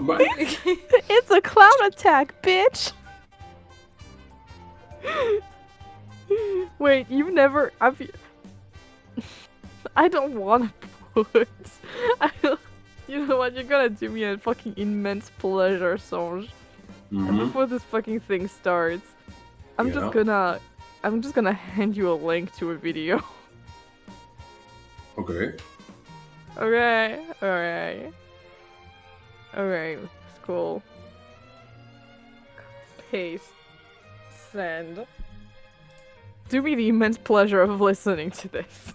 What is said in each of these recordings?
But It's a clown attack, bitch! Wait, you've never... I don't want to put... You know what, you're gonna do me a fucking immense pleasure, Songe. And before this fucking thing starts, I'm just gonna hand you a link to a video. Okay. Okay, alright. Alright, it's cool. Paste. Send. Do me the immense pleasure of listening to this.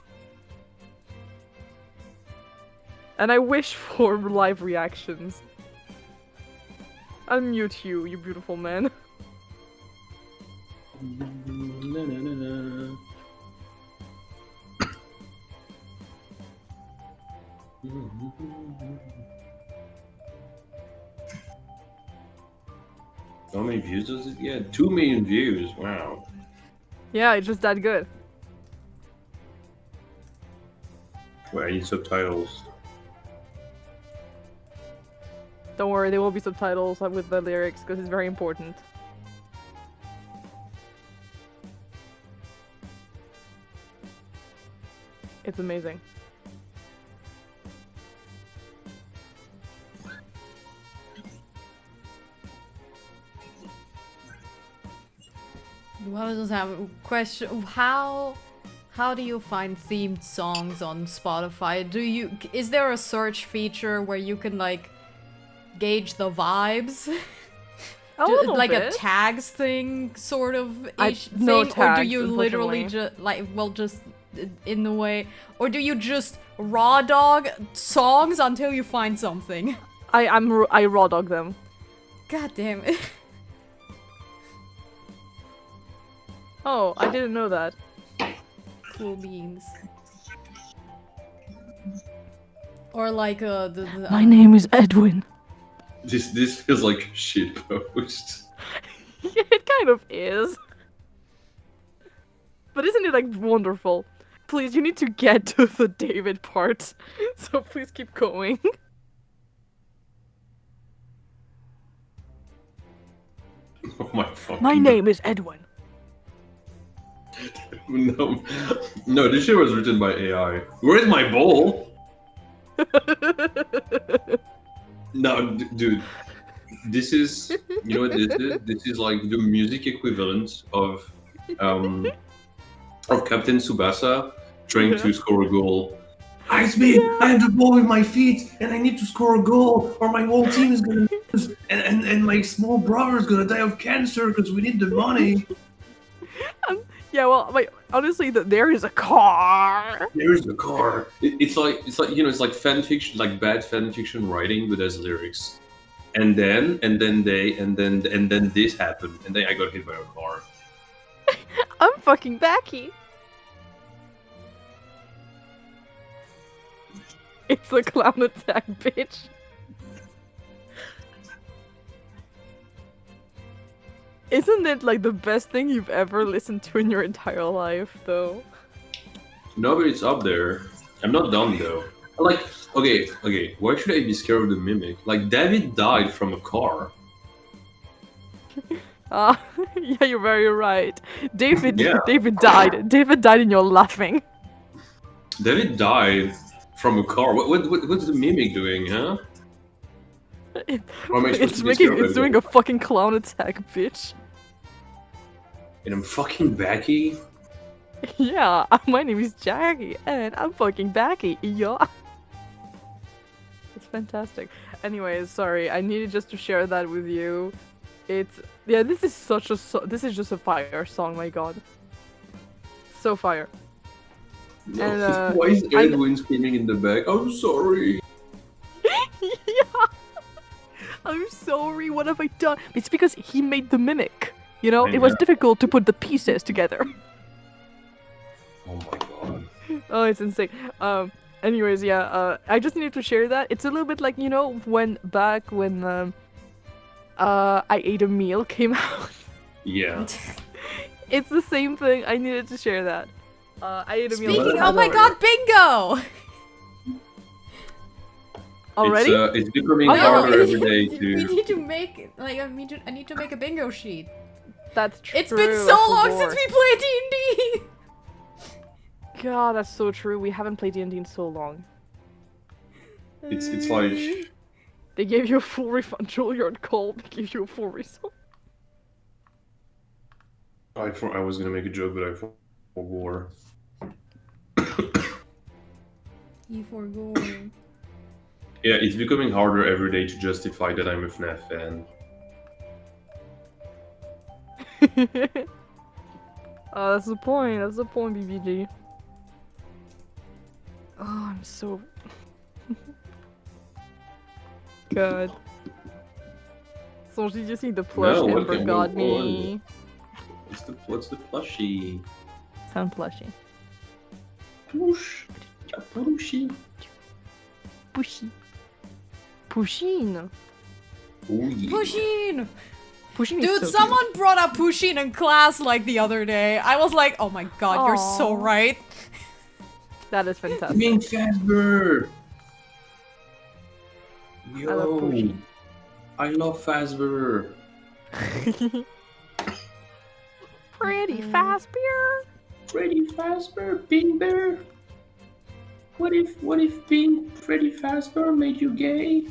And I wish for live reactions. I'll mute you, you beautiful man. How many views does it get? 2 million views. Wow. Yeah, it's just that good. Wait, I need subtitles. Don't worry, there will be subtitles with the lyrics because it's very important. It's amazing. Well, I just have a question. How do you find themed songs on Spotify? Is there a search feature where you can like gauge the vibes? Like bit. a tags thing sort of thing? No or do tags, you literally unfortunately. just in the way, or do you just raw dog songs until you find something? I raw dog them. God damn it. Oh, I didn't know that. Cool beans. Or like My name is Edwin. This feels like a shit post. It kind of is. But isn't it like wonderful? Please, you need to get to the David part. So please keep going. Oh my fucking. My name is Edwin. No, this shit was written by AI. Where's my bowl? No, dude. This is, you know what this is? This is like the music equivalent of Captain Tsubasa trying to score a goal. Ice Beam! I have the ball with my feet, and I need to score a goal, or my whole team is gonna lose, and my small brother is gonna die of cancer because we need the money. Yeah, well, wait, honestly, there is a car. There is a car. It's like you know, it's like fan fiction, like bad fan fiction writing, but as lyrics. And then this happened, and then I got hit by a car. I'm fucking backy. It's a clown attack, bitch. Isn't it like the best thing you've ever listened to in your entire life, though? No, but it's up there. I'm not done though. Like, okay. Why should I be scared of the mimic? Like, David died from a car. Yeah, you're very right. David Yeah. David died. David died and you're laughing. David died from a car. What's the mimic doing, huh? Or am I supposed to be scared of It's doing a fucking clown attack, bitch. And I'm fucking backy. Yeah, my name is Jackie, and I'm fucking backy. Yeah. It's fantastic. Anyways, sorry, I needed just to share that with you. This is this is just a fire song, my god. So fire. No. And, Why is Edwin screaming in the back? I'm sorry. Yeah. I'm sorry, what have I done? It's because he made the mimic. You know, it was difficult to put the pieces together. Oh my god. Oh, it's insane. Anyways, yeah, I just needed to share that. It's a little bit like, you know, when I Ate a Meal came out. Yeah. It's the same thing. I needed to share that. I Ate a Meal. Speaking, oh my god, bingo! Already? It's becoming Oh, yeah, harder but- every day We to. need to make like I need to make a bingo sheet. That's true. It's been I so long forgot. since we played D&D. God, that's so true. We haven't played D&D in so long. It's like They gave you a full refund. Julia on call. They gave you a full refund. I was gonna make a joke, but I forgot. You forgot. Yeah, it's becoming harder every day to justify that I'm a FNAF fan. Oh, that's the point. That's the point, BBG. Oh, I'm so. God. So did you see the plush No, what Ember can got go on? me? What's the plushie? Sound plushy. Push. A plushie. Pushy. Pusheen. Oh yeah. Pusheen! Pusheen is Dude, so someone brought up Pusheen in class like the other day. I was like, oh my god, you're so Aw. right. cute. That is fantastic. Being Fazbear. I love Yo, Pusheen. I love Fazbear. Pretty fast beer. Freddy Fazbear, Bing Bear. What if being Freddy Fazbear made you gay?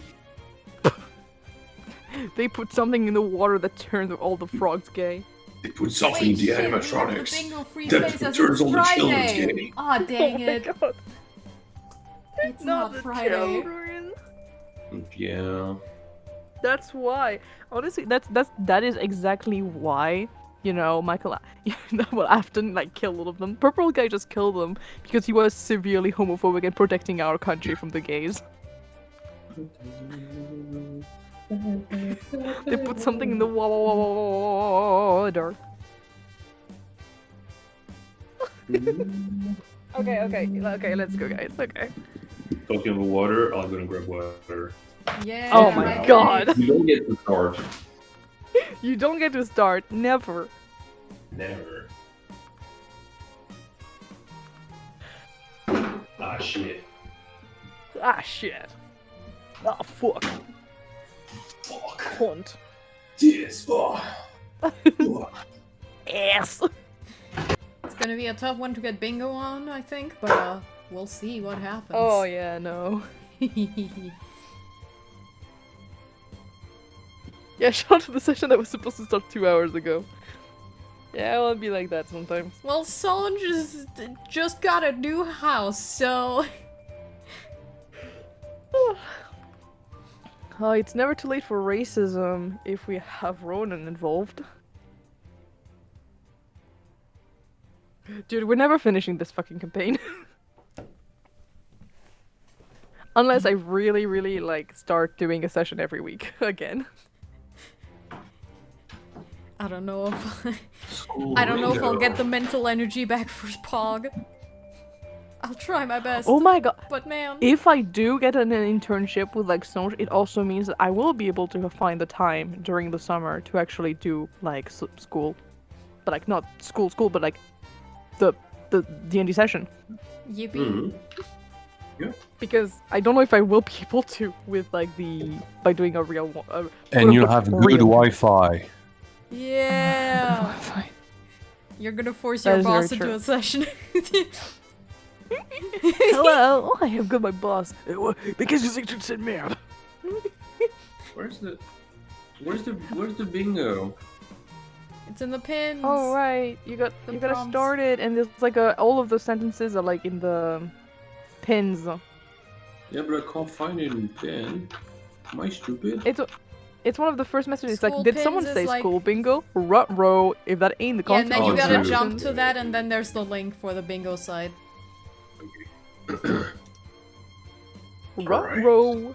They put something in the water that turned all the frogs gay. They put something in the shit, we have animatronics the bingo free that space as turns it's all the children Friday. gay. Aw, dang Oh my it. God. It's not the Friday. children. Yeah. That's why. Honestly, that is exactly why. You know, Michael. Well, Afton like killed all of them. Purple guy just killed them because he was severely homophobic and protecting our country from the gays. They put something in the water. Okay, let's go, guys. Okay. Talking about water, I'm gonna grab water. Yeah. Oh my right god. there. You don't get to start. You don't get to start. Never. Never. Ah shit. Ah, shit. Ah, fuck. Fuck. Cunt. This. Oh. Ass. It's gonna be a tough one to get bingo on, I think, but we'll see what happens. Oh, yeah, no. Yeah, shout out to the session that was supposed to start 2 hours ago. Yeah, it'll be like that sometimes. Well, Songe just got a new house, so... Oh, it's never too late for racism if we have Ronan involved. Dude, we're never finishing this fucking campaign. Unless I really, really, like, start doing a session every week again. I don't know if I don't know if I'll get the mental energy back for Pog. I'll try my best. Oh my god. But man, If I do get an internship with, like, Songe, it also means that I will be able to find the time during the summer to actually do, like, school. But, like, not school, but, like, the D&D session. yippee. Mm-hmm. Because I don't know if I will be able to with, like, by doing a real one. And you have good Wi-Fi. Yeah. Fine. You're gonna force That your is very boss into true. a session. Hello, I have got my boss. Because you should sit mad. Where's the bingo? It's in the pins. Oh right, you gotta prompts. start it, and there's like all of the sentences are like in the pins. Yeah, but I can't find it in pen. Am I stupid? It's one of the first messages. School Like, did someone pins say is like- school bingo? Rut-row. If that ain't the Yeah, and content. then you Oh, gotta true. jump to that, and then there's the link for the bingo side. Rut-row.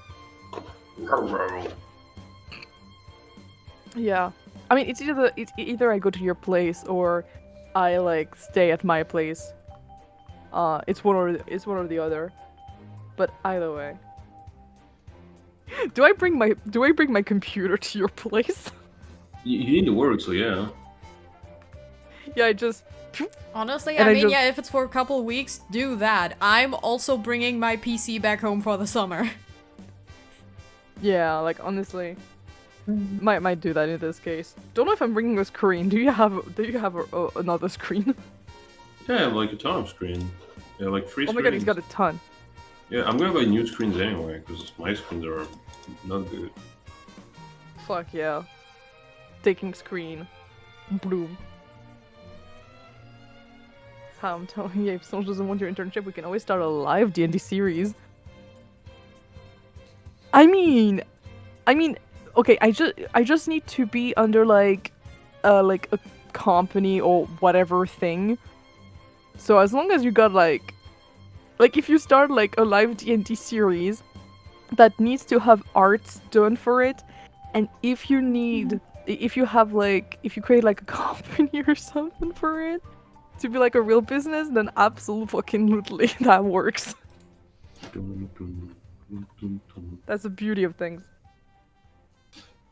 Yeah. I mean, it's either I go to your place or I like stay at my place. It's one or the other. But either way. Do I bring my computer to your place? You need to work, so yeah. Yeah, I just Honestly, And I I mean, just- yeah, if it's for a couple weeks, do that. I'm also bringing my PC back home for the summer. Yeah, like honestly, might do that in this case. Don't know if I'm bringing a screen. Do you have another screen? Yeah, I have like a ton of screen. Yeah, like 3 Oh my screens. god, he's got a ton. Yeah, I'm gonna buy new screens anyway, because my screens are not good. Fuck yeah. Taking screen. Bloom. I'm telling you, if Songe doesn't want your internship, we can always start a live D&D series. I mean, okay, I just need to be under like a company or whatever thing. So as long as you got like if you start like a live D&D series that needs to have arts done for it, and if you create like a company or something for it to be like a real business, then absolutely that works. That's the beauty of things.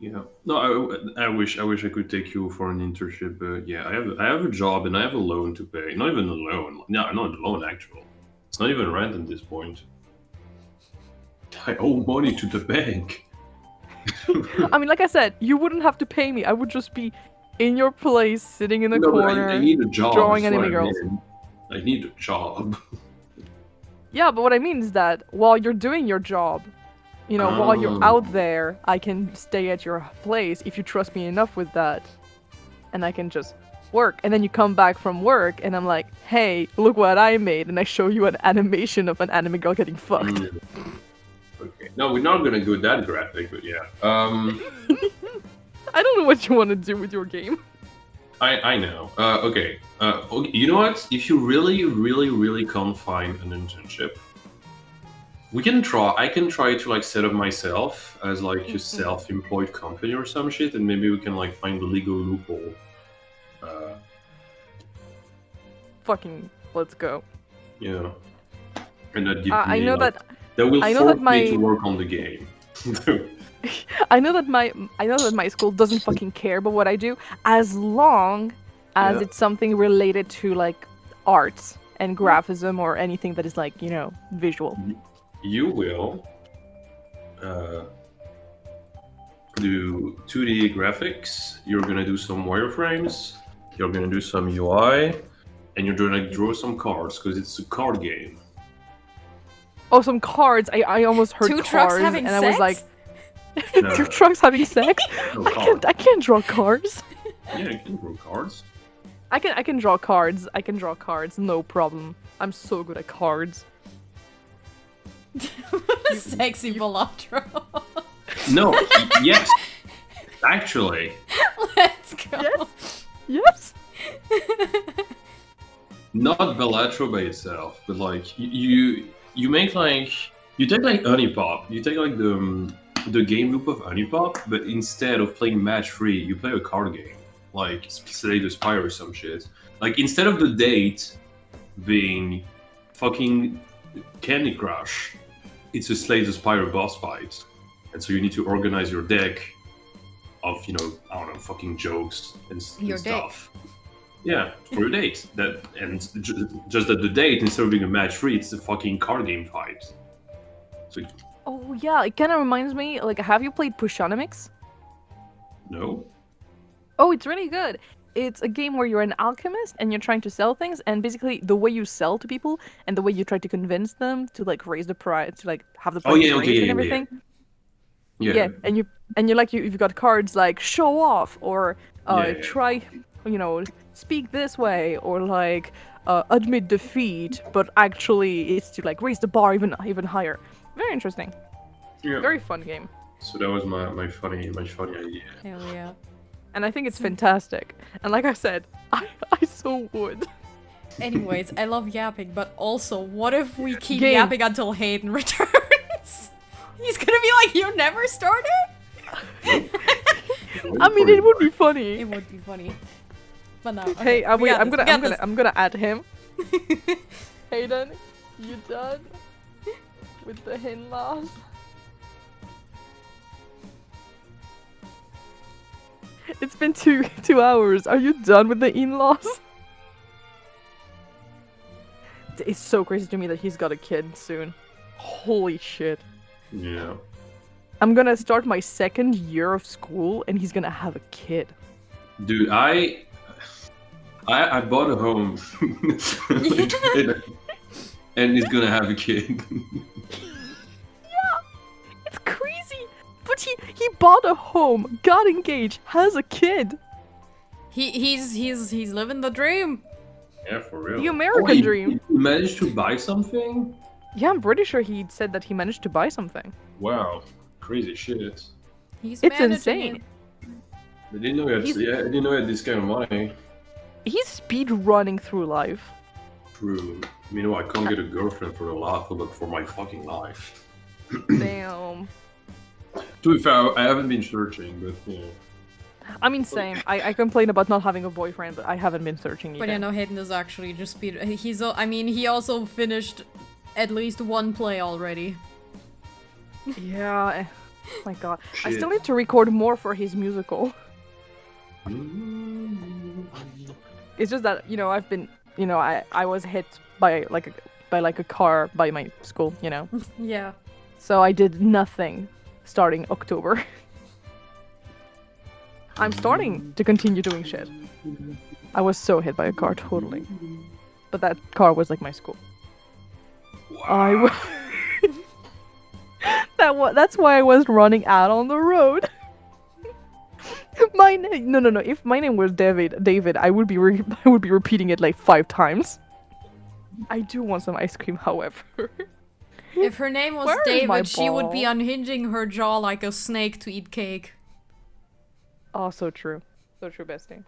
Yeah. No, I wish I could take you for an internship, but yeah, I have a job and I have a loan to pay. Not even a loan. No, not a loan actual. It's not even rent at this point. I owe money to the bank. I mean, like I said, you wouldn't have to pay me. I would just be in your place, sitting in the No, but corner, I need a job. drawing that's what anime I girls. mean. I need a job. Yeah, but what I mean is that while you're doing your job, you know, while you're out there, I can stay at your place if you trust me enough with that. And I can just work. And then you come back from work and I'm like, hey, look what I made. And I show you an animation of an anime girl getting fucked. Okay. No, we're not gonna go that graphic, but yeah. I don't know what you want to do with your game. I know. Okay. Okay. You know what? If you really can't find an internship, we can try. I can try to like set up myself as like a self-employed company or some shit, and maybe we can like find the legal loophole. Fucking, let's go. Yeah. And that gives I me, know like, that. that will I know force that my- me to work on the game. I know that my school doesn't fucking care about what I do as long as Yeah. it's something related to like arts and graphism or anything that is like, you know, visual. You will do 2D graphics, you're gonna do some wireframes, you're gonna do some UI, and you're gonna draw some cards, because it's a card game. Oh, some cards. I almost heard Two cards trucks having and I was like, No, two trucks having sex? no I can't draw cards. Yeah, you can draw cards. I can draw cards. I can draw cards, no problem. I'm so good at cards. Sexy Velatro. No, yes. Actually. Let's go. Yes. Not Balatro by itself, but like you make like you take like Honeypop, you take like the game loop of Honeypop, but instead of playing match 3, you play a card game, like Slay the Spire or some shit. Like instead of the date being fucking Candy Crush, it's a Slay the Spire boss fight, and so you need to organize your deck of, you know, I don't know, fucking jokes and Your stuff. Yeah, for your date. Just that the date, instead of being a match 3, it's a fucking card game fight. So Oh yeah, it kind of reminds me. Like, have you played Pushonomics? no. Oh, it's really good. It's a game where you're an alchemist and you're trying to sell things, and basically the way you sell to people and the way you try to convince them to like raise the price, to like have the price Oh, yeah, raised okay, and yeah, everything. Yeah. And you're like you've got cards like show off or Yeah. try, you know, speak this way or like admit defeat, but actually it's to like raise the bar even higher. Very interesting. Yeah. Very fun game. So that was my funny idea. Hell yeah. And I think it's fantastic. And like I said, I so would. Anyways, I love yapping, but also, what if we keep Game. yapping until Hayden returns? He's gonna be like, you never started? I mean, it would be funny. It would be funny. But no. Okay, Hey, we wait, got this, we got this. I'm gonna add him. Hayden, you done with the in-laws? It's been two hours. Are you done with the in-laws? It's so crazy to me that he's got a kid soon. Holy shit. Yeah. I'm gonna start my 2nd year of school, and he's gonna have a kid. Dude, I bought a home, and he's gonna have a kid. It's crazy, but he bought a home, got engaged, has a kid. He's living the dream. Yeah, for real. The American dream. He managed to buy something? Yeah, I'm pretty sure he said that he managed to buy something. Wow, crazy shit. He's It's managing insane. it. I didn't know he had, I didn't know he had this kind of money. He's speed running through life. True. You know, I can't get a girlfriend for the life, but for my fucking life. Damn. To be fair, I haven't been searching, but yeah. I mean, same. I complain about not having a boyfriend, but I haven't been searching either. But yeah, no, Hayden is actually just speed. He also finished at least one play already. Yeah. My god. I Shit. still need to record more for his musical. It's just that, you know, I've been, you know, I was hit by like a car by my school, you know. Yeah. So I did nothing starting October. I'm starting to continue doing shit. I was so hit by a car, totally. But that car was like my school. That's why I was running out on the road. No. If my name was David, I would be repeating it like 5 times. I do want some ice cream, however. If her name was Where is my David, she would be ball? unhinging her jaw like a snake to eat cake. Oh, so true. So true, bestie.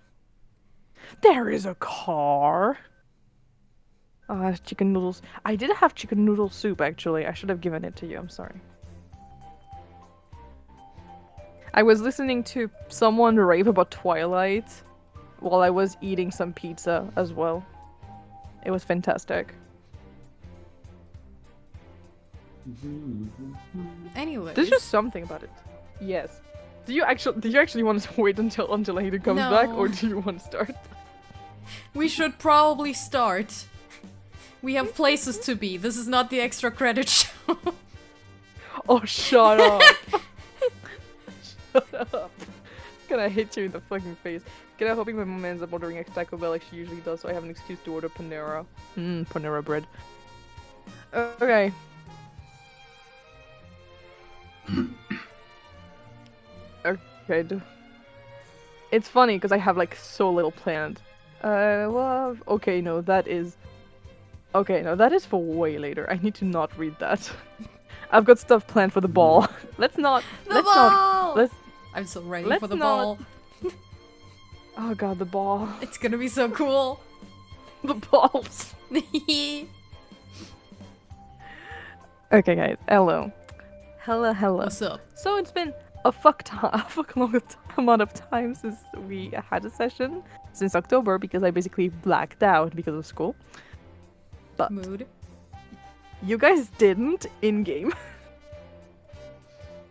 There is a car. Chicken noodles. I did have chicken noodle soup, actually. I should have given it to you. I'm sorry. I was listening to someone rave about Twilight while I was eating some pizza as well. It was fantastic. Anyways. There's just something about it. Yes. Do you actually want to wait until Hayden comes back, or No. do you want to start? We should probably start. We have places to be. This is not the extra credit show. Oh, shut up! Shut up! Gonna hit you in the fucking face. Get out, hoping my mom ends up ordering a Taco Bell like she usually does, so I have an excuse to order Panera. Panera bread. Okay. Okay. It's funny because I have like so little planned. Well, okay, no, that is for way later. I need to not read that. I've got stuff planned for the ball. Let's not. I'm so ready let's for the not- ball. Oh god, the ball. It's gonna be so cool. The balls. Okay, guys. Hello. Hello. What's up? So it's been a fuck long amount of time since we had a session, since October, because I basically blacked out because of school. But Mood. you guys didn't in-game.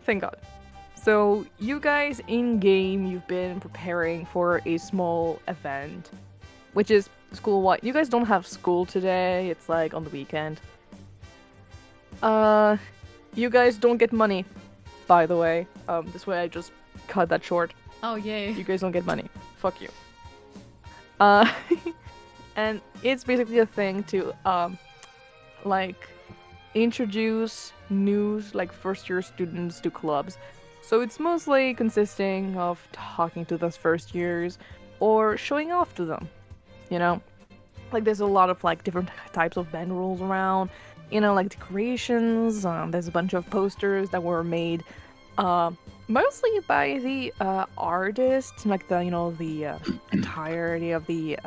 Thank God. So you guys in-game, you've been preparing for a small event, which is school-wide. You guys don't have school today. It's like on the weekend. You guys don't get money, by the way. This way I just cut that short. Oh, yay. You guys don't get money. Fuck you. And it's basically a thing to, like, introduce new, like, first-year students to clubs. So it's mostly consisting of talking to those first years or showing off to them, you know? Like, there's a lot of, like, different types of band rules around, you know, like decorations. There's a bunch of posters that were made, mostly by the artist, like the, you know, the entirety of the,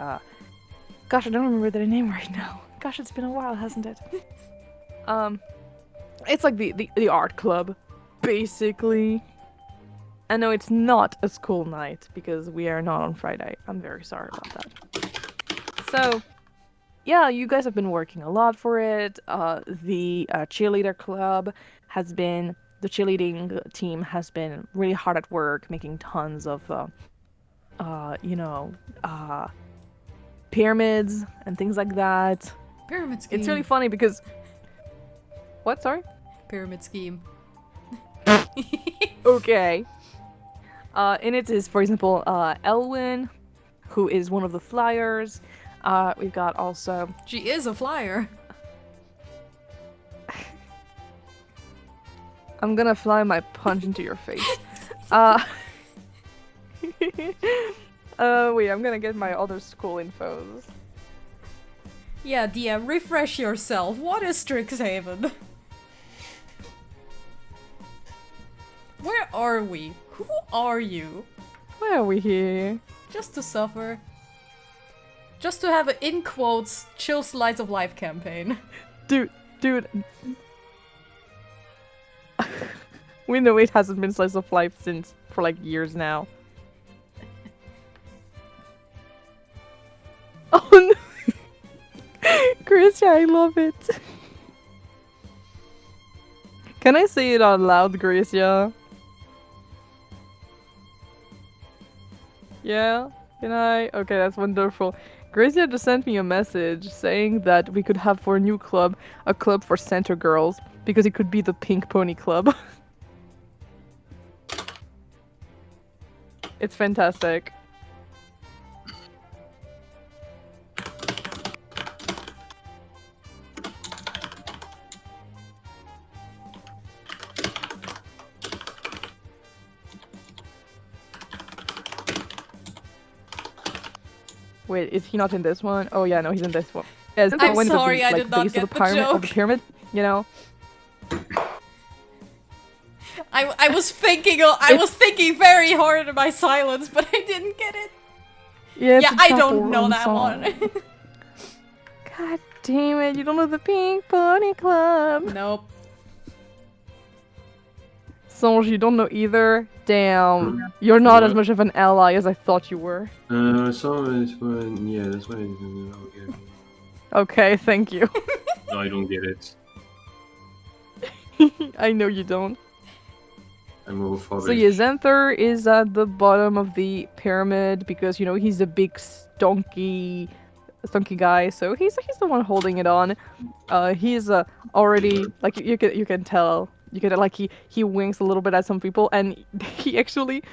gosh, I don't remember their name right now. Gosh, it's been a while, hasn't it? It's like the art club, basically. I know it's not a school night because we are not on Friday. I'm very sorry about that. So, yeah, you guys have been working a lot for it. The cheerleader club has been, the cheerleading team has been really hard at work, making tons of, you know, pyramids and things like that. Pyramid scheme. It's really funny because... What, sorry? Pyramid scheme. Okay. In it is, for example, Elwyn, who is one of the flyers. We've got also... She is a flyer. I'm gonna fly my punch into your face. Wait, I'm gonna get my other school infos. Yeah, DM, refresh yourself. What is Strixhaven? Where are we? Who are you? Why are we here? Just to suffer. Just to have an, in quotes, chill slice of life campaign. Dude. We know it hasn't been slice of life for like years now. Oh no! Gracia, I love it. Can I say it out loud, Gracia? Yeah? Can I? Okay, that's wonderful. Gracia just sent me a message saying that we could have for a new club, a club for center girls, because it could be the Pink Pony Club. It's fantastic. Wait, is he not in this one? Oh yeah, no, he's in this one. Yeah, isn't that I'm one of sorry, the, I like, did not base get of the the pyramid, joke. of the pyramid? You know? I was thinking very hard in my silence, but I didn't get it. Yeah, it's Yeah, a I Chapel don't know Roan that song. one. God damn it, you don't know the Pink Pony Club. Nope. Songe, you don't know either? Damn. You're not as What? much of an ally as I thought you were. Some is when, yeah, that's why I didn't know. Yeah. Okay, thank you. No, I don't get it. I know you don't. I'm homophobic. So yeah, Xanther is at the bottom of the pyramid because, you know, he's a big stonky guy, so he's the one holding it on. He's already, like, you can tell, like, he winks a little bit at some people, and he actually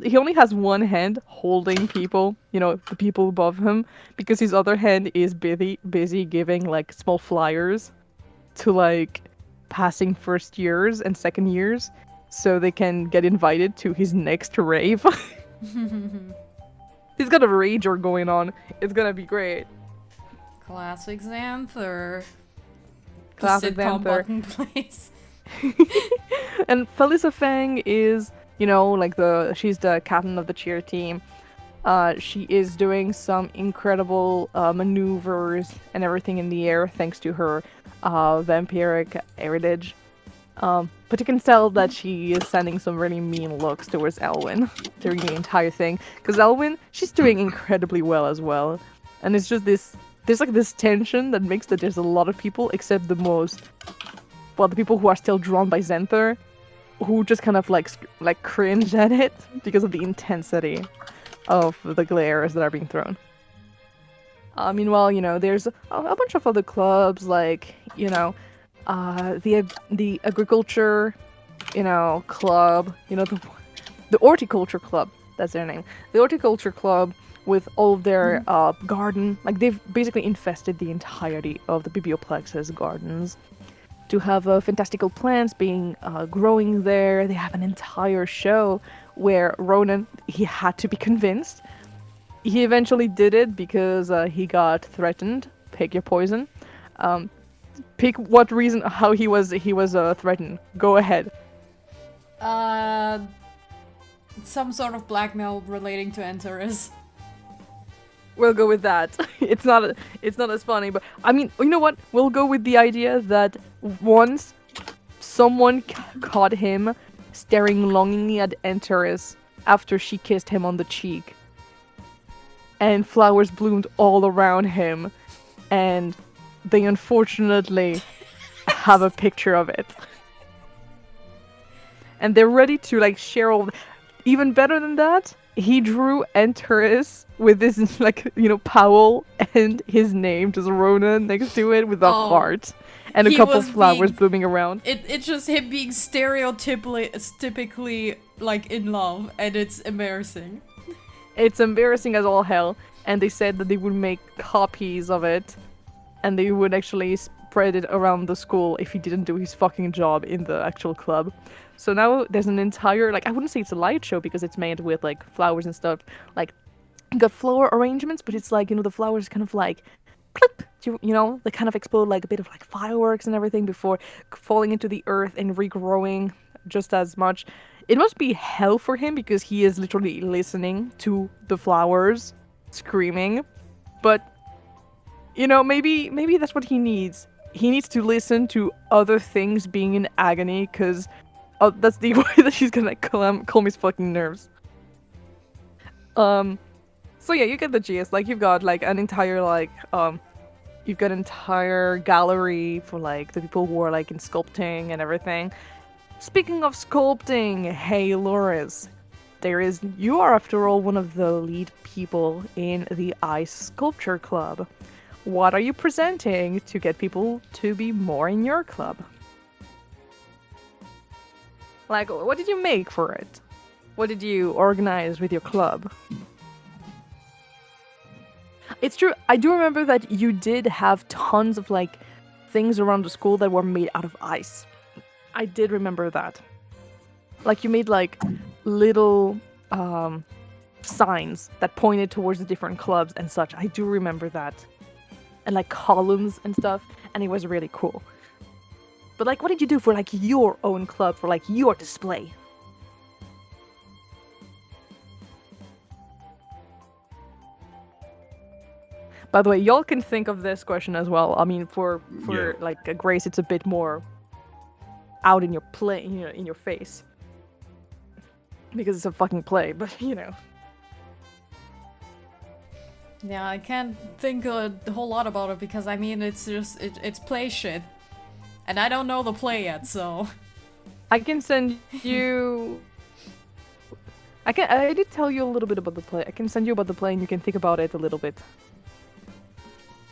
he only has one hand holding people, you know, the people above him, because his other hand is busy giving, like, small flyers to, like, passing first years and second years so they can get invited to his next rave. He's got a rager going on. It's gonna be great. Classic Xanther. Classic the sitcom Xanther. button place. And Felisa Fang is, you know, like she's the captain of the cheer team. She is doing some incredible maneuvers and everything in the air thanks to her vampiric heritage. But you can tell that she is sending some really mean looks towards Elwyn during the entire thing. Because Elwyn, she's doing incredibly well as well. And it's just there's like this tension that makes that there's a lot of people, except the people who are still drawn by Xanther, who just kind of like cringe at it because of the intensity of the glares that are being thrown. Meanwhile, you know, there's a bunch of other clubs, like, you know, the agriculture, you know, club, you know, the horticulture club, that's their name. The horticulture club with all of their garden, like they've basically infested the entirety of the Biblioplex's gardens to have fantastical plants being growing there. They have an entire show where Ronan, he had to be convinced. He eventually did it because he got threatened. Pick your poison. Pick what reason, how he was threatened. Go ahead. Some sort of blackmail relating to Antares. We'll go with that. It's not as funny, but I mean, you know what? We'll go with the idea that once someone caught him staring longingly at Antares after she kissed him on the cheek, and flowers bloomed all around him, and they unfortunately have a picture of it. And they're ready to like share all. Even better than that, he drew Antares with this, like, you know, Powell and his name, just Ronan, next to it with a heart. and a He couple was flowers being- blooming around. It's just him being stereotypically like in love, and it's embarrassing. It's embarrassing as all hell, and they said that they would make copies of it, and they would actually spread it around the school if he didn't do his fucking job in the actual club. So now there's an entire, like, I wouldn't say it's a light show because it's made with, like, flowers and stuff. Like, you got flower arrangements, but it's like, you know, the flowers kind of like, plop, you know, they kind of explode like a bit of like fireworks and everything before falling into the earth and regrowing just as much. It must be hell for him because he is literally listening to the flowers screaming. But, you know, maybe that's what he needs. He needs to listen to other things being in agony because that's the way that he's gonna calm his fucking nerves. So yeah, you get the gist. Like, you've got like an entire you've got an entire gallery for like the people who are like in sculpting and everything. Speaking of sculpting, hey Lorus, you are after all one of the lead people in the Ice Sculpture Club. What are you presenting to get people to be more in your club? Like, what did you make for it? What did you organize with your club? It's true, I do remember that you did have tons of, like, things around the school that were made out of ice. I did remember that. Like, you made, like, little, signs that pointed towards the different clubs and such. I do remember that. And, like, columns and stuff, and it was really cool. But, like, what did you do for, like, your own club, for, like, your display? By the way, y'all can think of this question as well. I mean, for like a Grace, it's a bit more out in your play, you know, in your face, because it's a fucking play. But you know, Yeah, I can't think a whole lot about it because I mean it's just it's play shit, and I don't know the play yet, so I can send you. I did tell you a little bit about the play. I can send you about the play, and you can think about it a little bit.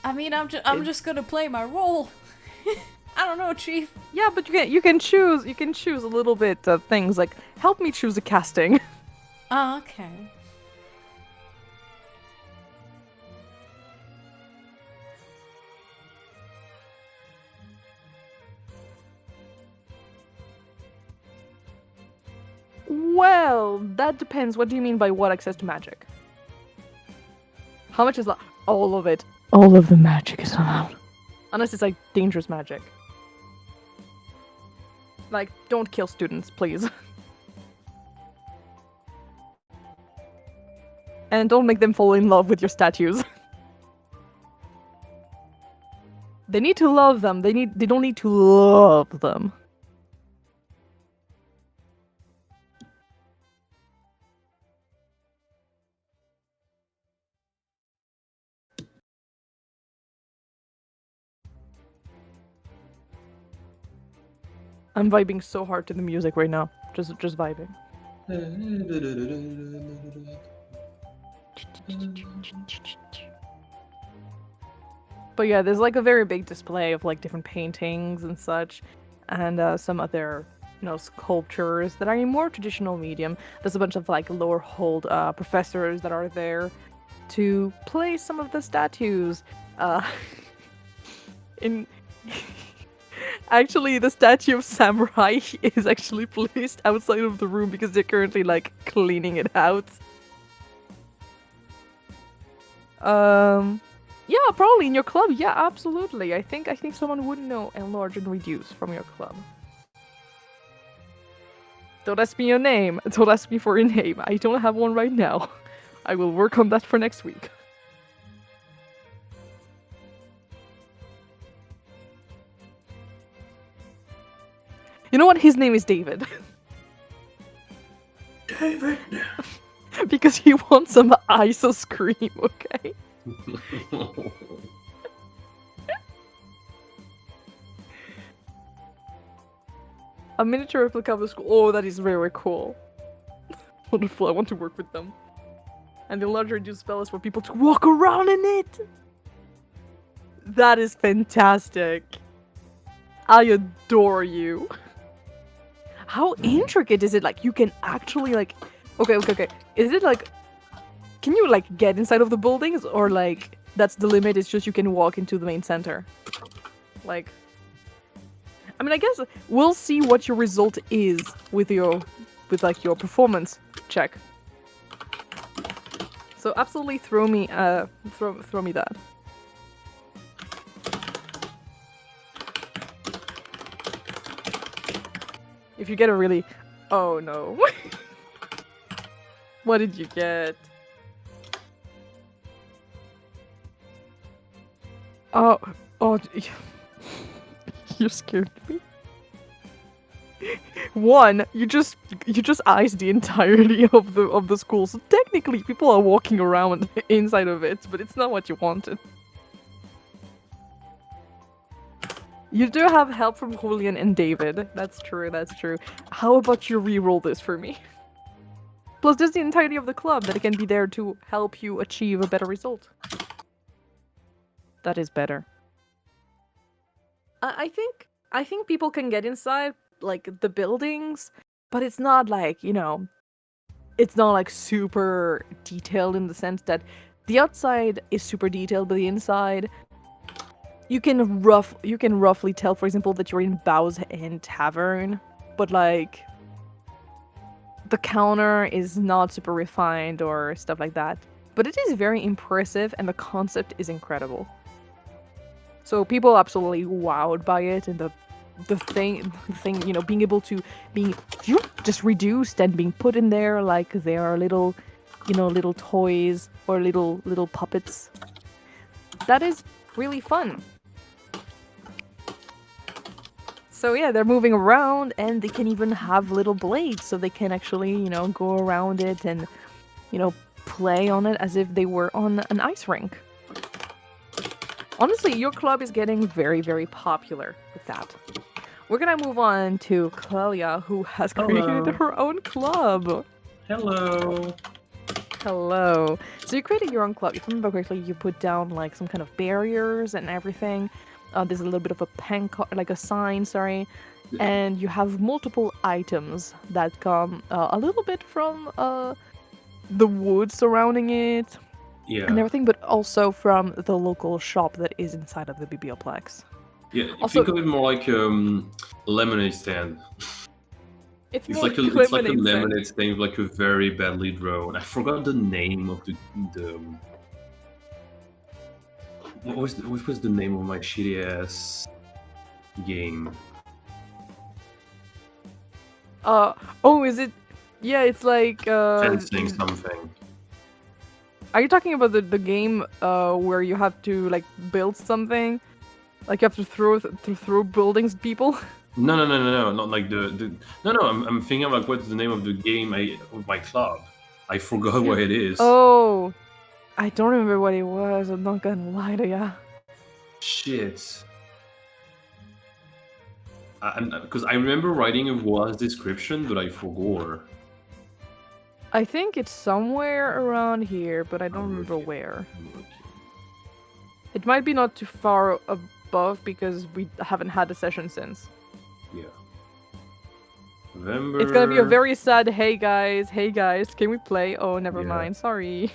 I mean I'm just gonna play my role. I don't know, Chief. Yeah, but you can choose a little bit of things like help me choose a casting. Oh, okay. Well, that depends. What do you mean by what access to magic? How much is all of it? All of the magic is allowed. Unless it's like dangerous magic. Like, don't kill students, please. And don't make them fall in love with your statues. They need to love them. They don't need to love them. I'm vibing so hard to the music right now. Just vibing. But yeah, there's like a very big display of like different paintings and such, and some other, you know, sculptures that are in more traditional medium. There's a bunch of like lower hold professors that are there to place some of the statues. In Actually, the statue of Samurai is actually placed outside of the room because they're currently like cleaning it out. Yeah, probably in your club. Yeah, absolutely. I think someone would know enlarge and reduce from your club. Don't ask me your name. Don't ask me for a name. I don't have one right now. I will work on that for next week. You know what? His name is David. David. Because he wants some ice cream, okay? A miniature replica of the school. Oh, that is very cool. Wonderful, I want to work with them. And the larger reduce spell is for people to walk around in it! That is fantastic. I adore you. How intricate is it? Like, you can actually, like... Okay. Is it, like... Can you, like, get inside of the buildings? Or, like, that's the limit, it's just you can walk into the main center? Like... I mean, I guess we'll see what your result is with your performance check. So absolutely throw me that. If you get a really... Oh no. What did you get? Oh, you scared me. One, you just iced the entirety of the school, so technically people are walking around inside of it, but it's not what you wanted. You do have help from Julian and David. That's true. How about you re-roll this for me? Plus, there's the entirety of the club that can be there to help you achieve a better result. That is better. I think people can get inside, like, the buildings, but it's not like, you know, it's not like super detailed in the sense that the outside is super detailed, but the inside, you can roughly tell, for example, that you're in Bow's End Tavern, but like the counter is not super refined or stuff like that. But it is very impressive, and the concept is incredible. So people are absolutely wowed by it, and the thing, you know, being able to being just reduced and being put in there like they are little, you know, little toys or little puppets. That is really fun. So yeah, they're moving around, and they can even have little blades, so they can actually, you know, go around it and, you know, play on it as if they were on an ice rink. Honestly, your club is getting very, very popular with that. We're gonna move on to Clelia, who has created her own club. Hello. Hello. So you created your own club. If I remember correctly, you put down like some kind of barriers and everything. There's a little bit of a like a sign, sorry. Yeah. And you have multiple items that come a little bit from the woods surrounding it. Yeah. And everything, but also from the local shop that is inside of the Biblioplex. Yeah, Also, think of it more like lemonade stand. It's It's more like a lemonade stand with like a very badly drawn. I forgot the name of the what was the name of my shitty ass game? Oh, is it? Yeah, it's like Fencing something. Are you talking about the game where you have to like build something? Like you have to throw buildings at people? No, not like the. No, I'm thinking like what's the name of the game of my club. I forgot what it is. Oh, I don't remember what it was. I'm not gonna lie to ya. Shit. Because I remember writing a was description, but I forgot. I think it's somewhere around here, but I don't remember where. It might be not too far above because we haven't had a session since. Yeah. November. It's gonna be a very sad, hey guys, can we play? Oh, never Yeah. mind, sorry.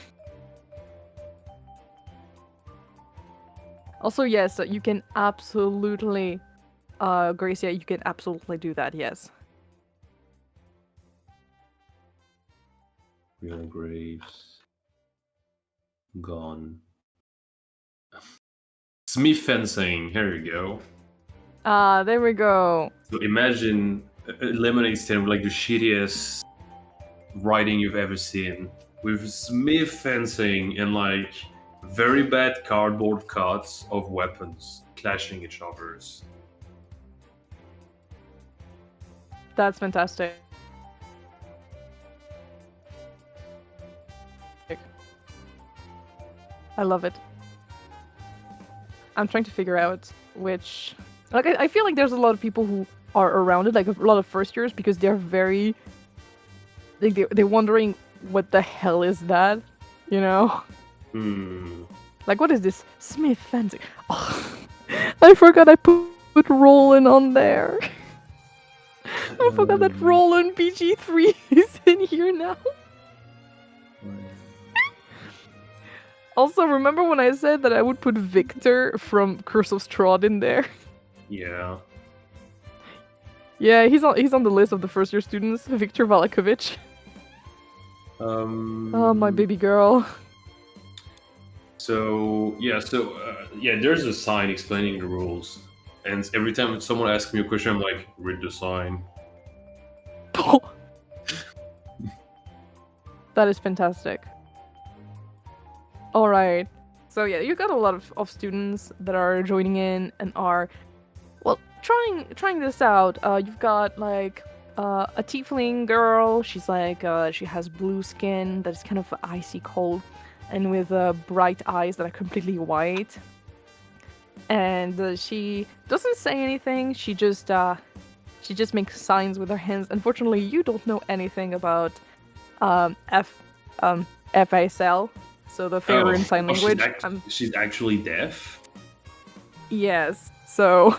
Also, yes, you can absolutely, Gracia, you can absolutely do that, yes. Real graves. Gone. Smith fencing, here we go. Ah, there we go. So imagine a lemonade stand with like the shittiest writing you've ever seen. With Smith fencing and like very bad cardboard cuts of weapons clashing each other's. That's fantastic. I love it. I'm trying to figure out which... Like, I feel like there's a lot of people who are around it, like a lot of first years, because they're very... Like, they're wondering what the hell is that, you know? Hmm. Like, what is this? Smith fencing. Oh, I forgot I put put Roland on there. I forgot that Roland BG3 is in here now. Also, remember when I said that I would put Victor from Curse of Strahd in there? Yeah. Yeah, he's on the list of the first year students. Victor Valakovich. Oh, my baby girl. So there's a sign explaining the rules, and every time someone asks me a question, I'm like, read the sign. That is fantastic. All right. So yeah, you got a lot of students that are joining in and are, well, trying this out. You've got like a tiefling girl. She's like she has blue skin that is kind of icy cold, and with bright eyes that are completely white. And she doesn't say anything. She just makes signs with her hands. Unfortunately, you don't know anything about FSL, so the Faerun Sign Language. She's actually deaf? Yes, so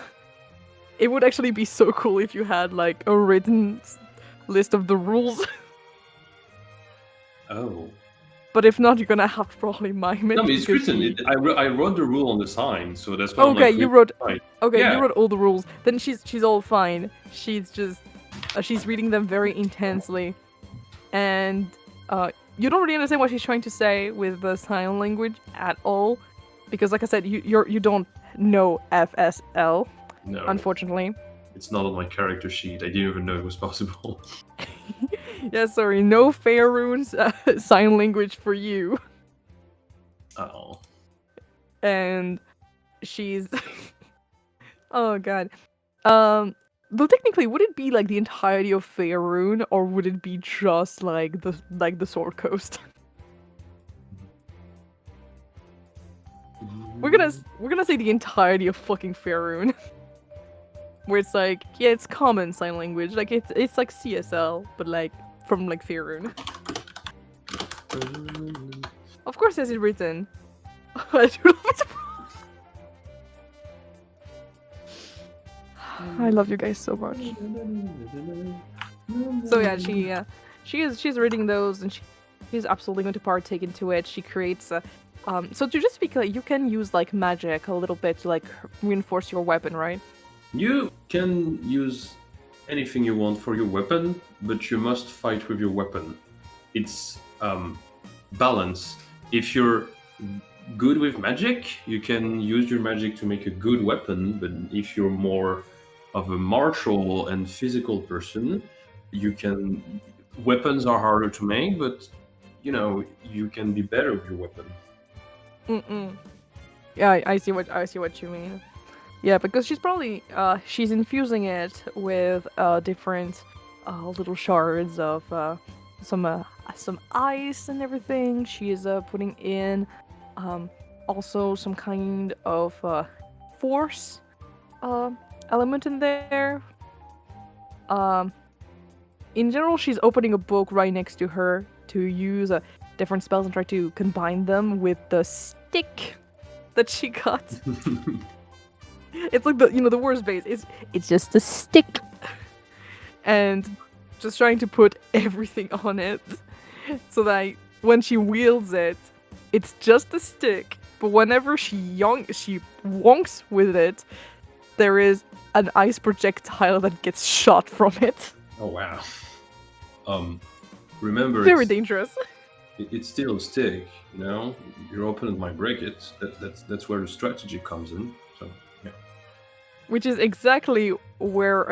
it would actually be so cool if you had like a written list of the rules. Oh. But if not, you're gonna have to probably mime it. No, I mean, it's written. I wrote the rule on the sign, so that's why. Okay, you wrote. Fine. Okay, Yeah. you wrote all the rules. Then she's all fine. She's just she's reading them very intensely, and you don't really understand what she's trying to say with the sign language at all, because like I said, you don't know FSL. No. Unfortunately. It's not on my character sheet. I didn't even know it was possible. Yeah, sorry, no Faerun's sign language for you. Oh. And she's oh god. Though technically, would it be like the entirety of Faerun, or would it be just like the Sword Coast? We're gonna say the entirety of fucking Faerun. Where it's like, yeah, it's common sign language, like it's like CSL, but like from like Faerun. Of course, it has it written. I do love it. I love you guys so much. So yeah, she's reading those, and she's absolutely going to partake into it. She creates a so to just be clear, you can use like magic a little bit to like reinforce your weapon, right? You can use anything you want for your weapon, but you must fight with your weapon. It's balance. If you're good with magic, you can use your magic to make a good weapon, but if you're more of a martial and physical person, weapons are harder to make, but you can be better with your weapon. Yeah, I see what you mean. Yeah, because she's probably she's infusing it with different little shards of some ice and everything. She is putting in also some kind of force element in there. In general, she's opening a book right next to her to use different spells and try to combine them with the stick that she got. It's like the worst base. It's just a stick, and just trying to put everything on it, so that when she wields it, it's just a stick. But whenever she wonks with it, there is an ice projectile that gets shot from it. Oh wow. Remember, Very dangerous. It's still a stick. Your opponent might break it. That's where the strategy comes in. So. Yeah. Which is exactly where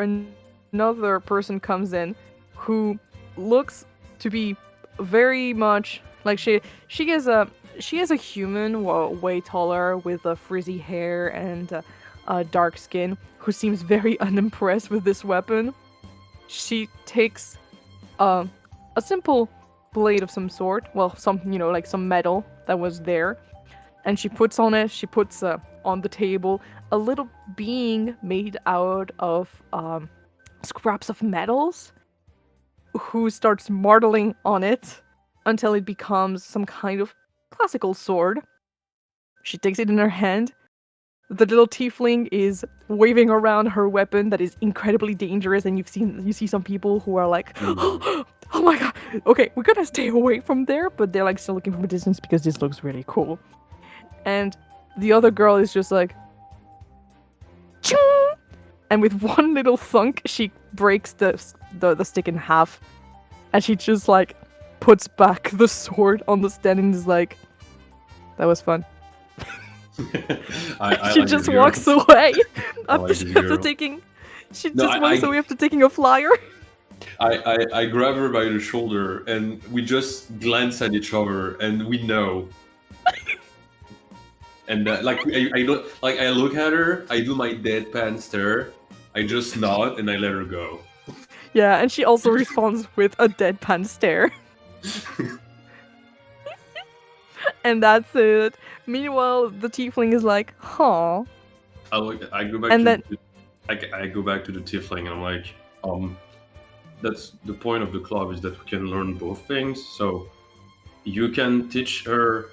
another person comes in, who looks to be very much like she is a human, way taller, with frizzy hair and dark skin, who seems very unimpressed with this weapon. She takes a simple blade of some sort, well, some like some metal that was there, and she puts on the table a little being made out of scraps of metals, who starts marteling on it until it becomes some kind of classical sword. She takes it in her hand, the little tiefling is waving around her weapon that is incredibly dangerous, and you see some people who are like, oh my god, okay, we're gonna stay away from there, but they're like still looking from a distance because this looks really cool. And the other girl is just like, ching! And with one little thunk, she breaks the stick in half, and she just like puts back the sword on the stand and is like, that was fun. She like just this girl. walks away after, like this after girl. taking. She No, just walks away after taking a flyer. I grab her by the shoulder and we just glance at each other and we know. And like I don't like I look at her, I do my deadpan stare, I just nod and I let her go. Yeah, and she also responds with a deadpan stare. And that's it. Meanwhile, the tiefling is like, huh. I go back And to then- I go back to the tiefling and I'm like, that's the point of the club, is that we can learn both things. So you can teach her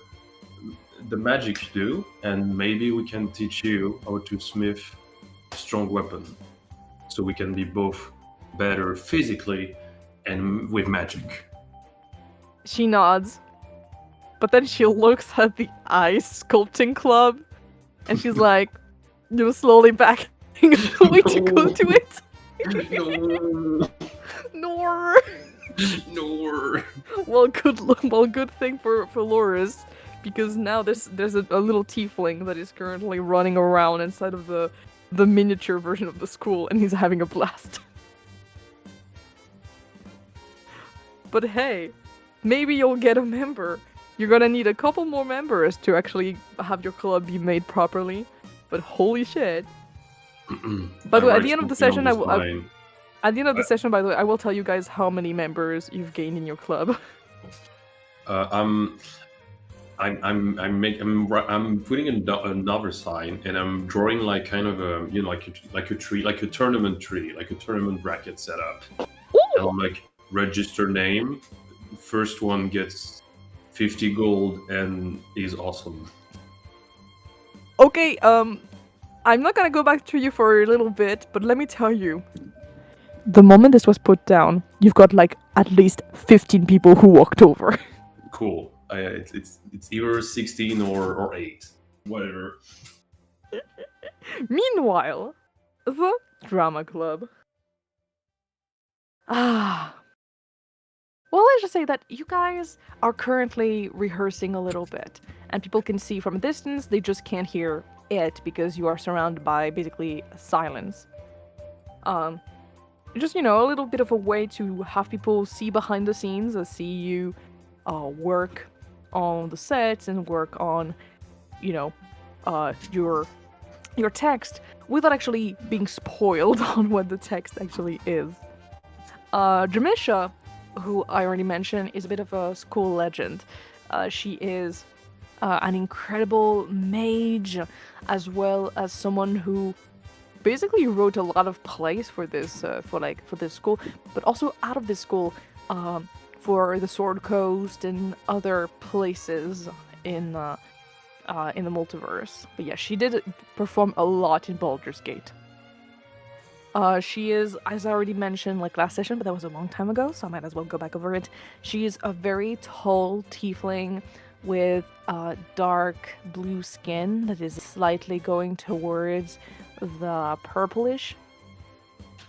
the magic you do, and maybe we can teach you how to smith a strong weapon. So we can be both better physically and with magic. She nods. But then she looks at the ice sculpting club, and she's like, slowly backing away to go to it. No, Nor. no. Well, good thing for Lorus, because now there's a little tiefling that is currently running around inside of the miniature version of the school, and he's having a blast. But hey, maybe you'll get a member. You're gonna need a couple more members to actually have your club be made properly. But holy shit! By the way, at the end of the session, at the end of the session, by the way, I will tell you guys how many members you've gained in your club. I'm putting another sign, and I'm drawing like kind of a like a tree, like a tournament tree, like a tournament bracket setup. And I'm like, register name. First one gets 50 gold and is awesome. Okay, I'm not gonna go back to you for a little bit, but let me tell you. The moment this was put down, you've got like at least 15 people who walked over. Cool. It's either 16 or 8, whatever. Meanwhile, the drama club. Well, let's just say that you guys are currently rehearsing a little bit, and people can see from a distance, they just can't hear it because you are surrounded by basically silence. Just, a little bit of a way to have people see behind the scenes, see you work on the sets and work on, your text without actually being spoiled on what the text actually is. Jamisha, who I already mentioned, is a bit of a school legend. She is an incredible mage, as well as someone who basically wrote a lot of plays for this for this school, but also out of this school for the Sword Coast and other places in the multiverse. But yeah, she did perform a lot in Baldur's Gate. She is, as I already mentioned last session, but that was a long time ago, so I might as well go back over it. She is a very tall tiefling with dark blue skin that is slightly going towards the purplish.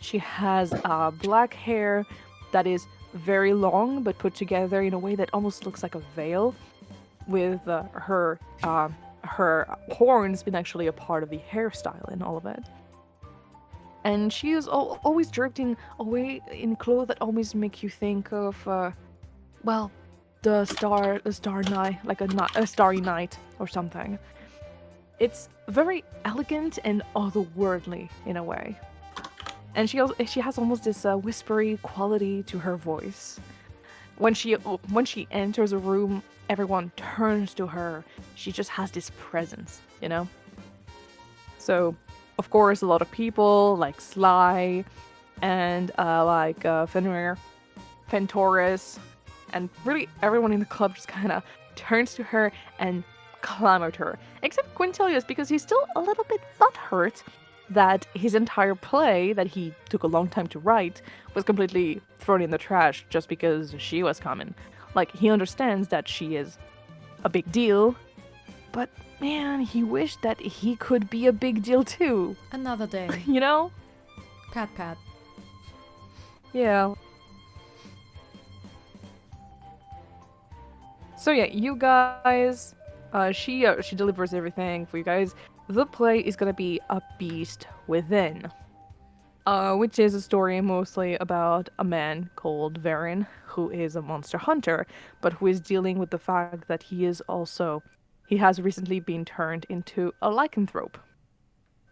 She has black hair that is very long, but put together in a way that almost looks like a veil, with her horns being actually a part of the hairstyle and all of it. And she is always draped in a way in clothes that always make you think of, the star night, like a starry night or something. It's very elegant and otherworldly in a way. And she has almost this whispery quality to her voice. When she enters a room, everyone turns to her. She just has this presence, So, of course, a lot of people like Sly and Fenrir, Fentoris, and really everyone in the club just kind of turns to her and clamored her. Except Quintilius, because he's still a little bit butthurt that his entire play that he took a long time to write was completely thrown in the trash just because she was coming. Like, he understands that she is a big deal, but man, he wished that he could be a big deal too. Another day. You know? Pat pat. Yeah. So yeah, you guys, she delivers everything for you guys. The play is gonna be A Beast Within, which is a story mostly about a man called Varen, who is a monster hunter, but who is dealing with the fact that he has recently been turned into a lycanthrope.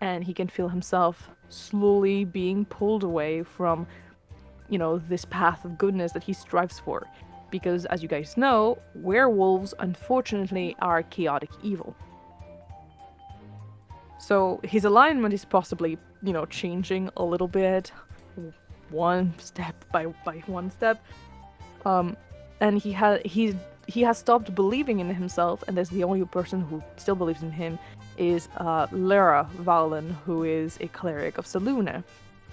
And he can feel himself slowly being pulled away from, this path of goodness that he strives for. Because, as you guys know, werewolves, unfortunately, are chaotic evil. So his alignment is possibly, changing a little bit, one step by one step. And he has stopped believing in himself, and there's the only person who still believes in him is Lara Valen, who is a cleric of Selûne,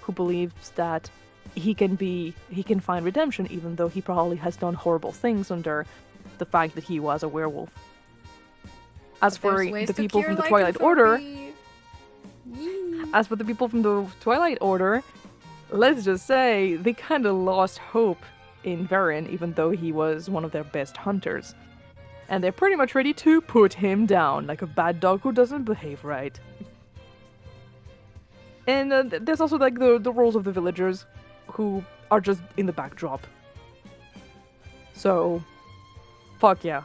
who believes that he can find redemption even though he probably has done horrible things under the fact that he was a werewolf. As for the people from the Twilight Order, let's just say they kind of lost hope in Varen, even though he was one of their best hunters. And they're pretty much ready to put him down, like a bad dog who doesn't behave right. And there's also like the roles of the villagers, who are just in the backdrop. So, fuck yeah.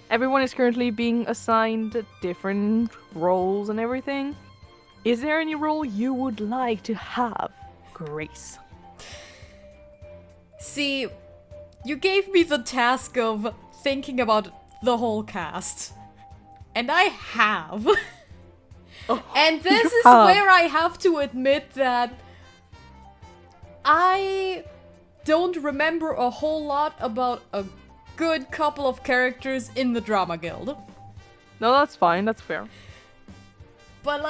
Everyone is currently being assigned different roles and everything. Is there any role you would like to have, Grace? See, you gave me the task of thinking about the whole cast. And I have. And this is where I have to admit that I don't remember a whole lot about a good couple of characters in the Drama Guild. No, that's fine, that's fair. But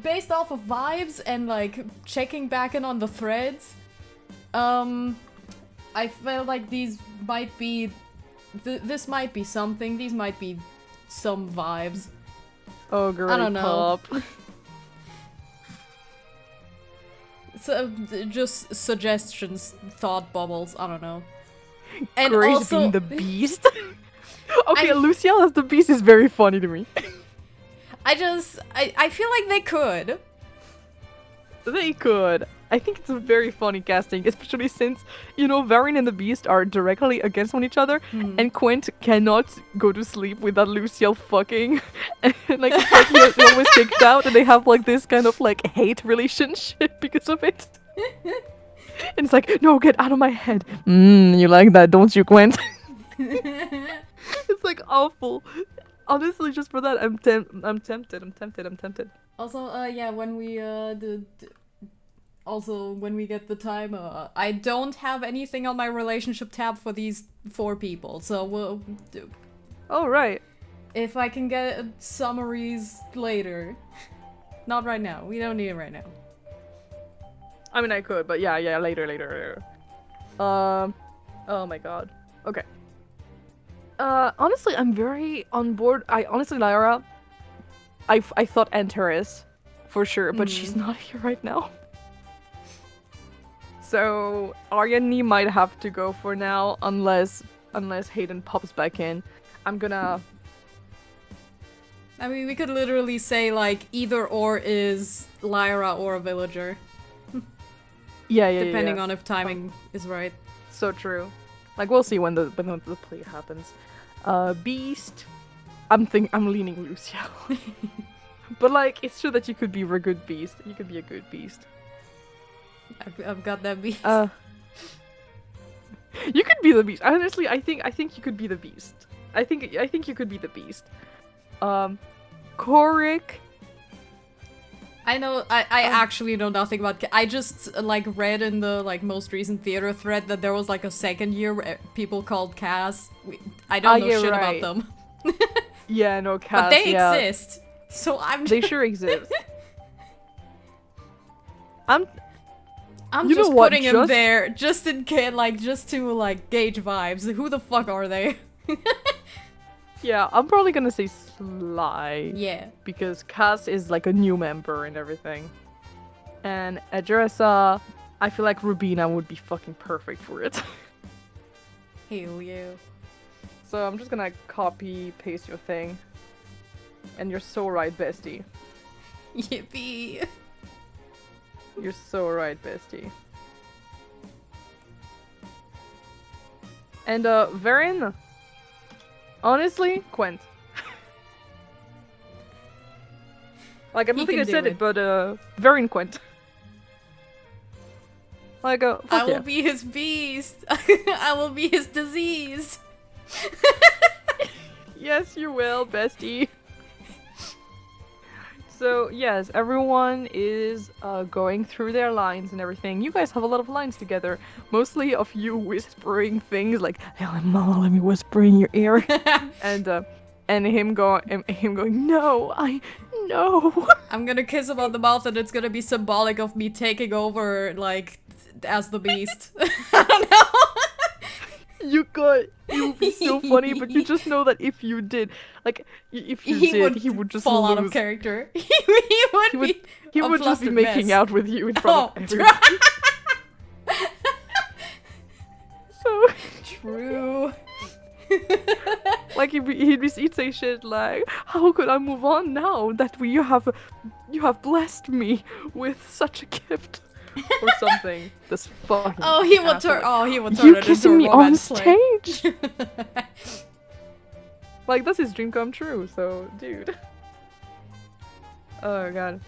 based off of vibes and checking back in on the threads, I felt like these might be, this might be something, these might be some vibes. Oh, great. I don't know. Pop. So, just suggestions, thought bubbles, I don't know. And Grace also being the beast. Okay, Luciel as the beast is very funny to me. I feel like they could. They could. I think it's a very funny casting, especially since, Varen and the Beast are directly against one each other, and Quint cannot go to sleep without Luciel fucking. And it's like he's always kicked out, and they have this kind of hate relationship because of it. And it's like, no, get out of my head. You like that, don't you, Quint? It's awful. Honestly, just for that, I'm tempted. Also, yeah, when we also, when we get the time, I don't have anything on my relationship tab for these 4 people, so we'll do. Oh, right. If I can get summaries later. Not right now. We don't need it right now. I mean, I could, but yeah, later. Oh my god. Okay. Honestly, I'm very on board. Lyra, I thought Antares, for sure, but she's not here right now. So, Ariane might have to go for now, unless Hayden pops back in. I'm gonna... I mean, we could literally say, either or is Lyra or a villager. Yeah. Depending on if timing is right. So true. We'll see when the play happens. Beast. I'm leaning Luciel. But, it's true that you could be a good beast. You could be a good beast. I've got that beast. You could be the beast. Honestly, I think you could be the beast. I think you could be the beast. Korik. I know. I actually know nothing about. I just read in the most recent theater thread that there was a second year where people called Cass. I don't know shit about them. Yeah, no, Cass, But they yeah. exist. So I'm They sure exist. I'm I'm You know just what, putting him just- there just in case, like, just to, like, gauge vibes. Who the fuck are they? Yeah, I'm probably gonna say Sly. Yeah. Because Cass is like a new member and everything. And Adressa, I feel like Rubina would be fucking perfect for it. Hell yeah. So I'm just gonna copy, paste your thing. And you're so right, bestie. Yippee. You're so right, bestie. And Varen, honestly, Quent. Like, I don't He think I can said do it, but Varen Quent. Like, I fuck will yeah. be his beast. I will be his disease. Yes, you will, bestie. So, yes, everyone is going through their lines and everything. You guys have a lot of lines together. Mostly of you whispering things like, "Hey, Mama, let me whisper in your ear." and him going, "No, no." I'm gonna kiss him on the mouth and it's gonna be symbolic of me taking over, like, as the beast. I don't know. It would be so funny, but you just know that if you did, like, if you did, he would just fall out of lose. character. He He would He a would just be flustered making mess. out with you in front Oh, of everyone. So, True. like, he'd say shit like, "How could I move on now that you have blessed me with such a gift?" Or something. This fucking Oh, he would asshole. turn. Oh, he would turn You it into kissing a me on romance play. stage? Like, that's his dream come true, so, dude. Oh, God.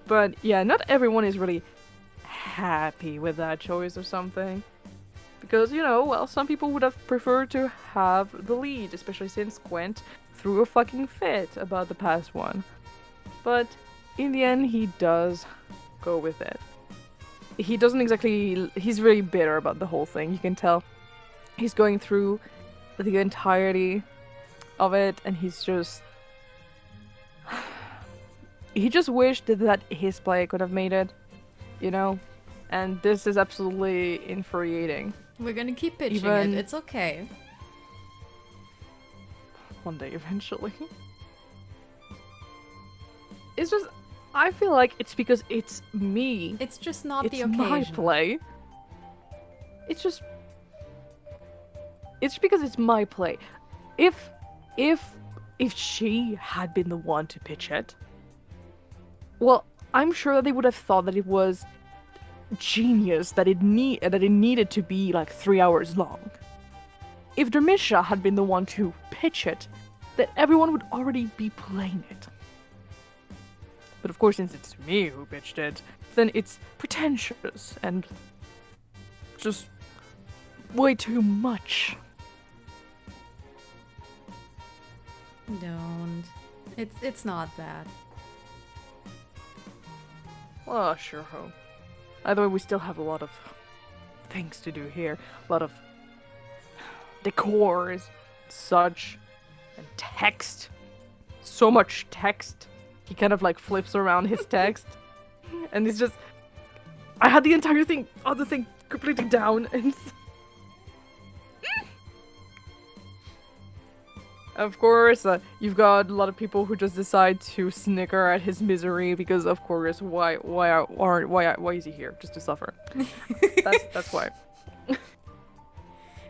But, yeah, not everyone is really happy with that choice or something. Because, you know, well, some people would have preferred to have the lead, especially since Gwent threw a fucking fit about the past one. But, in the end, he does go with it. He doesn't exactly... He's really bitter about the whole thing, you can tell. He's going through the entirety of it, and he's just... He just wished that his play could have made it, you know? And this is absolutely infuriating. We're gonna keep pitching Even- it. It's okay. One day, eventually. It's just... I feel like it's because it's me. It's just not It's the my occasion. play. It's just... It's because it's my play. If she had been the one to pitch it, well, I'm sure that they would have thought that it was genius, that it needed to be like 3 hours long. If Dermisha had been the one to pitch it, then everyone would already be playing it. But of course, since it's me who pitched it, then it's pretentious and just way too much. Don't. It's not that. Well, sure hope. Either way, we still have a lot of things to do here. A lot of decors, such, and text. So much text. He kind of like flips around his text. And it's just... I had the entire thing, other thing completely down, and... Of course, you've got a lot of people who just decide to snicker at his misery because, of course, why is he here? Just to suffer. That's why.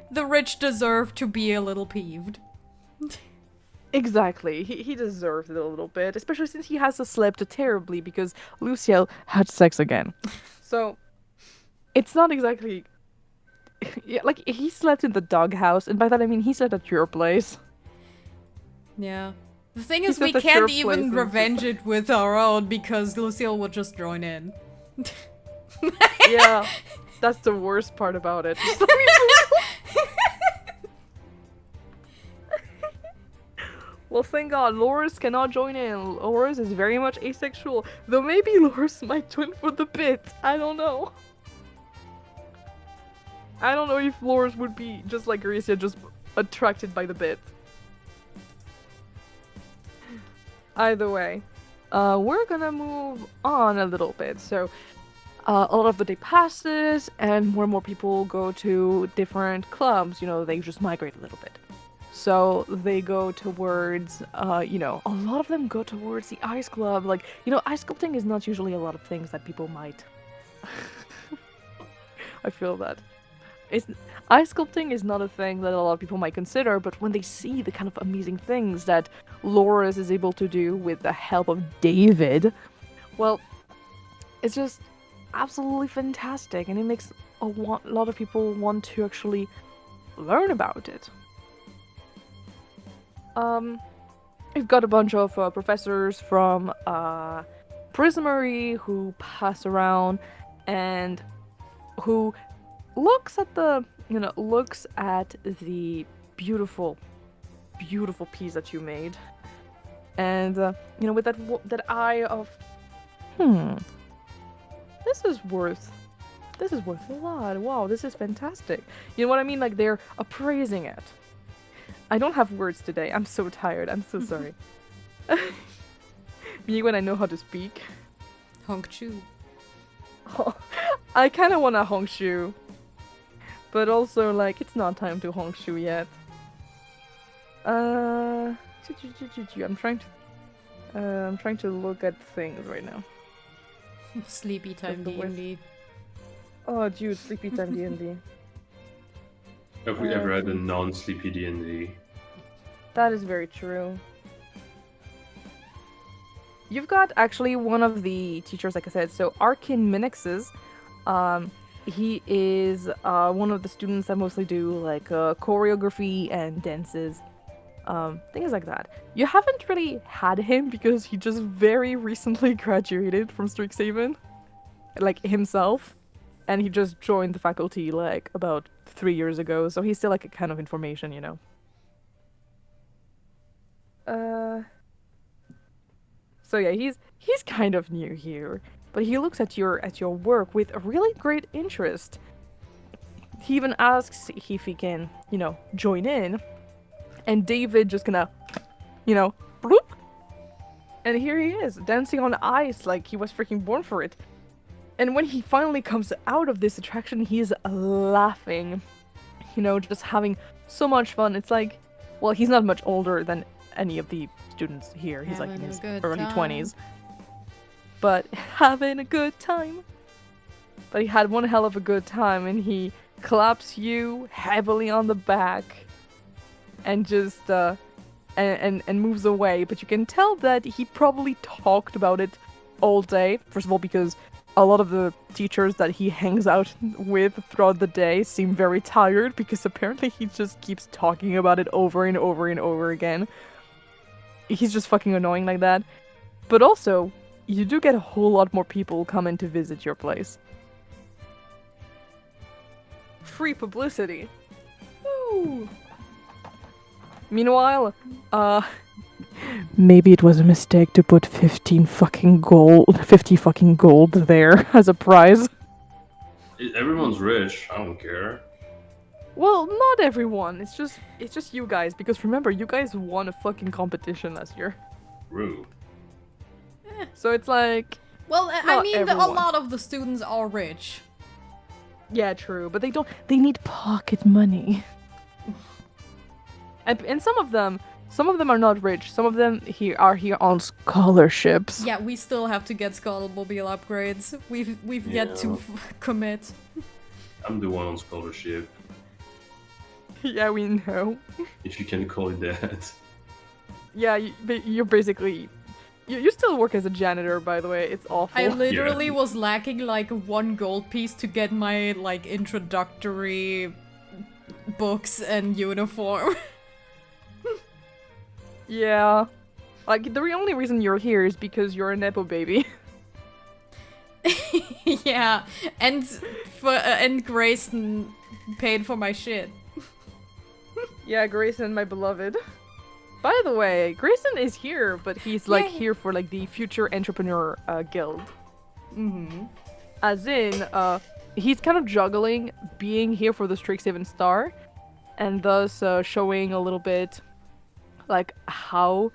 The rich deserve to be a little peeved. Exactly. He deserves it a little bit, especially since he has slept terribly because Luciel had sex again. So, it's not exactly... Yeah, like, he slept in the doghouse, and by that I mean he slept at your place. Yeah. The thing He is, said we that can't your even place is revenge it with our own because Lucille would just join in. Yeah, that's the worst part about it. Well, thank God, Lorus cannot join in. Lorus is very much asexual, though maybe Lorus might join for the bit. I don't know. I don't know if Lorus would be just like Gracia, just attracted by the bit. Either way, we're gonna move on a little bit. So, a lot of the day passes, and more people go to different clubs. You know, they just migrate a little bit. So they go towards, you know, a lot of them go towards the ice club. Like, you know, ice sculpting is not usually a lot of things that people might. I feel that. Ice sculpting is not a thing that a lot of people might consider, but when they see the kind of amazing things that Lorus is able to do with the help of David, well, it's just absolutely fantastic, and it makes a lot of people want to actually learn about it. We've got a bunch of professors from Prismary who pass around and who looks at the beautiful piece that you made, and you know, with that eye of this is worth a lot. Wow, this is fantastic. You know what I mean? Like, they're appraising it. I don't have words today. I'm so tired. I'm so sorry. Me when I know how to speak. Honk-chu. Oh, I kind of want to honk-chu. But also, like, it's not time to honk-chu yet. I'm trying to look at things right now. Sleepy time D&D. Oh, dude, sleepy time D&D. Have we ever had a non-sleepy D&D? That is very true. You've got actually one of the teachers, like I said, so Arkin Minixes. He is one of the students that mostly do like choreography and dances, things like that. You haven't really had him because he just very recently graduated from Strixhaven, like himself, and he just joined the faculty like about 3 years ago, so he's still like a kind of information, you know. So yeah, he's kind of new here, but he looks at your work with a really great interest. He even asks if he can, you know, join in, and David just gonna, you know, bloop, and here he is dancing on ice like he was freaking born for it. And when he finally comes out of this attraction, he is laughing, you know, just having so much fun. It's like, well, he's not much older than any of the students here. He's like in his early 20s. But having a good time. But he had one hell of a good time, and he claps you heavily on the back and just and moves away. But you can tell that he probably talked about it all day. First of all, because a lot of the teachers that he hangs out with throughout the day seem very tired, because apparently he just keeps talking about it over and over and over again. He's just fucking annoying like that. But also, you do get a whole lot more people coming to visit your place. Free publicity. Woo! Meanwhile, maybe it was a mistake to put 50 fucking gold there as a prize. Everyone's rich. I don't care. Well, not everyone. It's just you guys, because remember, you guys won a fucking competition last year. Rude. So it's like, well, I mean, a everyone. lot of the students are rich. Yeah, true, but they need pocket money. And some of them are not rich. Some of them are here on scholarships. Yeah, we still have to get Skullmobile upgrades. We've yet to commit. I'm the one on scholarship. Yeah, we know. If you can call it that. Yeah, you're basically... You still work as a janitor, by the way. It's awful. I literally was lacking like 1 gold piece to get my like introductory books and uniform. Yeah. Like, the only reason you're here is because you're a Nepo baby. Yeah, and Grayson paid for my shit. Yeah, Grayson, my beloved. By the way, Grayson is here, but he's like here for like the Future Entrepreneur Guild. Mm-hmm. As in, he's kind of juggling being here for the Strixhaven Star, and thus showing a little bit like how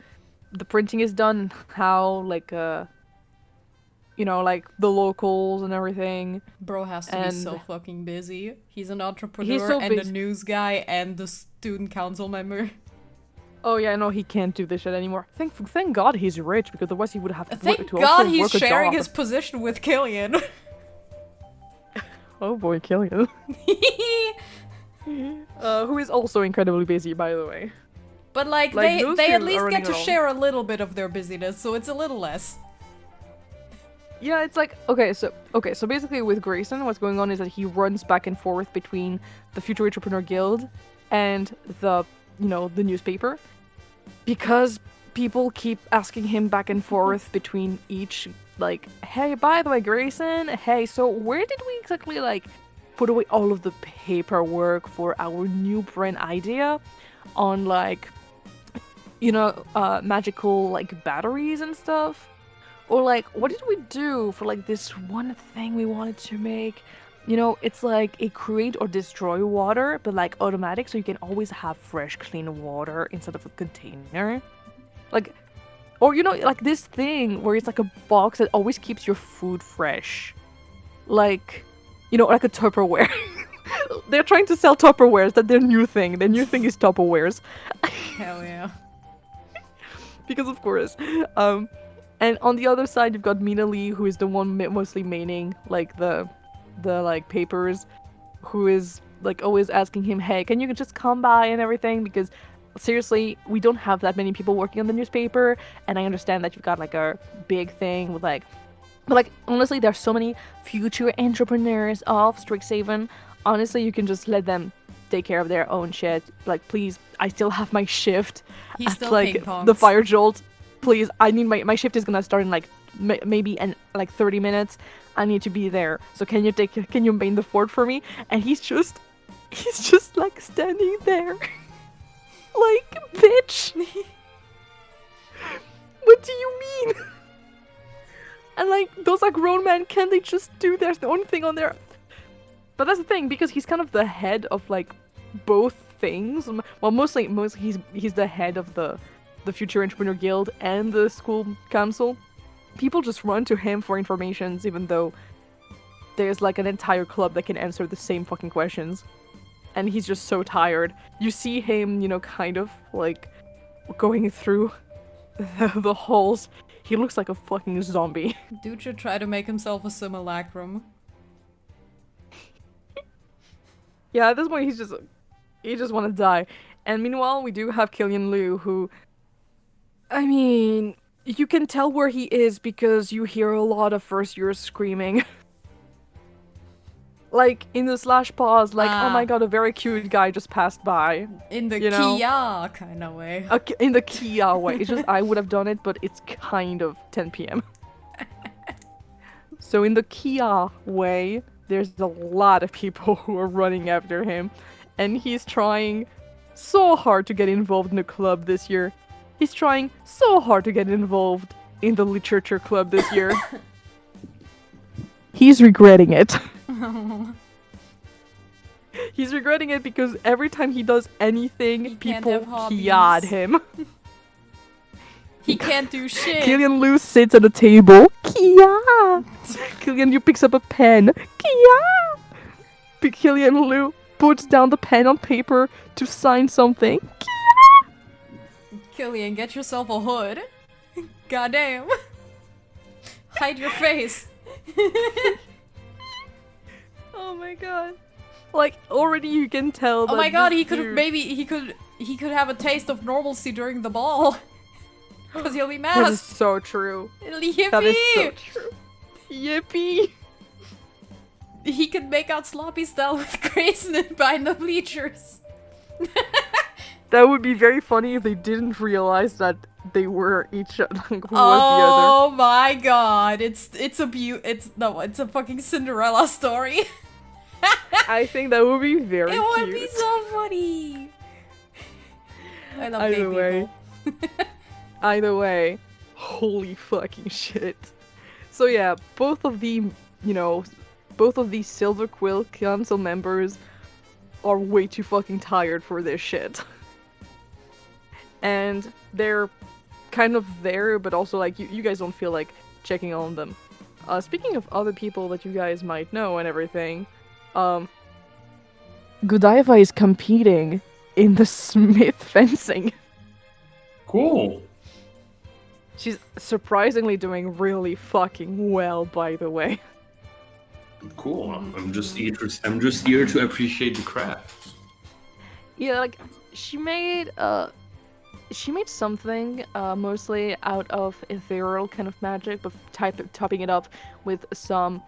the printing is done, how like you know, like the locals and everything. Bro has to be so fucking busy. He's an entrepreneur He's so and a busy. news guy and the student council member. Oh yeah, no, he can't do this shit anymore. Thank God he's rich, because otherwise he would have to Thank to God also he's work a sharing job. his position with Killian. Oh boy, Killian. Who is also incredibly busy, by the way. But like those they two at are least running get to along. share a little bit of their busyness, so it's a little less. Yeah, it's like okay, so basically with Grayson, what's going on is that he runs back and forth between the Future Entrepreneur Guild and the the newspaper, because people keep asking him back and forth between each, like, hey, by the way, Grayson, hey, so where did we exactly like put away all of the paperwork for our new brand idea on like magical like batteries and stuff? Or like, what did we do for like this one thing we wanted to make? It's like a create or destroy water, but like automatic, so you can always have fresh, clean water instead of a container. Like, or like this thing where it's like a box that always keeps your food fresh. Like, like a Tupperware. They're trying to sell Tupperwares. That's their new thing. Their new thing is Tupperwares. Hell yeah. Because of course. And on the other side, you've got Mina Lee, who is the one mostly maining like the like papers, who is like always asking him, hey, can you just come by and everything? Because seriously, we don't have that many people working on the newspaper, and I understand that you've got like a big thing with like, but like honestly, there's so many future entrepreneurs of Strixhaven. Honestly, you can just let them take care of their own shit. Like, please, I still have my shift He's at still like ping-pongs. the Fire Jolt. Please, I need my shift is gonna start in like maybe in like 30 minutes. I need to be there. So can you main the fort for me? And he's just like standing there. Like, bitch. What do you mean? And like those like grown men, can they just do their own thing on their? But that's the thing, because he's kind of the head of like both things. Well, mostly he's the head of the Future Entrepreneur Guild and the school council. People just run to him for informations, even though there's like an entire club that can answer the same fucking questions. And he's just so tired. You see him, kind of like going through the halls. He looks like a fucking zombie. Dude should try to make himself a simulacrum. Yeah, at this point he just want to die. And meanwhile, we do have Killian Liu, who, I mean, you can tell where he is because you hear a lot of first years screaming. Like, in the slash pause, like, oh my god, a very cute guy just passed by. In the Kia kind of way. In the Kia way. It's just, I would have done it, but it's kind of 10 p.m. So in the Kia way, there's a lot of people who are running after him. And he's trying so hard to get involved in a club this year. He's trying so hard to get involved in the literature club this year. He's regretting it. He's regretting it because every time he does anything, people kiad him. He can't do shit. Killian Liu sits at a table. Kia! Killian Liu picks up a pen. Kia! Killian Liu puts down the pen on paper to sign something. Kia! Killian, get yourself a hood. Goddamn. Hide your face. Oh my god. Like, already you can tell that oh my god, this he could dude- maybe he could have a taste of normalcy during the ball. Because he'll be That is masked. so true. Yippee! That is so true. Yippee! He could make out sloppy style with Grayson behind the bleachers. That would be very funny if they didn't realize that they were each other. Who was the Oh my god, it's a fucking Cinderella story. other? I think that would be very It cute. would be so funny. I love Either gay way. people. Either way, holy fucking shit. So yeah, both of these Silver Quill Council members are way too fucking tired for this shit. And they're kind of there, but also like you guys don't feel like checking on them. Speaking of other people that you guys might know and everything, Godiva is competing in the Smith fencing. Cool. She's surprisingly doing really fucking well, by the way. Cool. I'm just here to appreciate the craft. Yeah, like she made something mostly out of ethereal kind of magic, but topping it up with some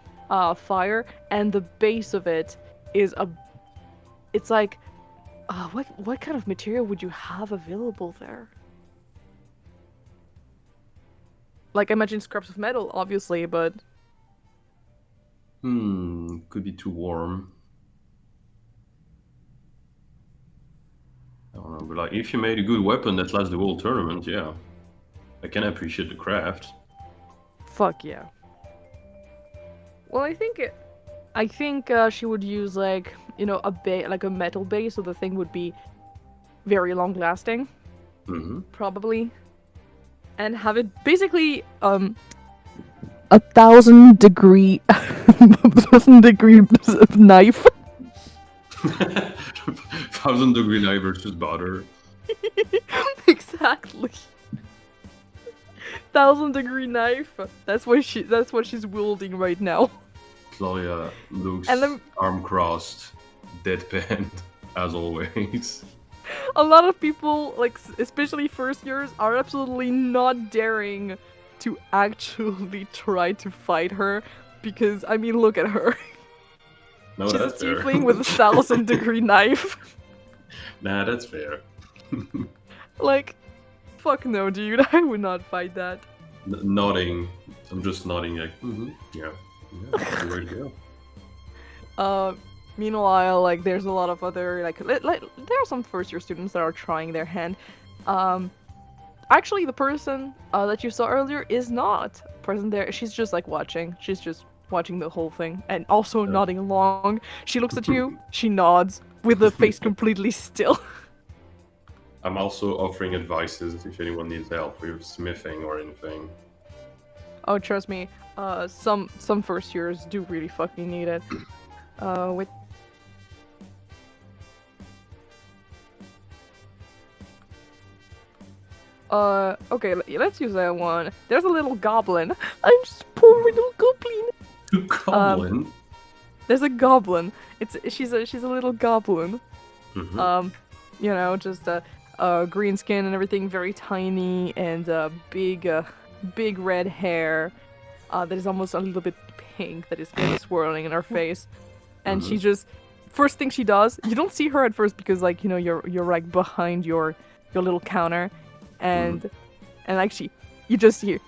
fire, and the base of it is it's like what kind of material would you have available there? Like, I imagine scraps of metal, obviously, but could be too warm. I don't know, but like if you made a good weapon that lasts the whole tournament, yeah, I can appreciate the craft. fuck yeah. Well, I think she would use like, you know, like a metal base, so the thing would be very long lasting, probably, and have it basically 1,000 degree 1,000 degree knife. 1,000 degree knife versus butter. Exactly. 1,000 degree knife. That's what she's wielding right now. Clelia looks And then- arm crossed, deadpan, as always. A lot of people, like especially first years, are absolutely not daring to actually try to fight her because, I mean, look at her. No, She's a that's fair. tiefling with a 1,000 degree knife. Nah, that's fair. Like, fuck no, dude. I would not fight that. Nodding. I'm just nodding like, yeah, that's the way to go. Meanwhile, like, there's a lot of other, like there are some first year students that are trying their hand. Actually, the person that you saw earlier is not present there. She's just, like, watching. She's just watching the whole thing and also nodding along. She looks at you, she nods, with the face completely still. I'm also offering advices if anyone needs help with smithing or anything. Oh, trust me, some first years do really fucking need it. With okay, let's use that one. There's a little goblin. I'm just poor little goblin. Goblin? There's a goblin. She's a little goblin. You know, just green skin and everything, very tiny, and big red hair that is almost a little bit pink, that is kind of swirling in her face. And she just, first thing she does, you don't see her at first because, like, you know, you're like behind your little counter, and like you just hear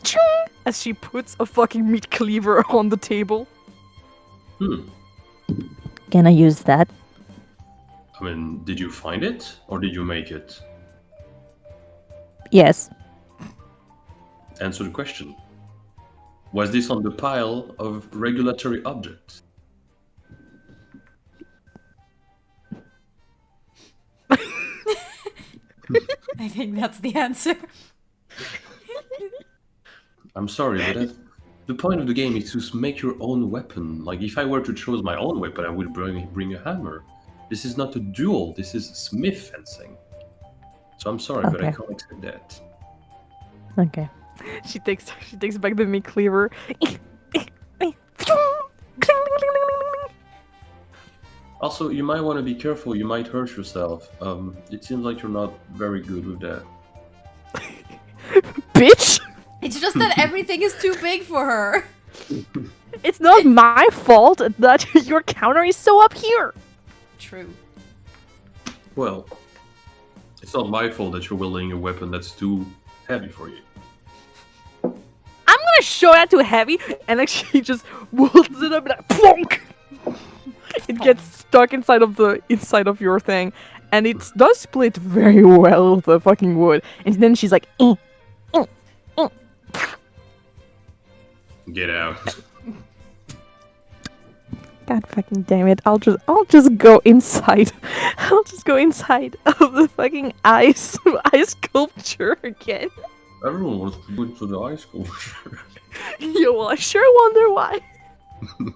chung, as she puts a fucking meat cleaver on the table. Can I use that? I mean, did you find it or did you make it? Yes. Answer the question. Was this on the pile of regulatory objects? I think that's the answer. I'm sorry, but the point of the game is to make your own weapon. Like, if I were to choose my own weapon, I would bring a hammer. This is not a duel, this is smith fencing. So I'm sorry, but I Okay. can't accept that. Okay. She takes back the meat cleaver. Also, you might want to be careful, you might hurt yourself. It seems like you're not very good with that. Bitch! It's just that everything is too big for her. It's not my fault that your counter is so up here. True. Well, it's not my fault that you're wielding a weapon that's too heavy for you. I'm gonna show that too heavy, and like she just wields it up and like plonk. It gets stuck inside of your thing, and it does split very well the fucking wood. And then she's like, Get out. God fucking damn it! I'll just go inside. I'll just go inside of the fucking ice sculpture again. Everyone wants to go to the ice sculpture. Yo, well, I sure wonder why.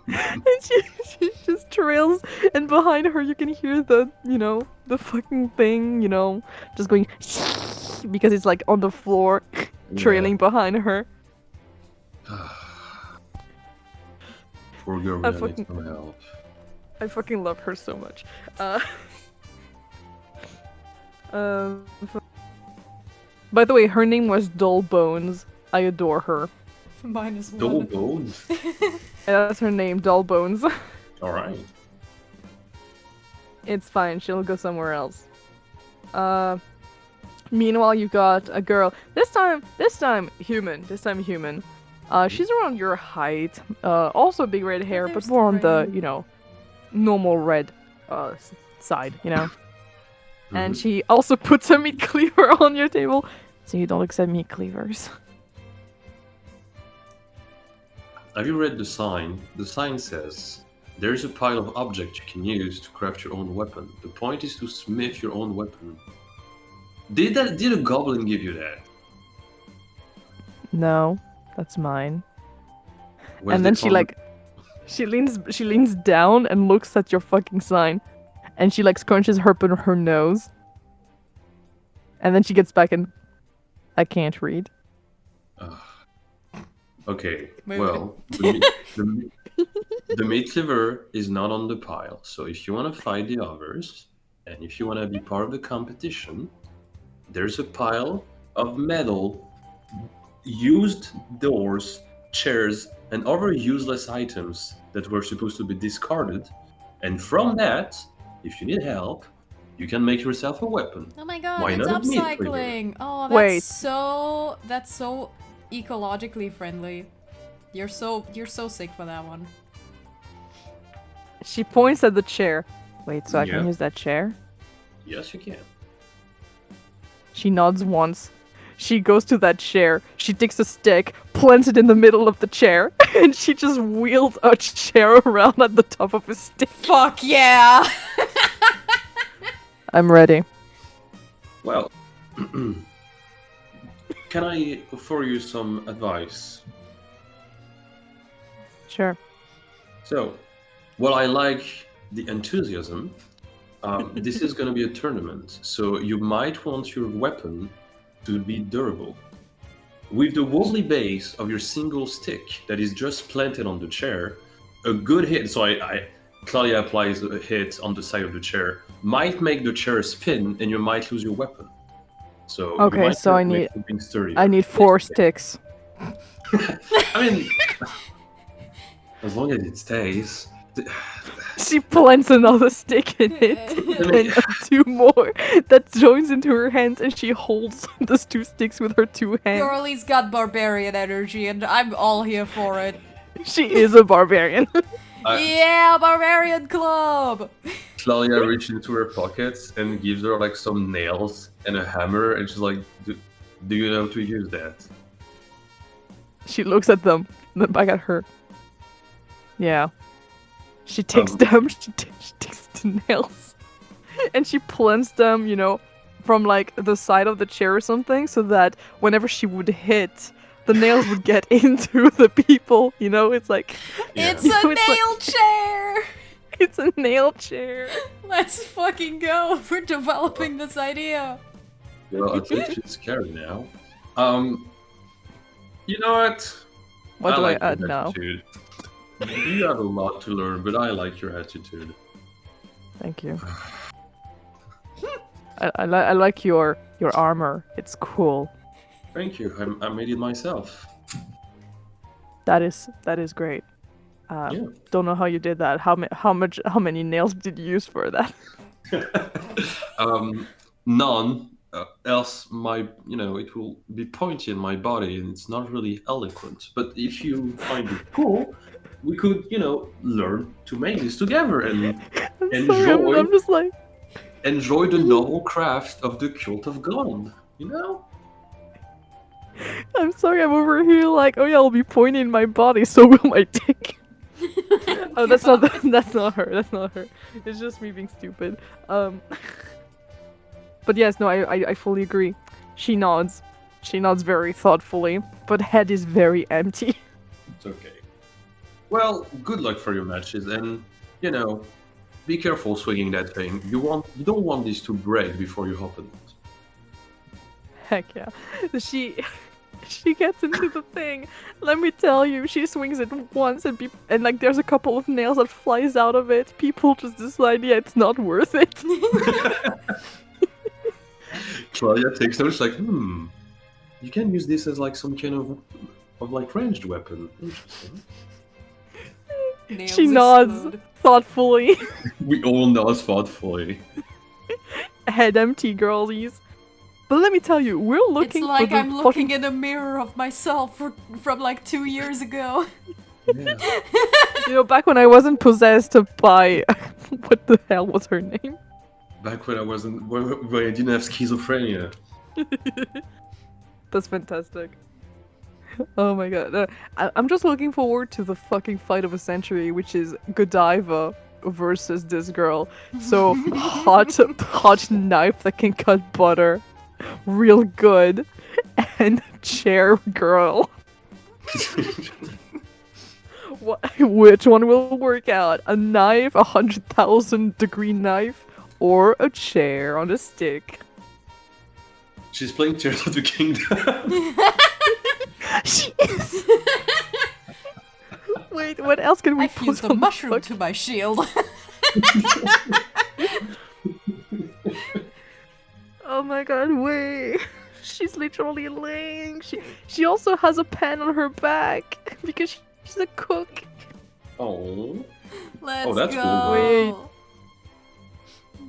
And she just trails, and behind her you can hear the, the fucking thing, just going because it's like on the floor, trailing behind her. Poor girl really needs some help. I fucking love her so much. By the way, her name was Dull Bones. I adore her. -1. Dull Bones? Yeah, that's her name, Dull Bones. Alright. It's fine, she'll go somewhere else. Meanwhile, you got a girl. This time human. She's around your height. Also big red hair, but more on the, normal red side, And she also puts a meat cleaver on your table, so you don't accept meat cleavers. Have you read the sign? The sign says, there's a pile of objects you can use to craft your own weapon. The point is to smith your own weapon. Did a goblin give you that? No, that's mine. Where's And the then she leans down and looks at your fucking sign, and she scrunches her nose, and then she gets back and I can't read. Okay, Wait. well, the meat cleaver is not on the pile, so if you want to fight the others, and if you want to be part of the competition, there's a pile of metal, used doors, chairs, and other useless items that were supposed to be discarded, and from that, if you need help, you can make yourself a weapon. Oh my god, Why it's not a meat cleaver? upcycling! Oh, Wait. that's so ecologically friendly. You're so sick for that one. She points at the chair. Wait, so I Yeah. can use that chair? Yes, you can. She nods once. She goes to that chair. She takes a stick, plants it in the middle of the chair, and she just wheels a chair around at the top of a stick. Fuck yeah! I'm ready. Well, can I offer you some advice? Sure. So, while I like the enthusiasm, this is going to be a tournament, so you might want your weapon to be durable. With the wobbly base of your single stick that is just planted on the chair, a good hit, so Clelia applies a hit on the side of the chair, might make the chair spin and you might lose your weapon. So you Okay, might so have I to make need- something sturdier. I need 4 sticks. I mean, as long as it stays. She plants another stick in it, and 2 more that joins into her hands, and she holds those 2 sticks with her 2 hands. Girlie's got barbarian energy, and I'm all here for it. She is a barbarian. Yeah, barbarian club! Clelia reaches into her pockets and gives her like some nails and a hammer, and she's like, "Do you know how to use that?" She looks at them, then back at her. Yeah. She takes them, she takes the nails, and she plants them, from the side of the chair or something, so that whenever she would hit, the nails would get into the people, it's like... Yeah. It's a nail chair! It's a nail chair. Let's fucking go! We're developing this idea! Well, I think she's scared now. You know what? What do I like add your now? attitude. You have a lot to learn, but I like your attitude. Thank you. I like your armor. It's cool. Thank you. I made it myself. That is great. Yeah. Don't know how you did that. How many nails did you use for that? None. Else, it will be pointy in my body, and it's not really eloquent. But if you find it cool, we could, learn to make this together and enjoy. I'm just like, enjoy the noble craft of the cult of gold. I'm sorry, I'm over here like, oh yeah, I'll be pointing my body, so will my dick. Oh, that's not that's not her. That's not her. It's just me being stupid. But yes, no, I fully agree. She nods. She nods very thoughtfully, but head is very empty. It's okay. Well, good luck for your matches, and you know, be careful swinging that thing. You don't want this to break before you hop in it. Heck yeah. She gets into the thing. Let me tell you, she swings it once and like there's a couple of nails that flies out of it. People just decide, yeah, it's not worth it. Clelia takes notes like, you can use this as like some kind of like ranged weapon. Interesting. Nails She nods explode. thoughtfully. We all nod thoughtfully. Head empty, girlies. But let me tell you, we're looking It's like for the I'm looking in a mirror of myself from like 2 years ago. Yeah. You know, back when I wasn't possessed by what the hell was her name? Back when when I didn't have schizophrenia. That's fantastic. Oh my god. I'm just looking forward to the fucking fight of a century, which is Godiva versus this girl. So hot knife that can cut butter. Real good. And chair girl. Which one will work out? A knife, 100,000 degree knife, or a chair on a stick? She's playing Tears of the Kingdom. She is. Wait, what else can we I put fused a on the mushroom fuck- to my shield. Oh my god, wait. She's literally laying. She also has a pen on her back because she's a cook. Oh. Let's that's go. cool. Wait.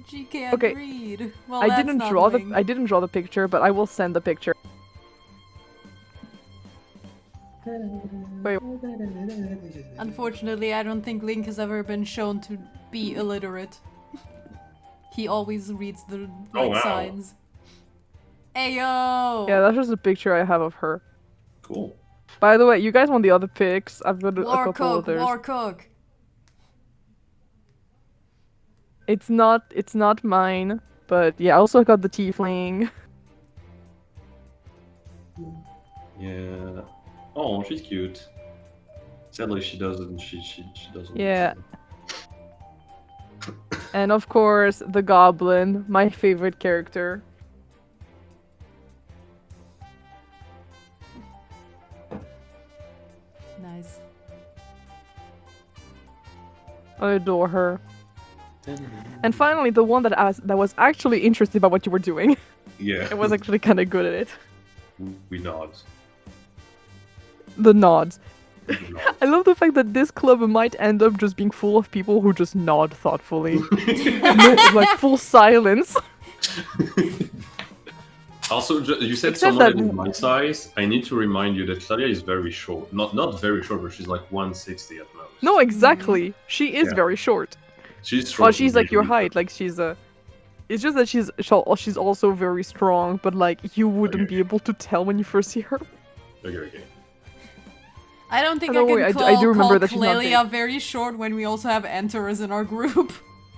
She can't Okay. read. Well, I that's didn't not draw Link. I didn't draw the picture, but I will send the picture. Wait, Unfortunately, I don't think Link has ever been shown to be illiterate. He always reads the Oh, wow. signs. Ayo! yeah, that's just a picture I have of her. Cool. By the way, you guys want the other pics? I've got a War couple cook, others. war cook. It's not mine, but yeah, I also got the tiefling. Yeah. Oh, she's cute. Sadly, she doesn't. She doesn't. Yeah. And of course, the goblin, my favorite character. Nice. I adore her. And finally, the one that was actually interested by what you were doing. Yeah. It was actually kind of good at it. We nod. The nods. We nod. I love the fact that this club might end up just being full of people who just nod thoughtfully. No, like full silence. Also, you said Except someone that- that is my size. I need to remind you that Clelia is very short. Not very short, but she's like 160 at most. No, exactly. She is Yeah. very short. She's short. Well, she's like your usually. height. Like she's a. It's just that she's also very strong, but like you wouldn't Okay. be able to tell when you first see her. Okay. I don't think Oh, I don't can worry, I call, do remember call that she's not Clelia very short when we also have Antares in our group.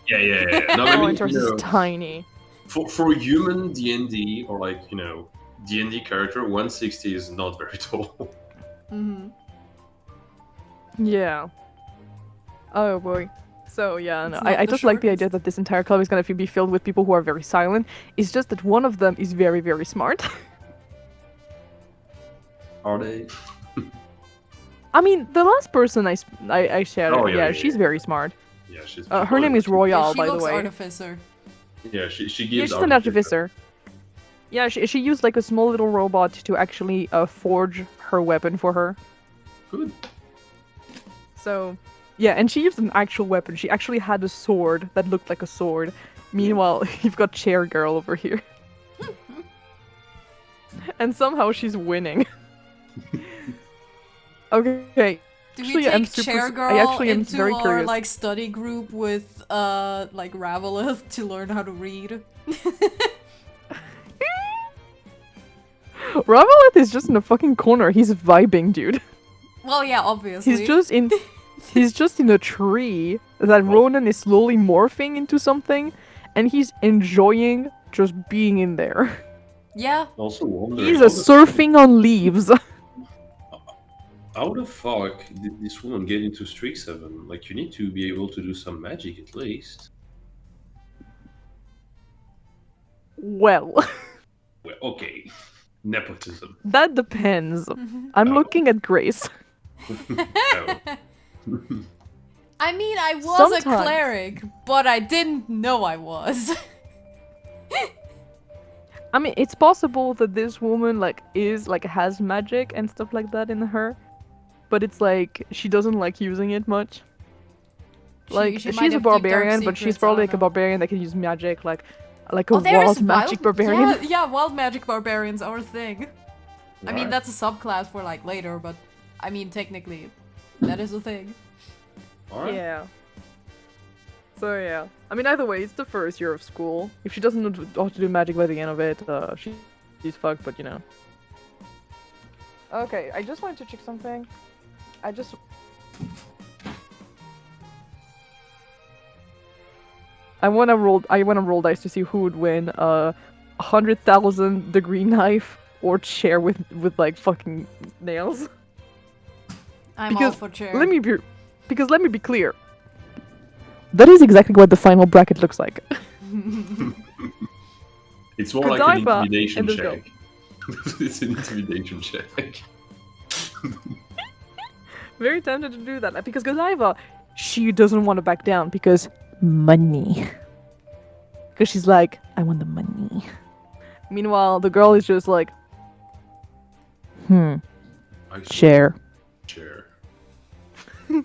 Yeah. No, I Oh, mean, Antares you know, is tiny. for a human D&D or like D&D character, 160 is not very tall. Mm-hmm. Yeah. Oh boy. So yeah, no, It's not I the just like the shortest. idea that this entire club is gonna be filled with people who are very silent. It's just that one of them is very, very smart. Are they? I mean, the last person I shared, Oh, yeah, yeah, she's yeah. very smart. Yeah, she's. Her name is Yeah, Royale, she by the looks way. artificer. Yeah, she Yeah, gives. she's an artificer. Yeah, she used like a small little robot to actually forge her weapon for her. Good. So, yeah, and she used an actual weapon. She actually had a sword that looked like a sword. Meanwhile, you've got Chair Girl over here. And somehow she's winning. Okay. Do Actually, we I'm take super Chair s- Girl I actually am into very our curious. like study group with like Ravelith to learn how to read? Ravelith is just in a fucking corner. He's vibing, dude. Well, yeah, obviously. He's just in. He's just in a tree that Ronan is slowly morphing into something, and he's enjoying just being in there. Yeah. Also wonder. He's surfing on leaves. How the fuck did this woman get into Strixhaven? Like, you need to be able to do some magic at least. Well, Well, okay. Nepotism. that depends. I'm Oh. looking at Grace. Oh. I mean, I was Sometimes. a cleric, but I didn't know I was. I mean, it's possible that this woman has magic and stuff like that in her, but it's like she doesn't like using it much. Like she might she's a have deep, dark barbarian, but she's secrets, I probably don't like a know. barbarian that can use magic, like a there is wild magic barbarian. Yeah, yeah, wild magic barbarians are a thing. I mean, Right. that's a subclass for like later, but I mean, technically, that is a thing. Alright. Yeah. So yeah, I mean either way, it's the first year of school. If she doesn't know how to do magic by the end of it, she's fucked. But you know. Okay, I just wanted to check something. I wanna roll dice to see who would win 100,000 degree knife or chair with like fucking nails. I'm all Because for chair. Let me be clear. That is exactly what the final bracket looks like. It's more like an Godiva intimidation and the check. It's an intimidation check. Very tempted to do that because Godiva, she doesn't want to back down because money. Because she's like, I want the money. Meanwhile, the girl is just like, I chair. Chair. I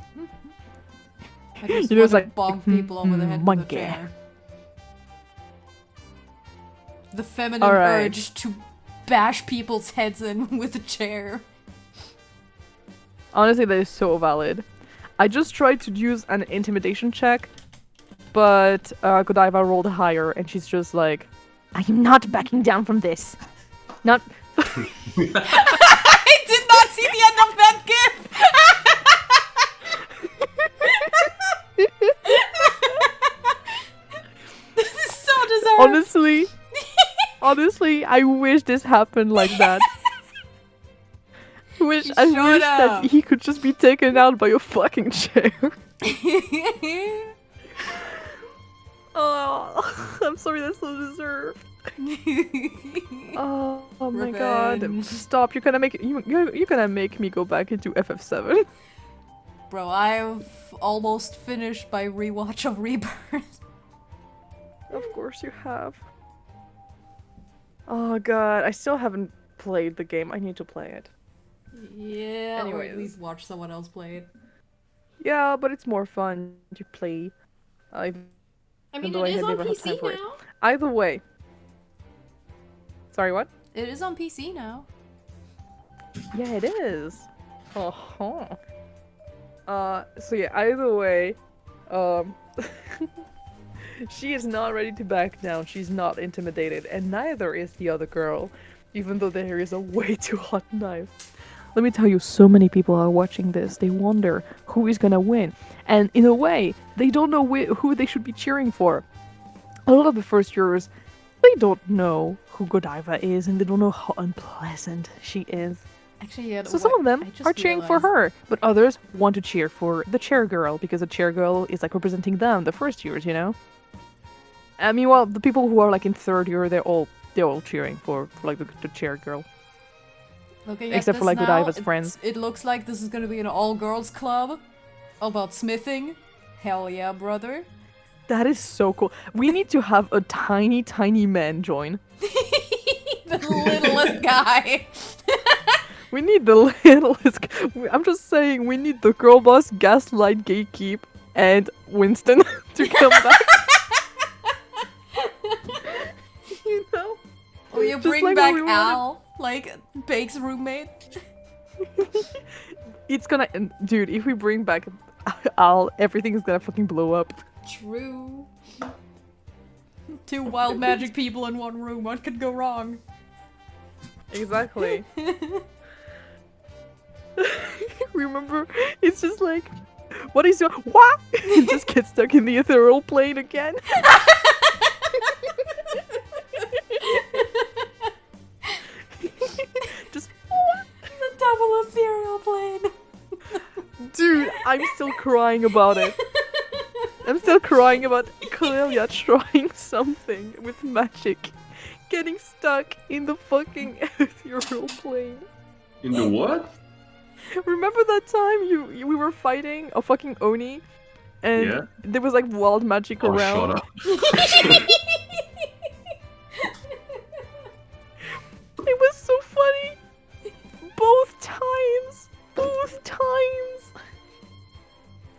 just You know, it's wanna like, bonk people over the head with a monkey. chair. The feminine Alright. urge to bash people's heads in with a chair. Honestly, that is so valid. I just tried to use an intimidation check, but Godiva rolled higher, and she's just like, I am not backing down from this. Not. I did not see the end of that gif! This is so deserved. Honestly, I wish this happened like that. I wish that he could just be taken out by a fucking chair. Oh, I'm sorry, that's so deserved. Oh my god! Revenge. Stop! You're gonna make me go back into FF7. Bro, I've almost finished my rewatch of Rebirth. Of course you have. Oh god, I still haven't played the game. I need to play it. Yeah, or at Anyways. least watch someone else play it. Yeah, but it's more fun to play. I mean, though it I is had on never had PC time for it. now. Either way. Sorry, what? It is on PC now. Yeah, it is. Oh. So yeah, either way, she is not ready to back down. She's not intimidated, and neither is the other girl, even though there is a way too hot knife. Let me tell you, so many people are watching this. They wonder who is gonna win, and in a way, they don't know who they should be cheering for. A lot of the first years, they don't know who Godiva is, and they don't know how unpleasant she is. Actually, yeah. So some of them are cheering for her, but others want to cheer for the chair girl because the chair girl is like representing them, the first years, you know. And meanwhile, the people who are like in third year, they're all cheering for like the chair girl. Looking Except at for, like, this now, Godiva's friends. It looks like this is gonna be an all-girls club about smithing. Hell yeah, brother. That is so cool. We need to have a tiny, tiny man join. The littlest guy. We need the littlest. I'm just saying, we need the girl boss, Gaslight, Gatekeep, and Winston to come back. You know? Or you Just bring like back what we wanted. Al, like Bake's roommate. It's gonna, dude. If we bring back Al, everything is gonna fucking blow up. True. Two wild magic people in one room. What could go wrong? Exactly. Remember, it's just like What is your what? Just get stuck in the ethereal plane again. Just The double ethereal plane. dude, I'm still crying about it. I'm still crying about Clelia trying something with magic, getting stuck in the fucking ethereal plane. In the what? Remember that time we were fighting a fucking Oni, and Yeah. there was like wild magic Oh, around. shut up. It was so funny. Both times.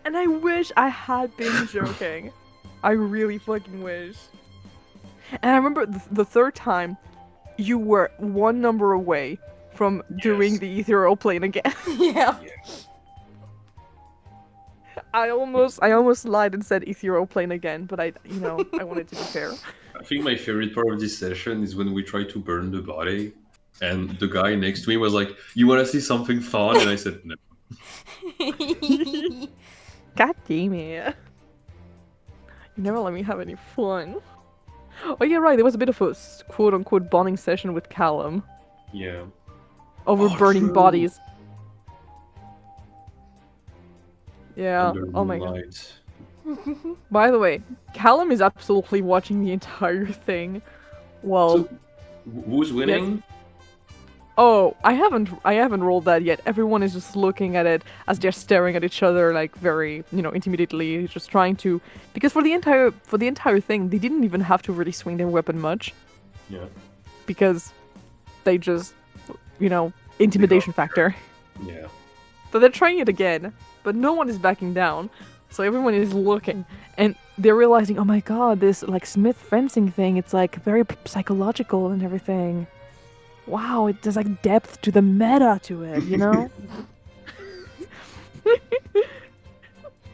And I wish I had been joking. I really fucking wish. And I remember the third time, you were one number away from doing the ethereal plane again. Yeah. I almost lied and said ethereal plane again, but I wanted to be fair. I think my favorite part of this session is when we try to burn the body, and the guy next to me was like, "You want to see something fun?" And I said, "No." God damn it. You never let me have any fun. Oh yeah, right, there was a bit of a quote-unquote bonding session with Callum Yeah. over Oh, burning true. bodies. Yeah, Under oh my god. moonlight. By the way, Callum is absolutely watching the entire thing. Well, So, who's winning? oh, I haven't rolled that yet. Everyone is just looking at it as they're staring at each other, like very, intimidatedly, just trying to. Because for the entire thing, they didn't even have to really swing their weapon much, Yeah. because they just, intimidation factor. Yeah. So they're trying it again, but no one is backing down. So everyone is looking, and they're realizing, oh my god, this like Smith fencing thing, it's like very psychological and everything. Wow, there's like depth to the meta to it, you know?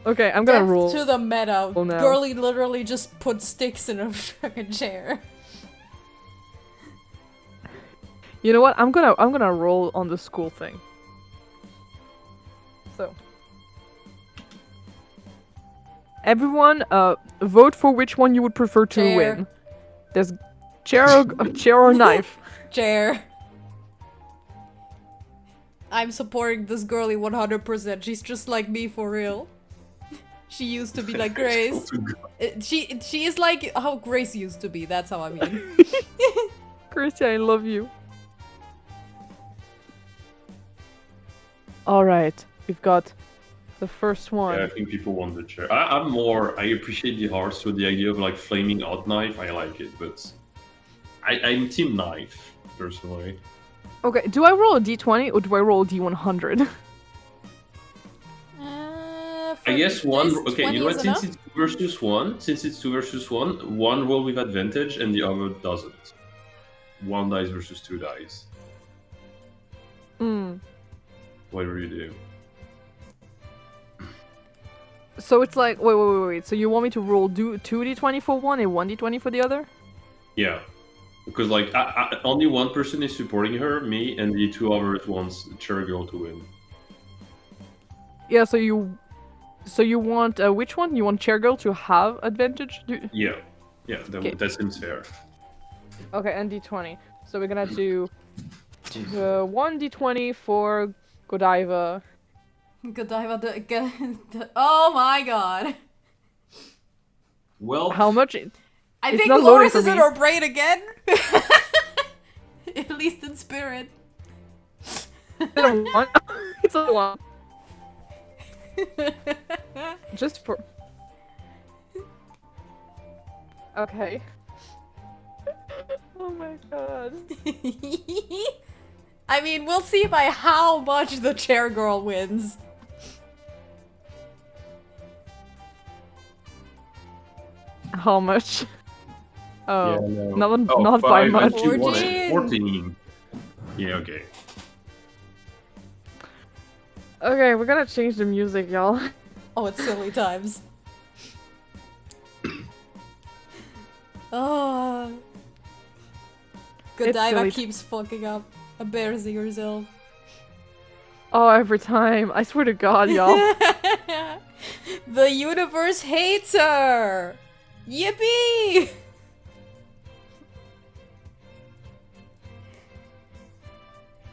Okay, I'm gonna Death roll. to the meta. Roll now. Girly literally just put sticks in a fucking chair. You know what? I'm gonna roll on the school thing. So everyone, vote for which one you would prefer to Chair. win. There's chair or knife. Chair. I'm supporting this girly 100%. She's just like me for real. She used to be like Grace. She is like how Grace used to be. That's how I mean. Gracia, I love you. Alright, we've got the first one. Yeah, I think people want the chair. I appreciate the heart, so the idea of like flaming hot knife, I like it, but I'm team knife, personally. Okay, do I roll a d20 or do I roll a d100? I guess one. this, Okay, 20 you know what? is Since enough? it's 2 versus 1, one roll with advantage and the other doesn't. 1 dice versus 2 dice. Hmm. Whatever you do. So it's like, wait. So you want me to roll 2d20 for one and 1d20 for the other? Yeah, because like only one person is supporting her, me, and the 2 others wants the chair girl to win. Yeah, so you want, which one? You want chair girl to have advantage? Yeah, Okay. that seems fair. Okay, and d20. So we're gonna do 1d20 for Godiva. Godiva, oh my god. Well, How much? I It's think not loading Lorus for is in me. her brain again. At least in spirit. It's a 1. It's a 1. Just for. Okay. Oh my god. I mean, we'll see by how much the chair girl wins. How much? Oh, no. not by 5 much. and 2 won it. 14. 14. Yeah, okay. Okay, we're gonna change the music, y'all. Oh, it's silly times. Oh. Godiva silly keeps fucking up, embarrassing herself. Oh, every time. I swear to God, y'all. The universe hates her! Yippee!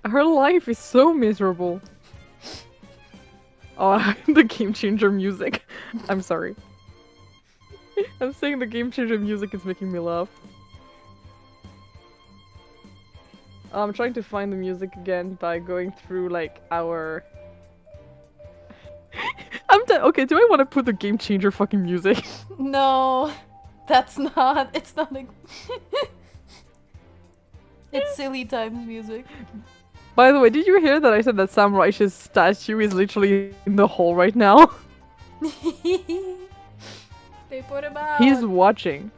Her life is so miserable. Oh, the game changer music. I'm sorry. I'm saying the game changer music is making me laugh. I'm trying to find the music again by going through like our. Okay, do I want to put the game changer fucking music? No, that's not. It's not a. It's silly times music. By the way, did you hear that I said that Sam Reich's statue is literally in the hole right now? They put him out. He's watching.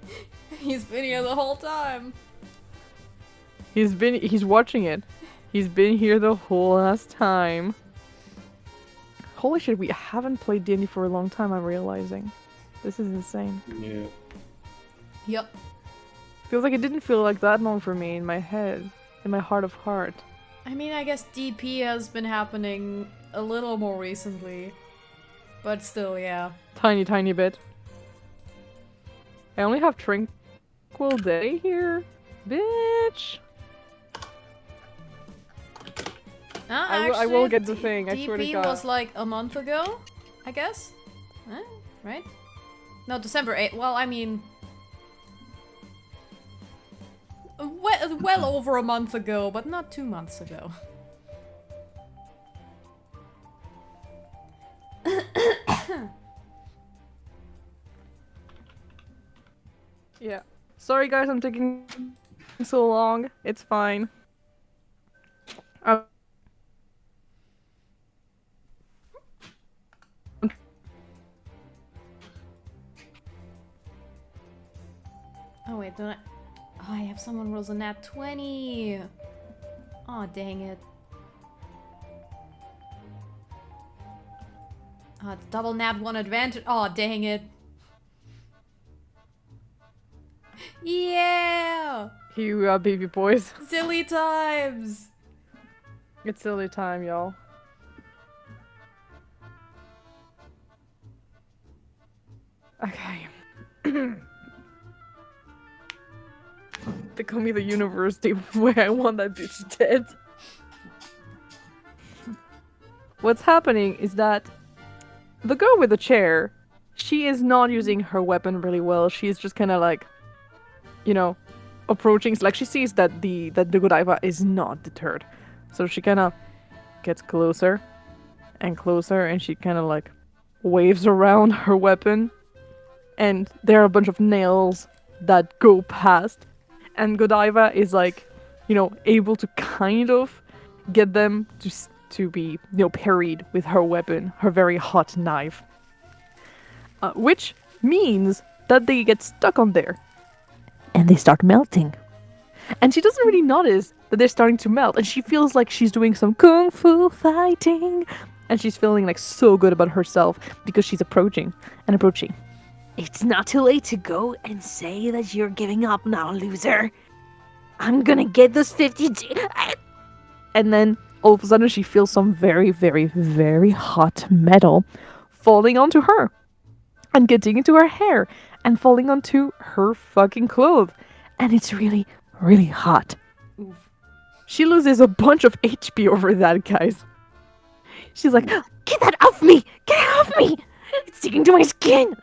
He's been here the whole time. He's watching it. He's been here the whole last time. Holy shit, we haven't played D&D for a long time, I'm realizing. This is insane. Yeah. Yep. Feels like it didn't feel like that long for me in my head. In my heart of heart. I mean, I guess DP has been happening a little more recently. But still, yeah. Tiny bit. I only have Tranquil Day here? Bitch! I will get the thing, I swear to DP God. was like a month ago, I guess? Huh? Right? No, December 8th. Well, I mean... Well over a month ago, but not 2 months ago. Yeah. Sorry guys, I'm taking so long. It's fine. Oh wait, don't I... Oh, I have someone rolls a nat 20! Oh, dang it. Oh, it's double nat 1 advantage. Oh, dang it. Yeah! Here you are, baby boys. Silly times! It's silly time, y'all. Okay. They call me the university where I want that bitch dead. What's happening is that the girl with the chair, she is not using her weapon really well. She is just kind of like, you know, approaching. Like she sees that the Godiva is not deterred, so she kind of gets closer and closer, and she kind of like waves around her weapon, and there are a bunch of nails that go past. And Godiva is like, you know, able to kind of get them to be, you know, parried with her weapon, her very hot knife. Which means that they get stuck on there. And they start melting. And she doesn't really notice that they're starting to melt. And she feels like she's doing some kung fu fighting. And she's feeling like so good about herself because she's approaching and approaching. It's not too late to go and say that you're giving up now, loser. I'm gonna get those 50 And then, all of a sudden, she feels some very, very, very hot metal falling onto her. And getting into her hair. And falling onto her fucking clothes. And it's really, really hot. Oof. She loses a bunch of HP over that, guys. She's like, get that off me! Get it off me! It's sticking to my skin!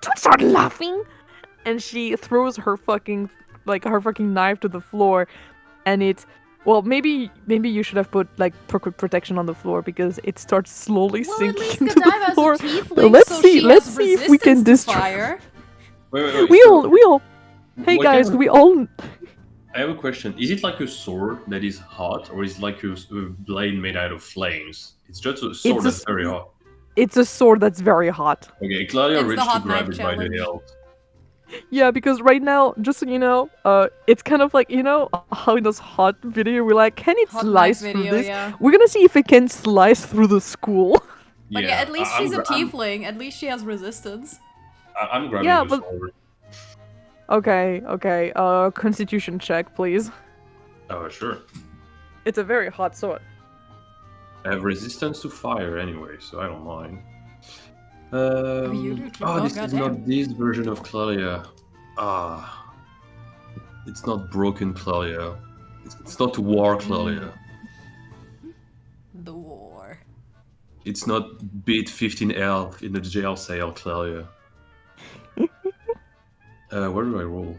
Don't start laughing! And she throws her fucking knife to the floor, and well, maybe you should have put like protection on the floor because it starts slowly sinking into the floor. Let's see if we can destroy. Wait. We all. Hey guys, we all. I have a question. Is it like a sword that is hot, or is it like a blade made out of flames? It's just a sword that's very hot. It's a sword that's very hot. Okay, Clelia It's reached the hot to grab knife it by the challenge. hilt. Yeah, because right now, just so you know, it's kind of like, you know, how in those hot video we're like, can it Hot slice knife through video, this? yeah. We're gonna see if it can slice through the school. But yeah, at least she's a I'm tiefling. At least she has resistance. I'm grabbing Yeah, the but- sword. Okay. Constitution check, please. Oh, sure. It's a very hot sword. I have resistance to fire anyway, so I don't mind. you do too. Oh, Oh, this is goddamn. not this version of Clelia. Ah, it's not broken Clelia. It's not war Clelia. The war. It's not bit 15L in the jail cell Clelia. Where do I roll?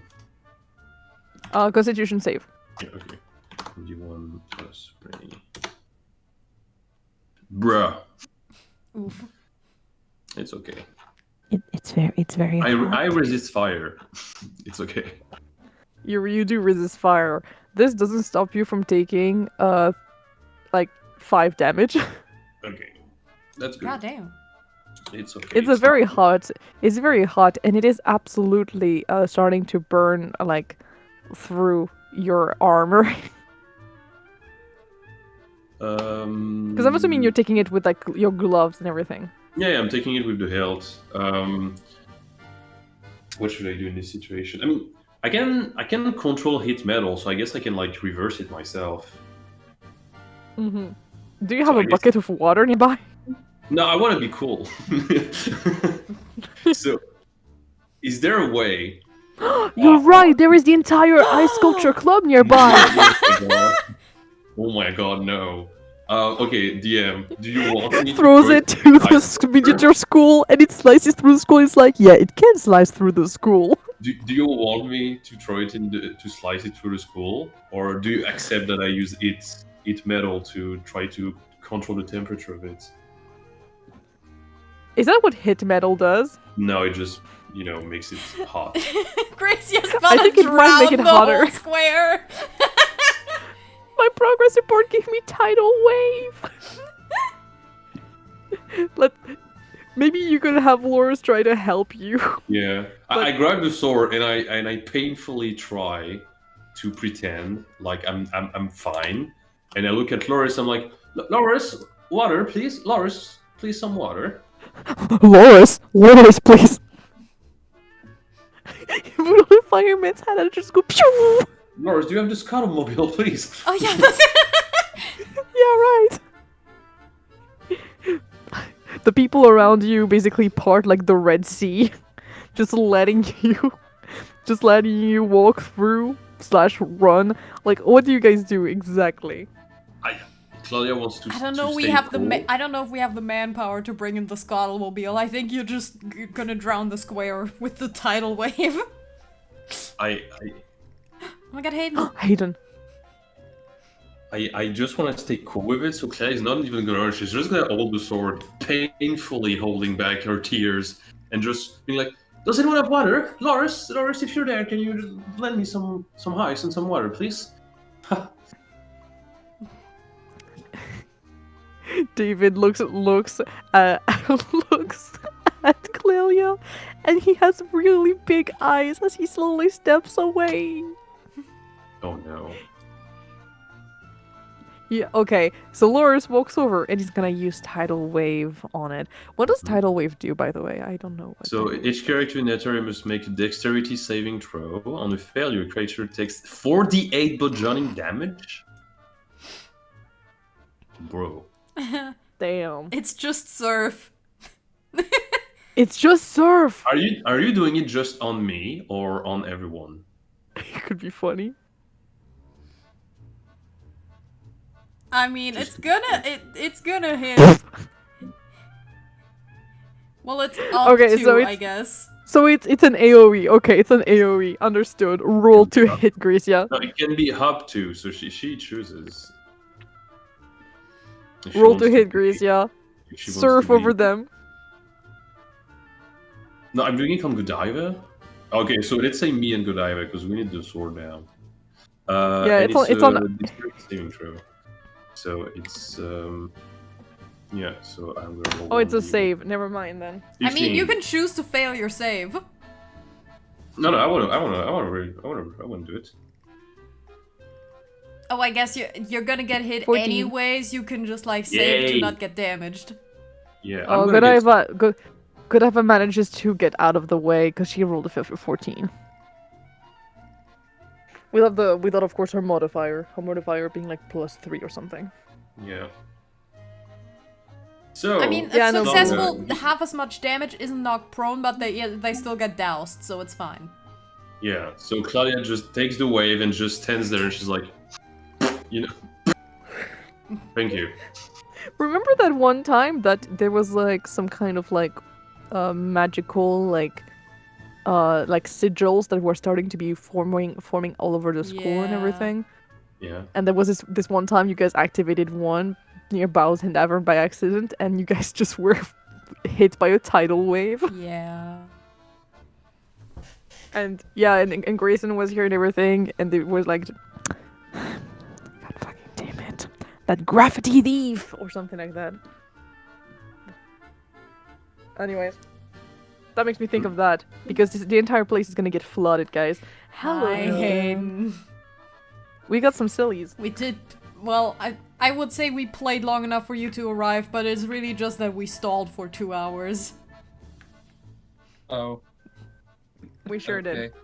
Constitution save. Yeah, okay. 21 plus 3. Bruh. Oof. It's okay. It's very hot. I resist fire. It's okay. You do resist fire. This doesn't stop you from taking like 5 damage. Okay. That's good. Goddamn. It's okay. It's very hot. It's very hot, and it is absolutely starting to burn like through your armor. Because I'm assuming you're taking it with like your gloves and everything. Yeah, I'm taking it with the hilt. What should I do in this situation? I mean, I can control hit metal, so I guess I can like reverse it myself. Mm-hmm. Do you So have I a guess- bucket of water nearby? No, I want to be cool. So, is there a way? You're right. There is the entire ice sculpture club nearby. Oh my god, no. Okay, DM, do you want me Throws to it to the miniature school, and it slices through the school. It's like, yeah, it can slice through the school. Do you want me to throw it to slice it through the skull, or do you accept that I use its metal to try to control the temperature of it? Is that what hit metal does? No, it just makes it hot. Gracio's I about think to it might make drown it the hotter. whole square. My progress report gave me tidal wave. Maybe you could have Lorus try to help you. Yeah, I grab the sword and I painfully try to pretend like I'm fine, and I look at Lorus. I'm like, Lorus, water, please. Lorus, please, some water. Lorus, please. You put on the fireman's hat and just go pew. Lorus, do you have the Scuttle-mobile, please? Oh yeah, that's Yeah, right. The people around you basically part like the Red Sea, just letting you walk through / run. Like, what do you guys do exactly? Clelia wants to. I don't to know. We stay have cool. I don't know if we have the manpower to bring in the Scuttle-mobile. I think you're just gonna drown the square with the tidal wave. I Oh my god, Hayden. Hayden. I just want to stay cool with it, so Claire is not even gonna run. She's just gonna hold the sword, painfully holding back her tears, and just being like, "Does anyone have water? Lorus, if you're there, can you just lend me some ice and some water, please?" David looks at Clelia, and he has really big eyes as he slowly steps away. Oh no. Yeah, okay. So Lorus walks over and he's gonna use Tidal Wave on it. What does Tidal Wave do, by the way? I don't know. What So Tidal Wave each character in Antares must make a dexterity saving throw. On a failure, creature takes 4d8 bludgeoning damage. Bro. Damn. It's just surf. It's just surf! Are you doing it just on me or on everyone? It could be funny. I mean, it's gonna hit. Well, it's up Okay, to, so I it's- guess. So it's an AoE. Okay, it's an AoE. Understood. Roll to hit Gracia. No, it can be up to, so she chooses. If she Roll wants to hit be- Gracia. if she wants Surf to be- over them. No, I'm doing it on Godiva. Okay, so let's say me and Godiva because we need the sword now. Yeah, and it's on- a dexterity saving throw. So it's yeah. So I'm gonna roll. Oh, it's a 1d8. save. Never mind then. I mean, you 15. can choose to fail your save. No, I wanna do it. Oh, I guess you're gonna get hit 14. anyways. You can just like save to Yay. not get damaged. Yeah. Oh, I'm gonna get- Godiva manages to get out of the way because she rolled a 14. Without of course her modifier. Her modifier being like +3 or something. Yeah. So I mean, Yeah, a no, successful Songe- half as much damage isn't knocked prone, but they still get doused, so it's fine. Yeah, so Clelia just takes the wave and just stands there and she's like, you know, thank you. Remember that one time that there was like some kind of like magical like sigils that were starting to be forming all over the school and Yeah. everything? Yeah. And there was this one time you guys activated one near Bow's and Avern by accident, and you guys just were hit by a tidal wave. Yeah. And yeah, and Grayson was here and everything, and it was like, God fucking damn it, that graffiti thief or something like that. Anyways, that makes me think of that because the entire place is gonna get flooded, guys. Hello, Hi, Hayden. we got some sillies. We did. Well, I would say we played long enough for you to arrive, but it's really just that we stalled for 2 hours. Oh. We sure did. Okay.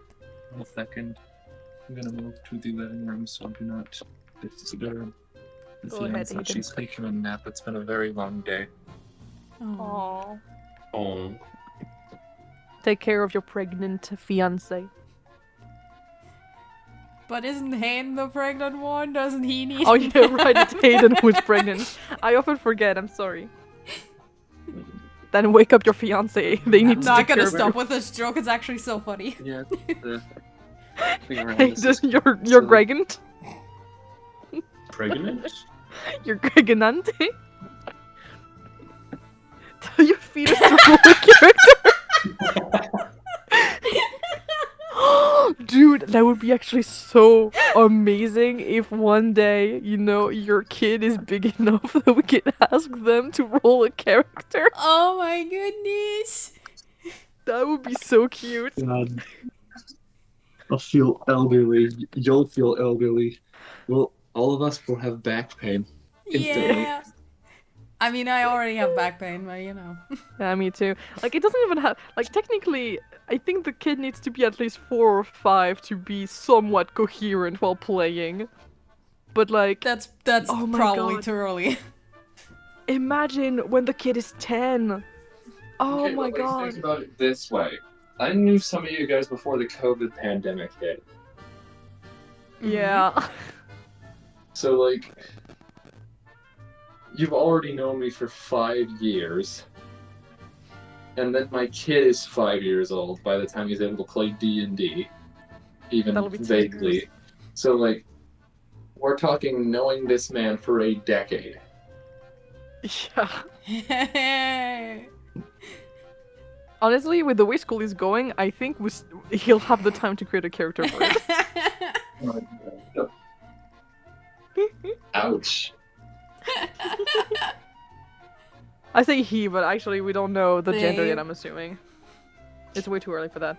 1 second. I'm gonna move to the living room so I do not disturb the Go ahead, fiance. Hayden. She's taking a nap. It's been a very long day. Oh. Aww. Oh. Take care of your pregnant fiance. But isn't Hayden the pregnant one? Doesn't he need? Oh yeah, right. It's Hayden who's pregnant. I often forget. I'm sorry. Then wake up your fiance. They need I'm to not take care gonna of stop with this joke. It's actually so funny. Yeah, the thing around Hey, this is you're silly. pregnant. Pregnant? You're pregnant. Tell your fetus to roll a character. Dude, that would be actually so amazing if one day, you know, your kid is big enough that we can ask them to roll a character. Oh my goodness. That would be so cute. God. I'll feel elderly. You'll feel elderly. Well, all of us will have back pain. Instantly. Yeah. I mean, I already have back pain, but you know. Yeah, me too. Like, it doesn't even have, like, technically, I think the kid needs to be at least 4 or 5 to be somewhat coherent while playing. But, like, That's Oh my probably God. too early. imagine when the kid is 10. Oh Okay, my but, like, god. Think about it this way. I knew some of you guys before the COVID pandemic hit. Yeah. So, like, you've already known me for 5 years. And then my kid is 5 years old by the time he's able to play D&D. Even That'll be 2 vaguely. years. So, like, we're talking knowing this man for a decade. Yeah. Honestly, with the way school is going, I think he'll have the time to create a character for it. Ouch. I say he, but actually we don't know the gender They. yet, I'm assuming. It's way too early for that.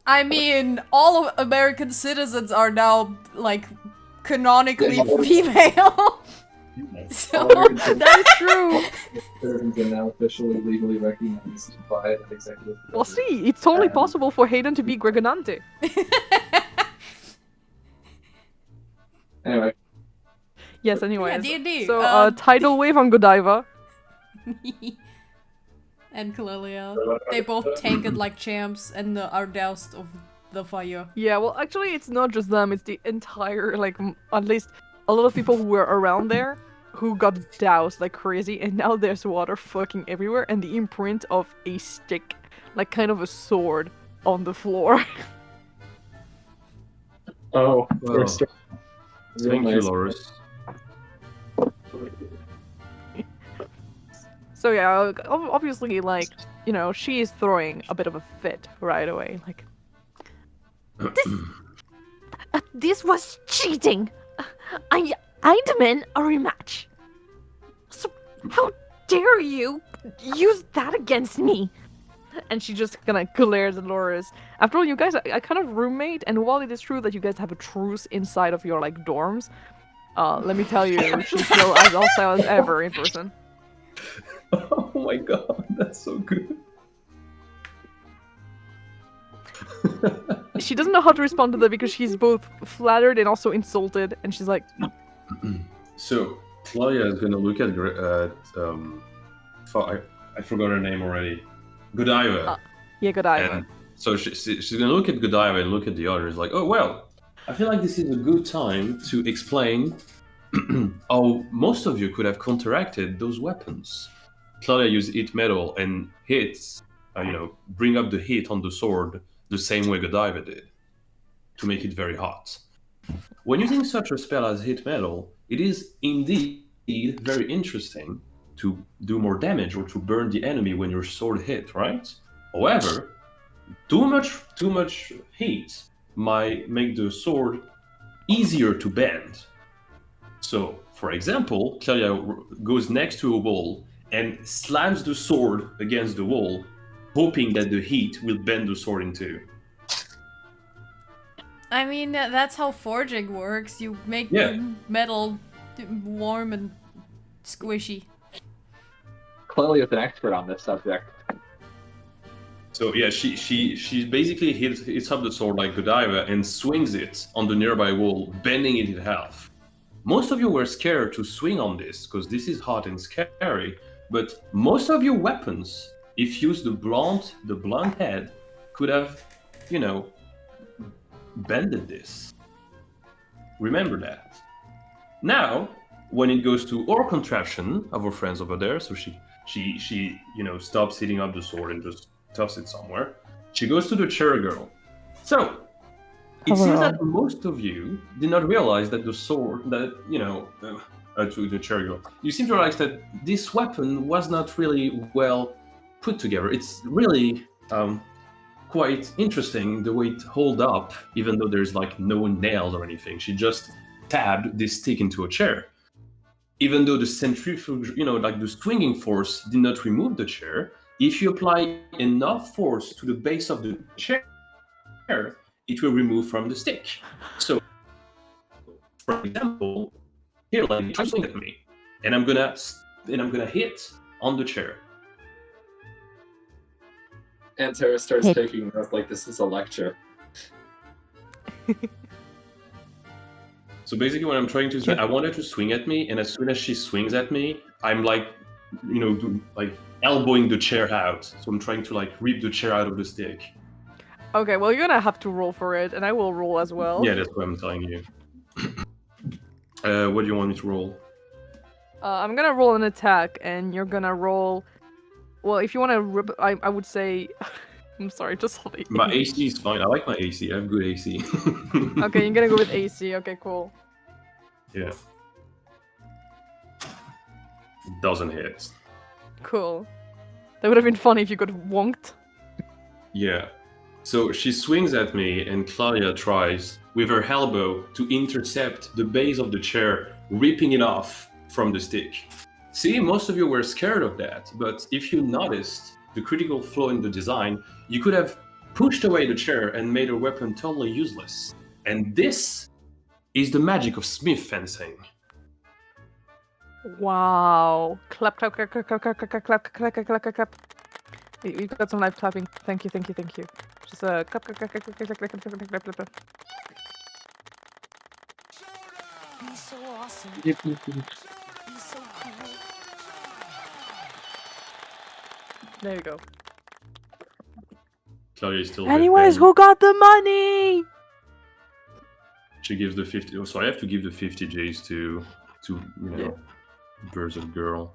I mean, all of American citizens are now, like, canonically Yeah, female. So, That is true! Citizens are now officially legally recognized by an executive. Well, see, it's totally Um, possible for Hayden to be Gregonante. Anyway, Yes, anyways. D&D, So, um, tidal wave on Godiva. and Clelia. They both tanked like champs and are doused of the fire. Yeah, well, actually, it's not just them, it's the entire, like, at least a lot of people who were around there who got doused like crazy, and now there's water fucking everywhere, and the imprint of a stick, like kind of a sword, on the floor. oh, Well, real Thank you, nice. Lorus. So yeah, obviously, like, you know, she is throwing a bit of a fit right away, like, this was cheating! I demand a rematch! So, how dare you use that against me? And she just kind of glares at Lorus. After all, you guys are kind of roommate, and while it is true that you guys have a truce inside of your, like, dorms, let me tell you, she's still as hostile as ever in person. Oh my god, that's so good. She doesn't know how to respond to that because she's both flattered and also insulted, and she's like, So, Clelia is gonna look at I forgot her name already. Godiva. Yeah, Godiva. And so she's gonna look at Godiva and look at the others like, oh well, I feel like this is a good time to explain how most of you could have counteracted those weapons. Clelia used hit metal and hits, bring up the heat on the sword the same way Godiva did, to make it very hot. When using such a spell as hit metal, it is indeed very interesting to do more damage or to burn the enemy when your sword hit, right? However, too much heat might make the sword easier to bend. So, for example, Clelia goes next to a wall and slams the sword against the wall, hoping that the heat will bend the sword in two. I mean, that's how forging works. You make the metal warm and squishy. Clelia is an expert on this subject. So yeah, she basically hits up the sword like Godiva and swings it on the nearby wall, bending it in half. Most of you were scared to swing on this because this is hot and scary, but most of your weapons, if used the blunt head, could have, bended this. Remember that. Now, when it goes to our contraption of our friends over there, so she stops hitting up the sword and just toss it somewhere. She goes to the chair girl. So, it seems that most of you did not realize that the sword, to the chair girl, you seem to realize that this weapon was not really well put together. It's really quite interesting the way it holds up, even though there's no nails or anything. She just tabbed this stick into a chair. Even though the centrifuge, the swinging force did not remove the chair, if you apply enough force to the base of the chair, it will remove from the stick. So, for example, here, try to swing at me, and I'm gonna hit on the chair. Antares starts taking notes like this is a lecture. So basically, what I'm trying to say, I want her to swing at me, and as soon as she swings at me, I'm elbowing the chair out. So I'm trying to rip the chair out of the stick. Okay, well you're gonna have to roll for it, and I will roll as well. Yeah, that's what I'm telling you. What do you want me to roll? I'm gonna roll an attack, and you're gonna roll. Well, if you want to rip, I would say. I'm sorry, just hold it. My AC is fine. I like my AC. I have good AC. Okay, you're gonna go with AC. Okay, cool. Yeah. It doesn't hit. Cool. That would have been funny if you got wonked. Yeah. So she swings at me, and Clelia tries with her elbow to intercept the base of the chair, ripping it off from the stick. See, most of you were scared of that, but if you noticed the critical flaw in the design, you could have pushed away the chair and made her weapon totally useless. And this is the magic of smith fencing. Wow. Clap, clap, clap, clap, clap, clap, clap, clap, clap, clap, clap, clap, clap. You got some live clapping. Thank you. Just clap, clap, clap, clap, clap, clap, clap, clap, clap, clap, clap. He's so awesome. He's so cool. There you go. Clelia is still. Anyways, who got the money? She gives the 50. Oh, so I have to give the 50 J's to Birds of Girl.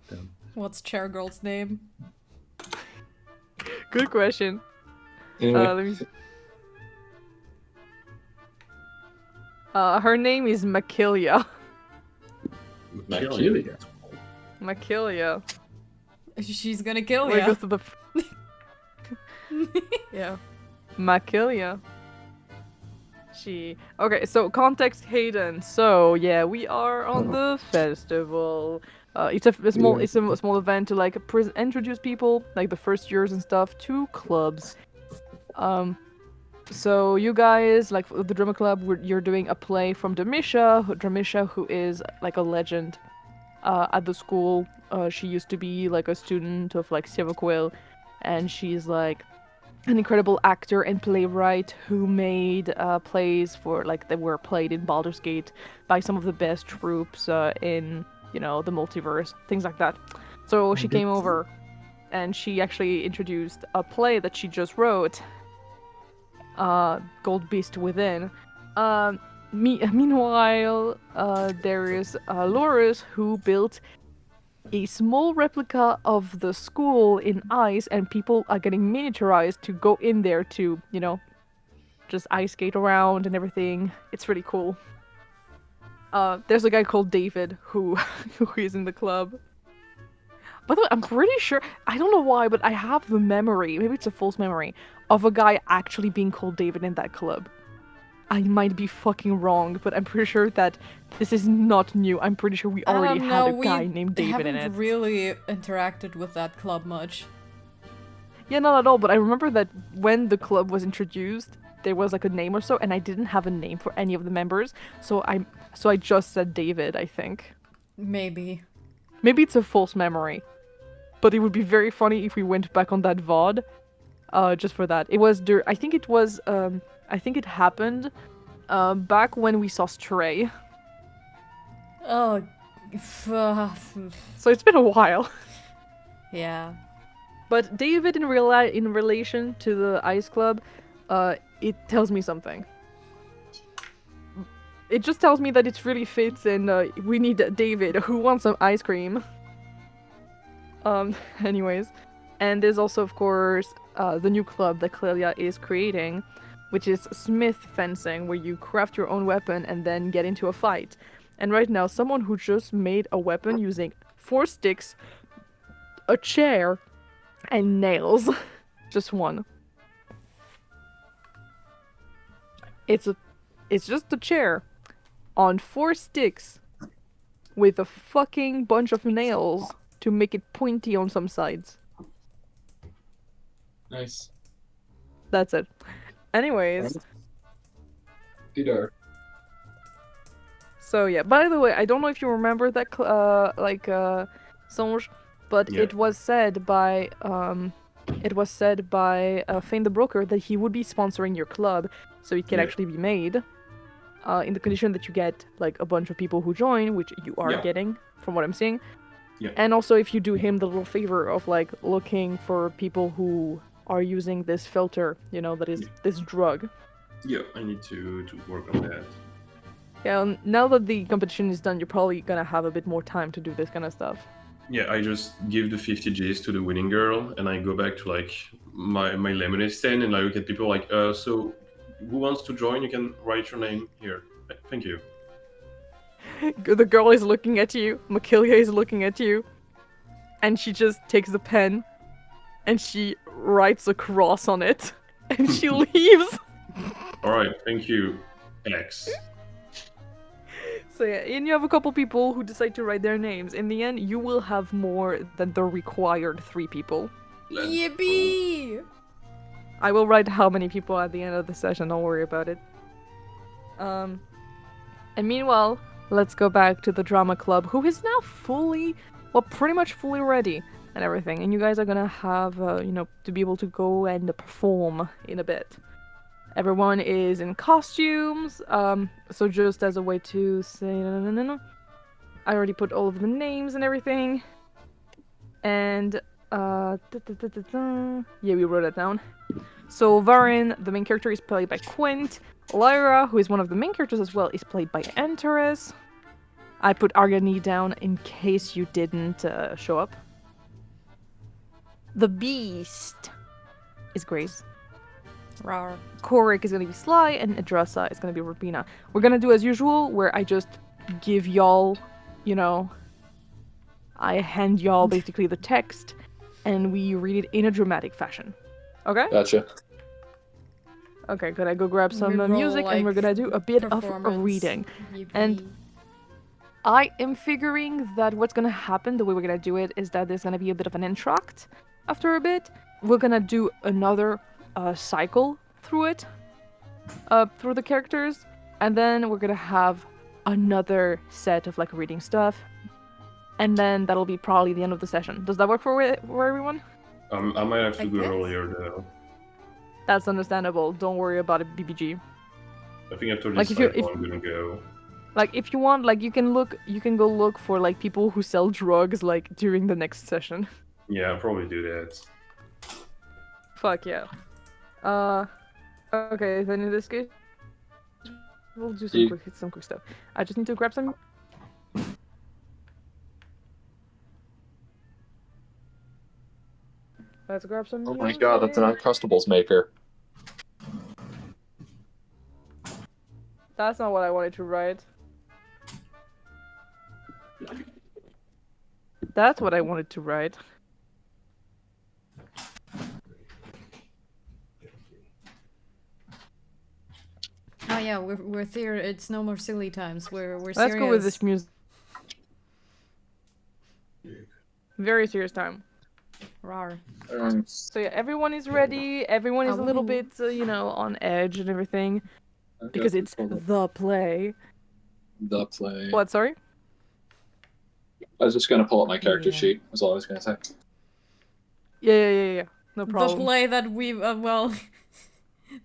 Damn. What's Chair Girl's name? Good question. Let me see. Her name is Machilia. Machilia. She's gonna kill Where it ya. goes to the. Yeah. Machilia. Okay, so context Hayden. So yeah, we are on the festival. It's a small event to introduce people, like the first years and stuff, to clubs. So you guys, like the drama club, you're doing a play from Domisha, who is like a legend at the school. She used to be like a student of like Silverquill, and she's like an incredible actor and playwright who made plays for like that were played in Baldur's Gate by some of the best troops in the multiverse, things like that. So she came over, and she actually introduced a play that she just wrote, Gold Beast Within. Meanwhile, there is Lorus, who built a small replica of the school in ice, and people are getting miniaturized to go in there to, just ice skate around and everything. It's really cool. There's a guy called David who is in the club. By the way, I'm pretty sure, I don't know why, but I have the memory, maybe it's a false memory, of a guy actually being called David in that club. I might be fucking wrong, but I'm pretty sure that this is not new. I'm pretty sure we already had a guy named David in it. haven't really interacted with that club much. Yeah, not at all, but I remember that when the club was introduced, there was like a name or so, and I didn't have a name for any of the members, so I just said David, I think. Maybe. Maybe it's a false memory. But it would be very funny if we went back on that VOD, just for that. I think it happened back when we saw Stray. Oh. So it's been a while. Yeah. But David, in relation to the Ice Club, it tells me something. It just tells me that it really fits, and we need David who wants some ice cream. Anyways. And there's also, of course, the new club that Clelia is creating, which is Smith Fencing, where you craft your own weapon and then get into a fight. And right now, someone who just made a weapon using 4 sticks, a chair, and nails. Just one. It's just a chair on 4 sticks with a fucking bunch of nails to make it pointy on some sides. Nice. That's it. Anyways. Peter. So yeah, by the way, I don't know if you remember that Songe, but Yeah. it was said by Fane the Broker that he would be sponsoring your club, so it can Yeah. actually be made in the condition that you get like a bunch of people who join, which you are Yeah. getting from what I'm seeing. Yeah. And also if you do him the little favor of like looking for people who are using this filter, that is this drug. Yeah, I need to work on that. Yeah, now that the competition is done, you're probably gonna have a bit more time to do this kind of stuff. Yeah, I just give the 50 Gs to the winning girl, and I go back to like my lemonade stand, and I look at people like, so who wants to join? You can write your name here. Thank you. The girl is looking at you, Makilia is looking at you, and she just takes the pen, and she writes a cross on it, and she leaves. All right, thank you, X. So yeah, and you have a couple people who decide to write their names. In the end, you will have more than the required 3 people. Yippee! I will write how many people at the end of the session, don't worry about it. And meanwhile, let's go back to the drama club, who is now pretty much fully ready and everything. And you guys are gonna have, to be able to go and perform in a bit. Everyone is in costumes, so just as a way to say, no. I already put all of the names and everything. And, yeah, we wrote it down. So Varin, the main character, is played by Quint. Lyra, who is one of the main characters as well, is played by Antares. I put Argani down in case you didn't show up. The Beast is Grace. Rawr. Korik is gonna be Sly, and Adrasa is gonna be Rubina. We're gonna do as usual, where I just give y'all, I hand y'all basically the text, and we read it in a dramatic fashion. Okay? Gotcha. Okay, good. I go grab some We roll, music, and we're gonna do a bit of a performance. reading. Yippee. And I am figuring that what's gonna happen, the way we're gonna do it, is that there's gonna be a bit of an entr'acte after a bit. We're gonna do another cycle through it, through the characters, and then we're gonna have another set of like reading stuff, and then that'll be probably the end of the session. Does that work for everyone? I might have to I go guess. earlier though. That's understandable. Don't worry about it, BBG. I think I've totally Like, if you- decided how I'm gonna go. Like, if you want, like, you can go look for, like, people who sell drugs, like, during the next session. Yeah, I'll probably do that. Fuck yeah. Okay, then in this case, we'll do some quick stuff. I just need to grab some. Let's grab some. Oh my god, that's an Uncrustables maker. That's not what I wanted to write. That's what I wanted to write. Oh yeah, we're there. It's no more silly times. We're Let's serious. go with this music. Very serious time. Rar. So yeah, everyone is ready. Everyone is a little bit, on edge and everything because it's the play. The play. What? Sorry. I was just gonna pull up my character Yeah. sheet. Was all I was gonna say. Yeah. No problem. The play that we've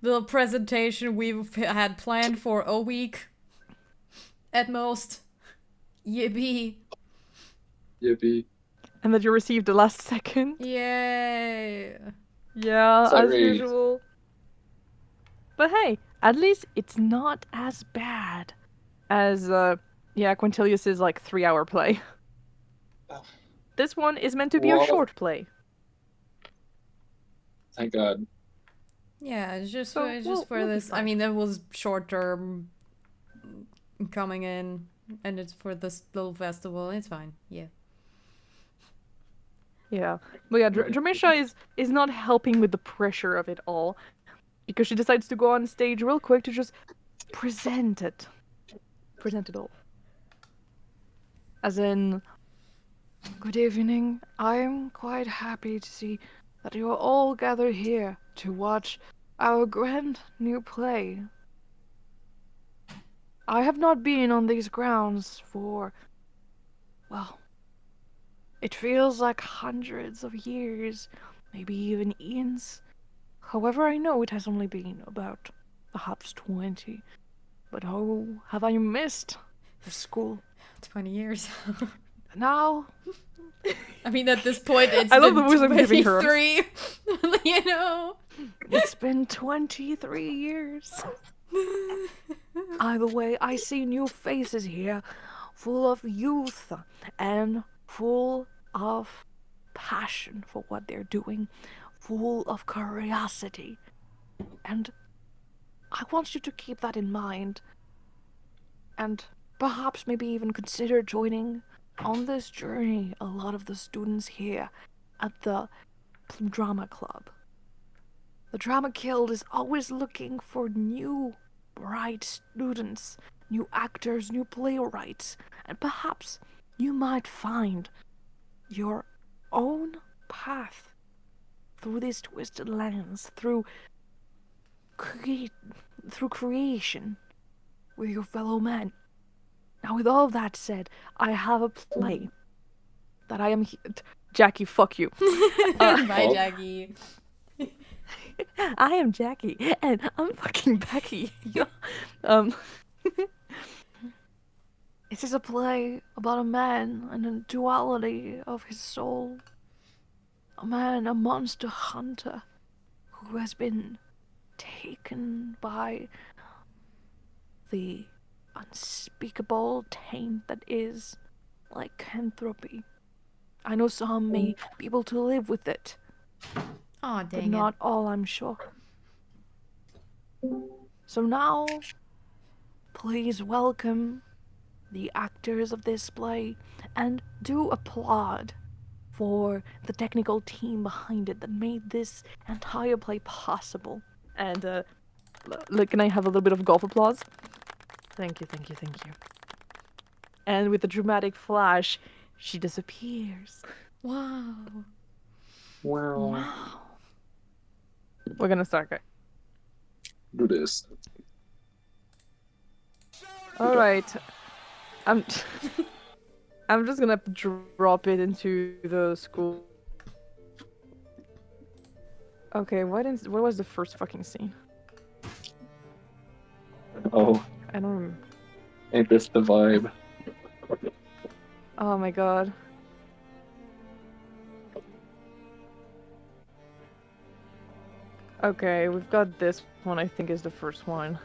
the presentation we've had planned for a week, at most. Yippee! Yippee! And that you received the last second. Yay! Yeah, as Sorry. usual. But hey, at least it's not as bad as Quintilius's like 3-hour play. This one is meant to be a Well- short play. Thank God. Yeah, it's just So, for we'll be this. I fine. mean, it was short term coming in, and it's for this little festival. It's fine. Yeah. Yeah, but yeah, Dramisha is not helping with the pressure of it all, because she decides to go on stage real quick to just present it all. As in, good evening. I am quite happy to see that you are all gathered here to watch our grand new play. I have not been on these grounds for, well, it feels like hundreds of years, maybe even eons. However, I know it has only been about perhaps 20. But oh, have I missed the school. 20 years. Now, I mean, at this point, it's I love been the voice I'm giving her. 23. You know. it's been 23 years. Either way, I see new faces here, full of youth and full of passion for what they're doing, full of curiosity. And I want you to keep that in mind. And perhaps maybe even consider joining on this journey a lot of the students here at the drama club. The Drama Guild is always looking for new, bright students, new actors, new playwrights, and perhaps you might find your own path through these twisted lands, through creation with your fellow men. Now, with all of that said, I have a play that I am Jackie, fuck you. Bye, Jackie. I am Jackie, and I'm fucking Becky. This is a play about a man and a duality of his soul. A man, a monster hunter, who has been taken by the unspeakable taint that is lycanthropy. I know some may be able to live with it, Aw, but dang it. not all, I'm sure. So now, please welcome the actors of this play, and do applaud for the technical team behind it that made this entire play possible. And, look, can I have a little bit of golf applause? Thank you. And with a dramatic flash, she disappears. Wow. Wow. We're gonna start, guys. Do this. Alright. I'm just gonna drop it into the school. Okay, what was the first fucking scene? Oh, I don't remember. ain't this the vibe? Oh my god. Okay, we've got this one, I think is the first one.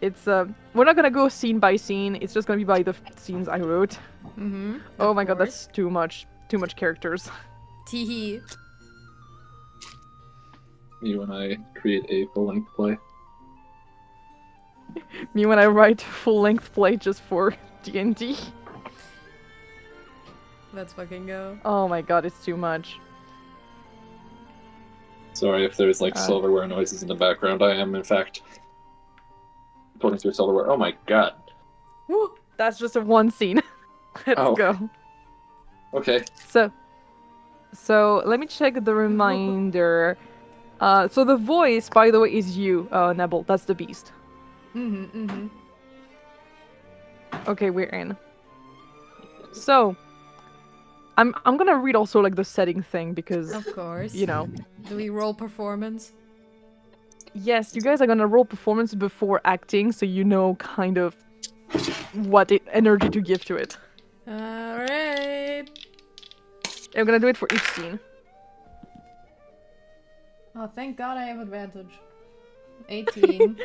It's, we're not gonna go scene by scene, it's just gonna be by the scenes I wrote. Mm-hmm. Oh my god, that's too much characters. Teehee. You and I create a full-length play. Me when I write full-length play just for D&D. Let's fucking go. Oh my god, it's too much. Sorry if there's like silverware noises in the background. I am, in fact, putting through silverware. Oh my god. Woo! That's just a one scene. Let's go. Okay. So let me check the reminder. So the voice, by the way, is you, Nebel. That's the beast. Mm-hmm, mm-hmm. Okay, we're in. So, I'm gonna read also like the setting thing because, Of course. you know. Do we roll performance? Yes, you guys are gonna roll performance before acting, so you know kind of what energy to give to it. Alright. I'm gonna do it for each scene. Oh, thank god I have advantage. 18.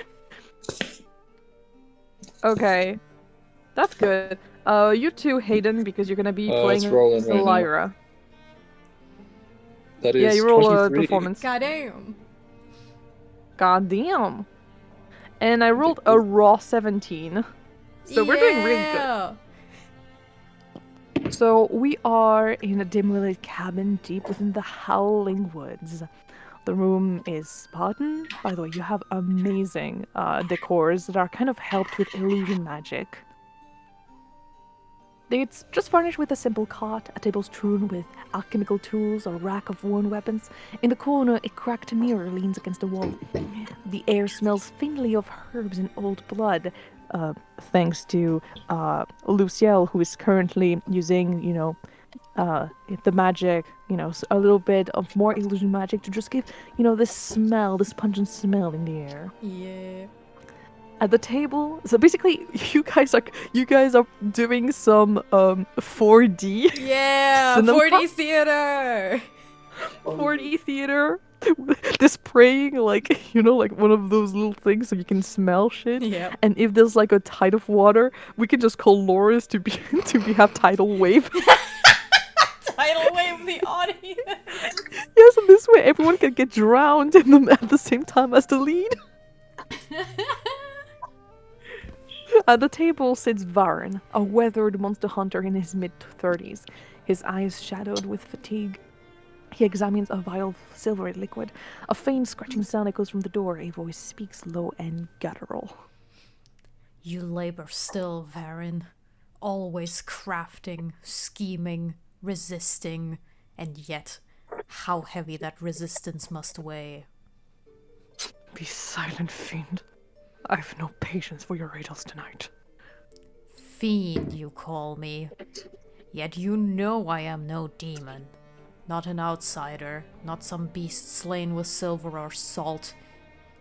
Okay. That's good. You too, Hayden, because you're gonna be playing rolling right now. Lyra. That is Yeah, you roll a 23. performance. Goddamn. God damn. And I rolled a raw 17. So we're doing really good. So we are in a dimly lit cabin deep within the howling woods. The room is Spartan. By the way, you have amazing decors that are kind of helped with illusion magic. It's just furnished with a simple cot, a table strewn with alchemical tools, a rack of worn weapons. In the corner, a cracked mirror leans against the wall. The air smells faintly of herbs and old blood, thanks to Luciel, who is currently using, the magic, a little bit of more illusion magic to just give, this smell, this pungent smell in the air. Yeah. At the table, so basically, you guys are doing some 4D. Yeah, cinema. 4D theater. 4D theater. Displaying like one of those little things so you can smell shit. Yeah. And if there's like a tide of water, we can just call Lorus to have tidal wave. Tidal wave the audience. Yes, and this way everyone can get drowned at the same time as the lead. At the table sits Varn, a weathered monster hunter in his mid-30s, his eyes shadowed with fatigue. He examines a vial of silvery liquid. A faint scratching sound echoes from the door. A voice speaks low and guttural. You labor still, Varyn. Always crafting, scheming, resisting, and yet, how heavy that resistance must weigh. Be silent, fiend. I've no patience for your riddles tonight. Fiend, you call me. Yet you know I am no demon. Not an outsider, not some beast slain with silver or salt.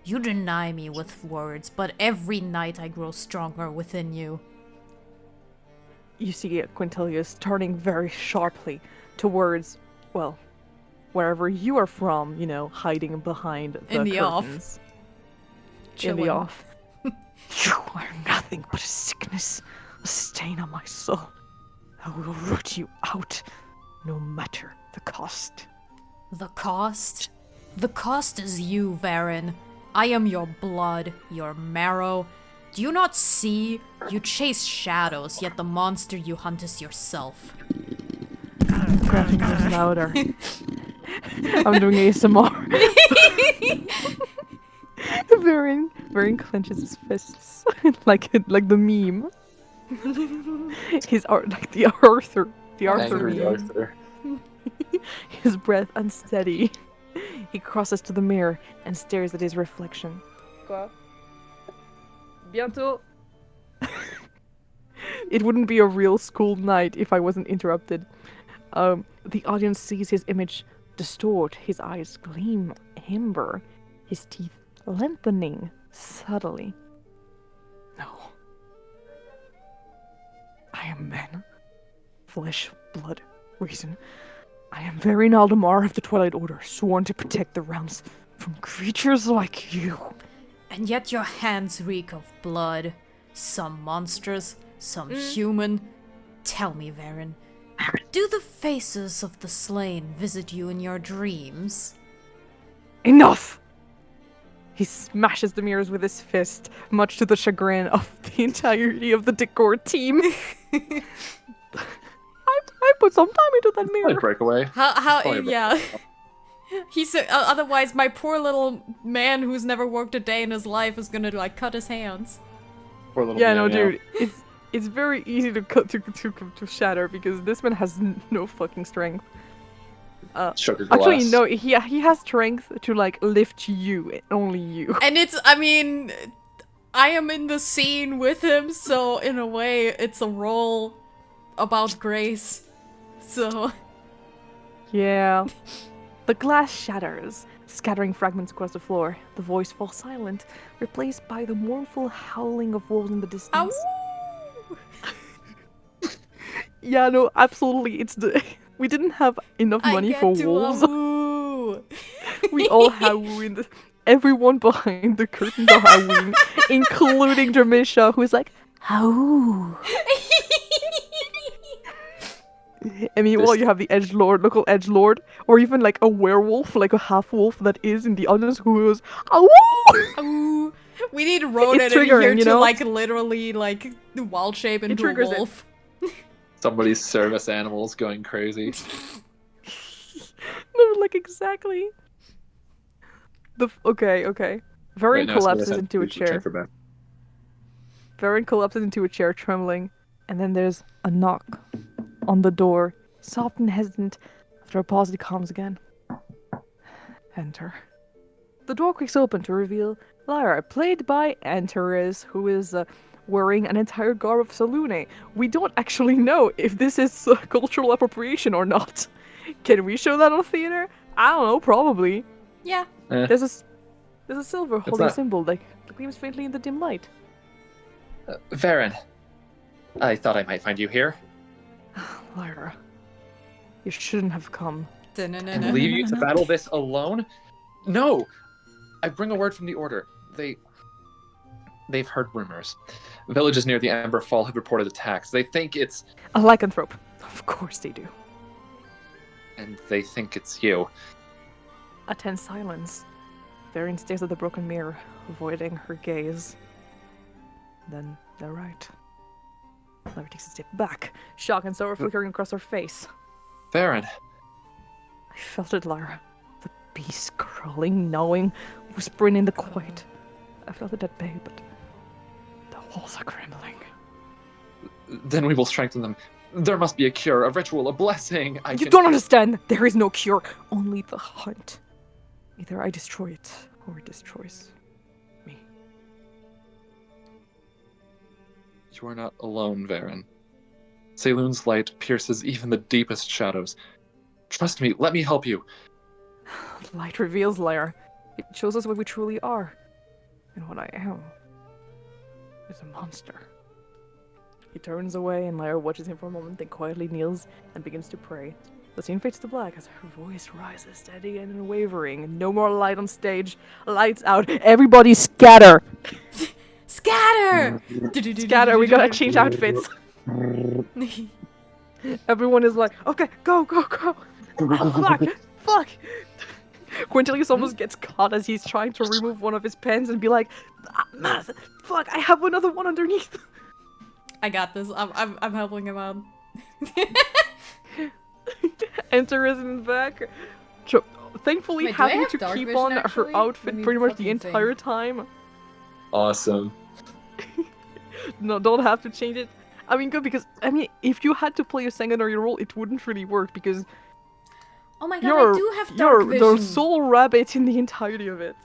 You deny me with words, but every night I grow stronger within you. You see Quintilius turning very sharply towards, well, wherever you are from, hiding behind the In the off. curtains. In Chilling. the off. You are nothing but a sickness, a stain on my soul. I will root you out, no matter the cost. The cost? The cost is you, Varyn. I am your blood, your marrow. Do you not see? You chase shadows, yet the monster you hunt is yourself. Gracia is louder. I'm doing ASMR. Varyn clenches his fists like the meme. His art like the Arthur Angry meme. Arthur. His breath unsteady. He crosses to the mirror and stares at his reflection. Quoi? Bientôt. It wouldn't be a real school night if I wasn't interrupted. The audience sees his image distort, his eyes gleam amber, his teeth lengthening subtly. No. I am man. Flesh, blood, reason. I am Varian Aldemar of the Twilight Order, sworn to protect the realms from creatures like you. And yet your hands reek of blood. Some monstrous, some human. Tell me, Varen, do the faces of the slain visit you in your dreams? Enough! He smashes the mirrors with his fist, much to the chagrin of the entirety of the decor team. I put some time into that Probably mirror. breakaway. Yeah. He's otherwise my poor little man who's never worked a day in his life is gonna like cut his hands. Poor little Yeah, meow no, meow. dude, it's very easy to cut to shatter because this man has no fucking strength. Sugar glass. Actually, no, he has strength to like lift you, only you. And I mean, I am in the scene with him, so in a way, it's a role about grace. So. Yeah. The glass shatters, scattering fragments across the floor. The voice falls silent, replaced by the mournful howling of wolves in the distance. Ow! Yeah, no, absolutely. It's the we didn't have enough money for wolves. Awoo. We all howling. Everyone behind the curtains are howling, including Dramisha, who is like, "How?" I mean, well, you have the edgelord, local edgelord, or even like a werewolf, like a half wolf that is in the audience who goes, "Ow!" Ooh. We need Ronan It's in here triggering, you to know? like literally like wild shape into a triggers it. wolf. Somebody's service animals going crazy. No, like exactly. Okay. Varian Wait, no, collapses somebody into a said we should chair. check for Beth. Varian collapses into a chair, trembling, and then there's a knock on the door, soft and hesitant. After a pause, it calms again. Enter. The door creaks open to reveal Lyra, played by Antares, who is wearing an entire garb of Salune. We don't actually know if this is cultural appropriation or not. Can we show that on theater? I don't know, probably. Yeah. There's a silver holy that? symbol that gleams faintly in the dim light. Varen, I thought I might find you here. Lyra, you shouldn't have come. And leave you to battle this alone? No! I bring a word from the Order. They've heard rumors. Villages near the Amber Fall have reported attacks. They think it's... A lycanthrope. Of course they do. And they think it's you. A tense silence. Varian stares at the broken mirror, avoiding her gaze. Then they're right. Lyra takes a step back, shock and sorrow flickering across her face. Varen, I felt it, Lyra. The beast crawling, gnawing, whispering in the quiet. I felt it at bay, but the walls are crumbling. then we will strengthen them. There must be a cure, a ritual, a blessing. You don't understand! There is no cure, only the hunt. Either I destroy it, or it destroys me. You are not alone, Varen. Saloon's light pierces even the deepest shadows. Trust me, let me help you. The light reveals, Lyra. It shows us what we truly are. And what I am is a monster. He turns away and Lyra watches him for a moment, then quietly kneels and begins to pray. The scene fades to black as her voice rises steady and unwavering. No more light on stage. Lights out. Everybody scatter! Scatter! Scatter, we gotta change outfits. Everyone is like, okay, go! Oh, fuck! Quintilius almost gets caught as he's trying to remove one of his pens and be like, fuck, I have another one underneath. I got this. I'm helping him out. Enter is in the back. Thankfully, Wait, do I having have to dark keep vision, on actually? her Let outfit me pretty much the fucking think. entire time. Awesome. No, don't have to change it. I mean, good, because, I mean, if you had to play a secondary role, it wouldn't really work, because Oh my god, I do have dark you're vision. the sole rabbit in the entirety of it.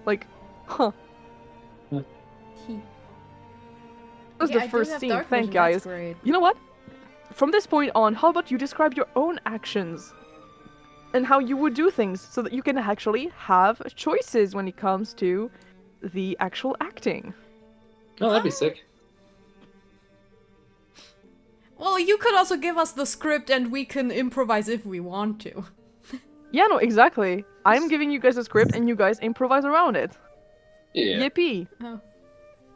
Like, huh. That was Yeah, the I do first have scene, dark thank vision, that's guys. great. You know what? From this point on, how about you describe your own actions? and how you would do things so that you can actually have choices when it comes to the actual acting. Oh, that'd be sick. Well, you could also give us the script and we can improvise if we want to. Yeah, no, exactly. I'm giving you guys a script and you guys improvise around it. Yeah. Yippee!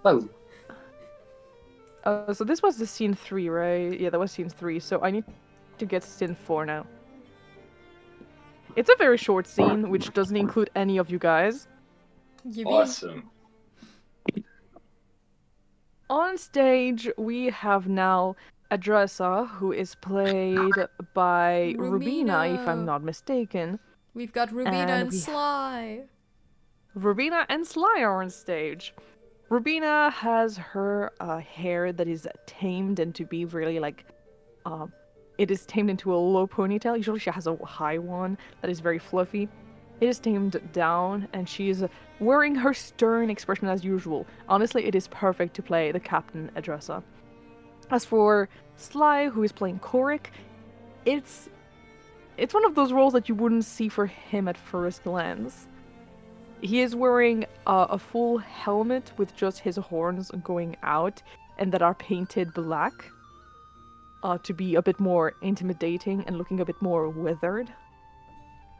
Oh. So this was the scene 3, right? Yeah, that was scene 3, so I need to get scene 4 now. It's a very short scene, which doesn't include any of you guys. Awesome. On stage, we have now Adressa, who is played by Rubina, if I'm Rubina. not mistaken. We've got Rubina and Sly. Rubina and Sly are on stage. Rubina has her hair that is tamed and to be really like, it is tamed into a low ponytail. Usually she has a high one that is very fluffy. It is tamed down and she is wearing her stern expression as usual. Honestly, it is perfect to play the Captain Adressa. As for Sly, who is playing Korik, it's one of those roles that you wouldn't see for him at first glance. He is wearing a full helmet with just his horns going out and that are painted black to be a bit more intimidating and looking a bit more withered.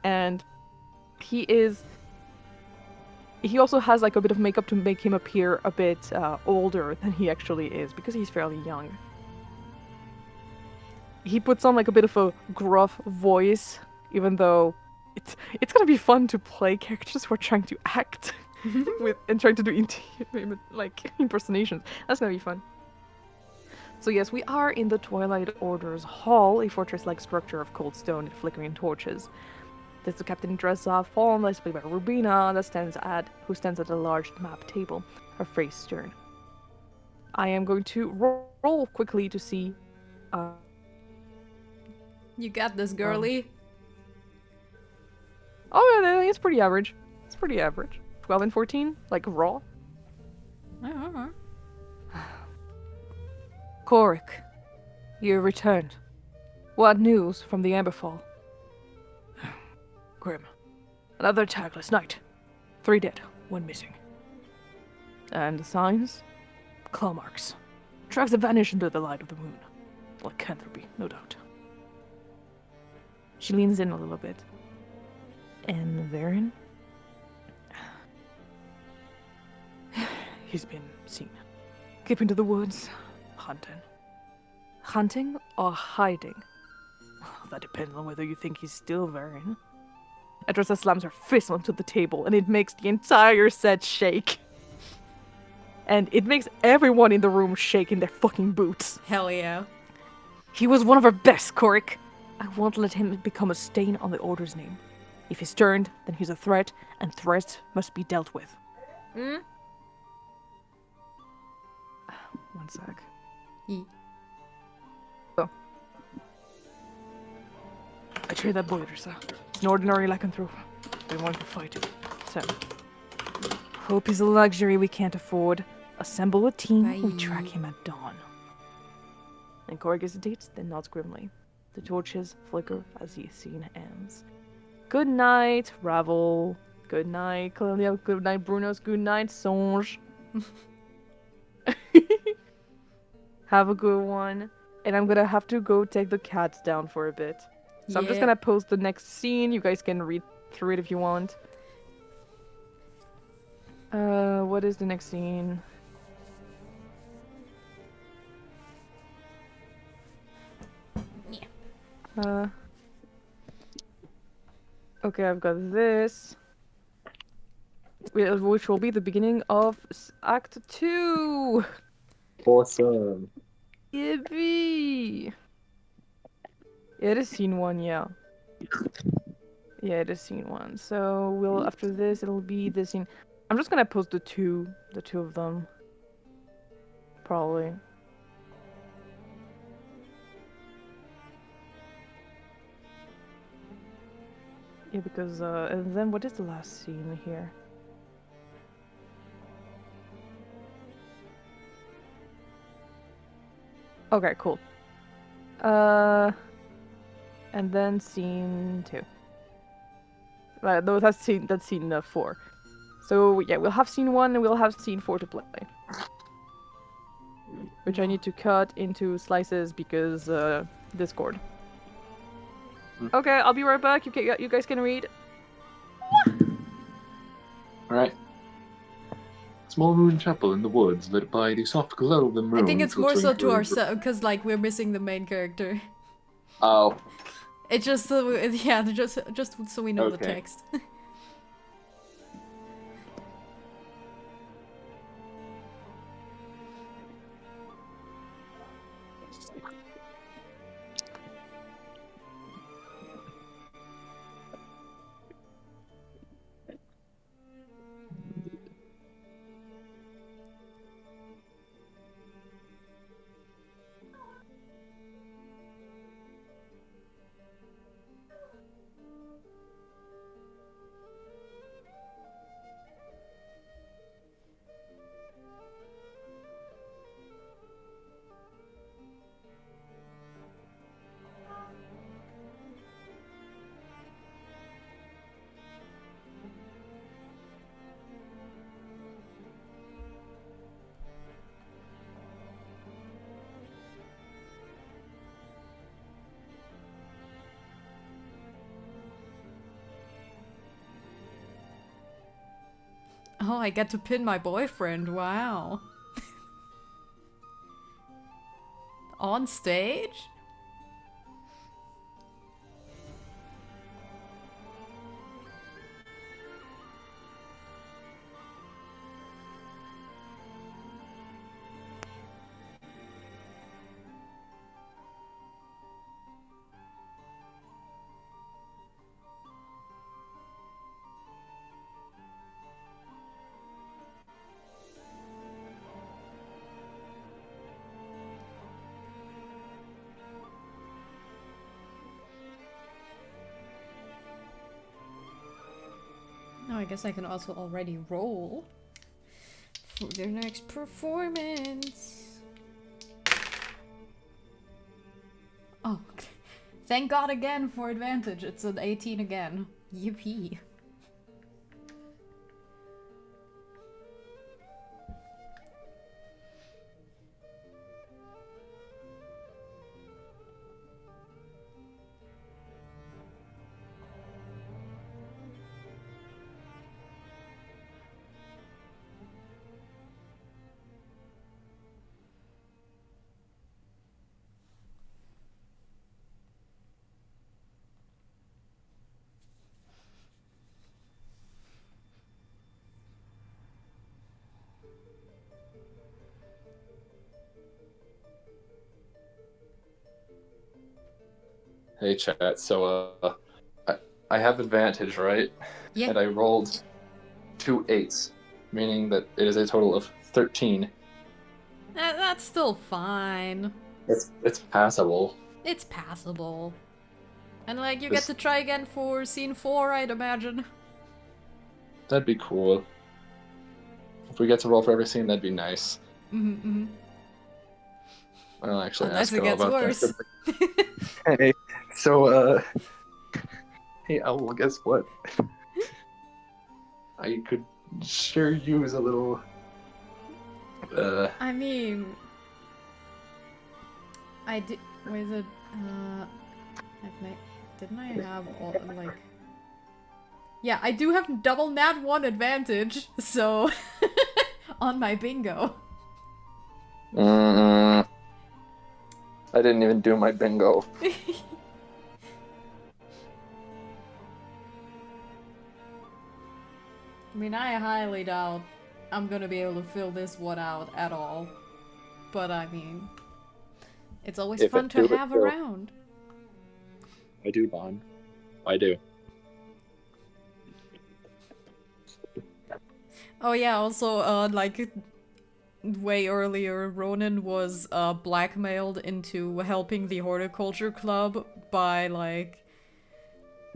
And he also has like a bit of makeup to make him appear a bit older than he actually is because he's fairly young. He puts on like a bit of a gruff voice, even though it's gonna be fun to play characters who are trying to act with and trying to do like impersonations. That's gonna be fun. So yes, we are in the Twilight Order's hall, a fortress-like structure of cold stone and flickering torches. There's the Captain Dressa, fallen that's played by Rubina, who stands at a large map table, her face stern. I am going to roll quickly to see. You got this, girly. Oh yeah, it's pretty average. It's pretty average. 12 and 14, like raw. Korik, you returned. What news from the Amberfall? Grim. Another attack last night. 3 dead, 1 missing. And the signs? Claw marks. Tracks that vanish into the light of the moon. Lycanthropy, no doubt. She leans in a little bit. And Varen? He's been seen. Keep into the woods. Hunting. Hunting or hiding? That depends on whether you think he's still Varen. Adressa slams her fist onto the table and it makes the entire set shake. And it makes everyone in the room shake in their fucking boots. Hell yeah. He was one of our best, Korik. I won't let him become a stain on the Order's name. If he's turned, then he's a threat, and threats must be dealt with. Hmm? One sec. Oh. Betray that boy, Adressa. He's an ordinary lycanthrope. We want to fight him. So, hope is a luxury we can't afford. Assemble a team, we track him at dawn. And Korik hesitates, then nods grimly. The torches flicker as the scene ends. Good night, Ravel. Good night, Clelia. Good night, Brunos. Good night, Songe. Have a good one. And I'm gonna have to go take the cats down for a bit. So I'm just gonna post the next scene. You guys can read through it if you want. What is the next scene? Okay, I've got this. Which will be the beginning of Act 2! Awesome. Yippee! Yeah, it is scene 1, yeah. Yeah, it is scene 1. So after this, it'll be this scene. I'm just gonna post the two of them. Probably. Yeah, because, and then what is the last scene here? Okay, cool. And then scene 2. No, that's scene 4. So yeah, we'll have scene 1 and we'll have scene 4 to play. Which I need to cut into slices because Discord. Okay, I'll be right back. You guys can read. Alright. Small ruined chapel in the woods, lit by the soft glow of the moon. I think it's more so filtering to through- ourselves, because like we're missing the main character. Oh. It's just so just so we know the Okay. text. Oh, I get to pin my boyfriend. Wow. On stage? Oh, I guess I can also already roll for their next performance. Oh, thank God again for advantage. It's an 18 again. Yippee. Hey chat, so I have advantage, right? Yeah. And I rolled 2 8s, meaning that it is a total of 13. That's still fine. It's passable. It's passable. And like, you get This- to try again for scene 4, I'd imagine. That'd be cool. If we get to roll for every scene, that'd be nice. Mm-hmm. I'll actually Unless ask it all gets about worse. that. Hey, so hey Owl, guess what? I could sure use a little I mean, I did. Was it? Didn't I have all like? Yeah, I do have double nat 1 advantage, so on my bingo. I didn't even do my bingo. I mean, I highly doubt I'm gonna be able to fill this one out at all. But I mean, it's always If fun I to do it, have though. around. I do, Bond. I do. Oh yeah, also, like, way earlier, Ronan was, blackmailed into helping the horticulture club by, like,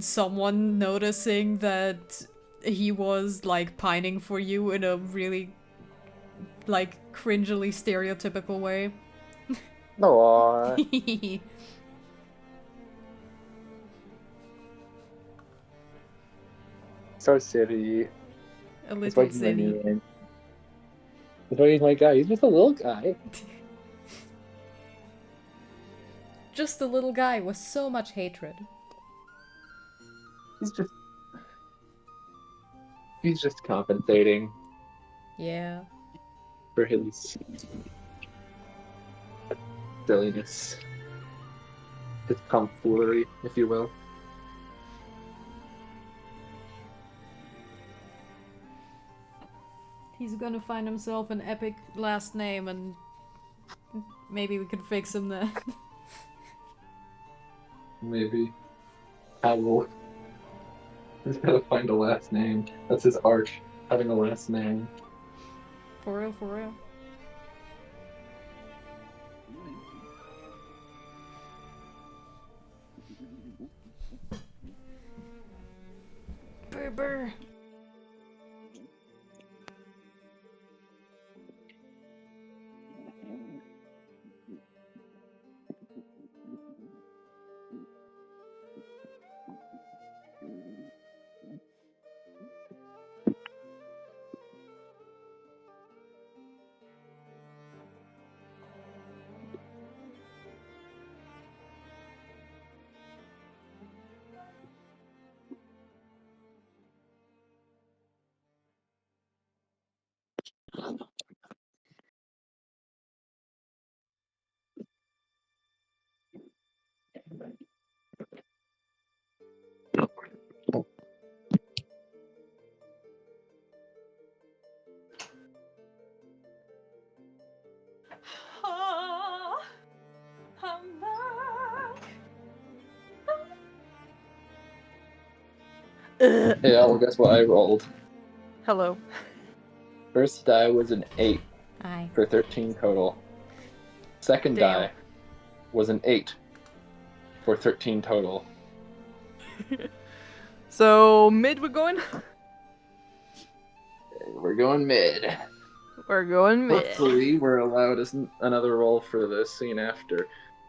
someone noticing that he was, like, pining for you in a really, like, cringily stereotypical way. No. So silly. A That's why little he's my new silly. name. That's why he's my guy. He's just a little guy. Just a little guy with so much hatred. He's just compensating Yeah. for his silliness. His tomfoolery, if you will. He's gonna find himself an epic last name and maybe we can fix him then. Maybe. Howell. He's gotta find a last name. That's his arch, having a last name. For real, for real. Brr, brr. I'm back. Yeah, well, guess what I rolled? Hello. First die was an 8 Aye. for 13 total. Second Damn. die was an 8 for 13 total. So mid we're going? We're going mid. We're going mid. Hopefully, we're allowed another roll for the scene after,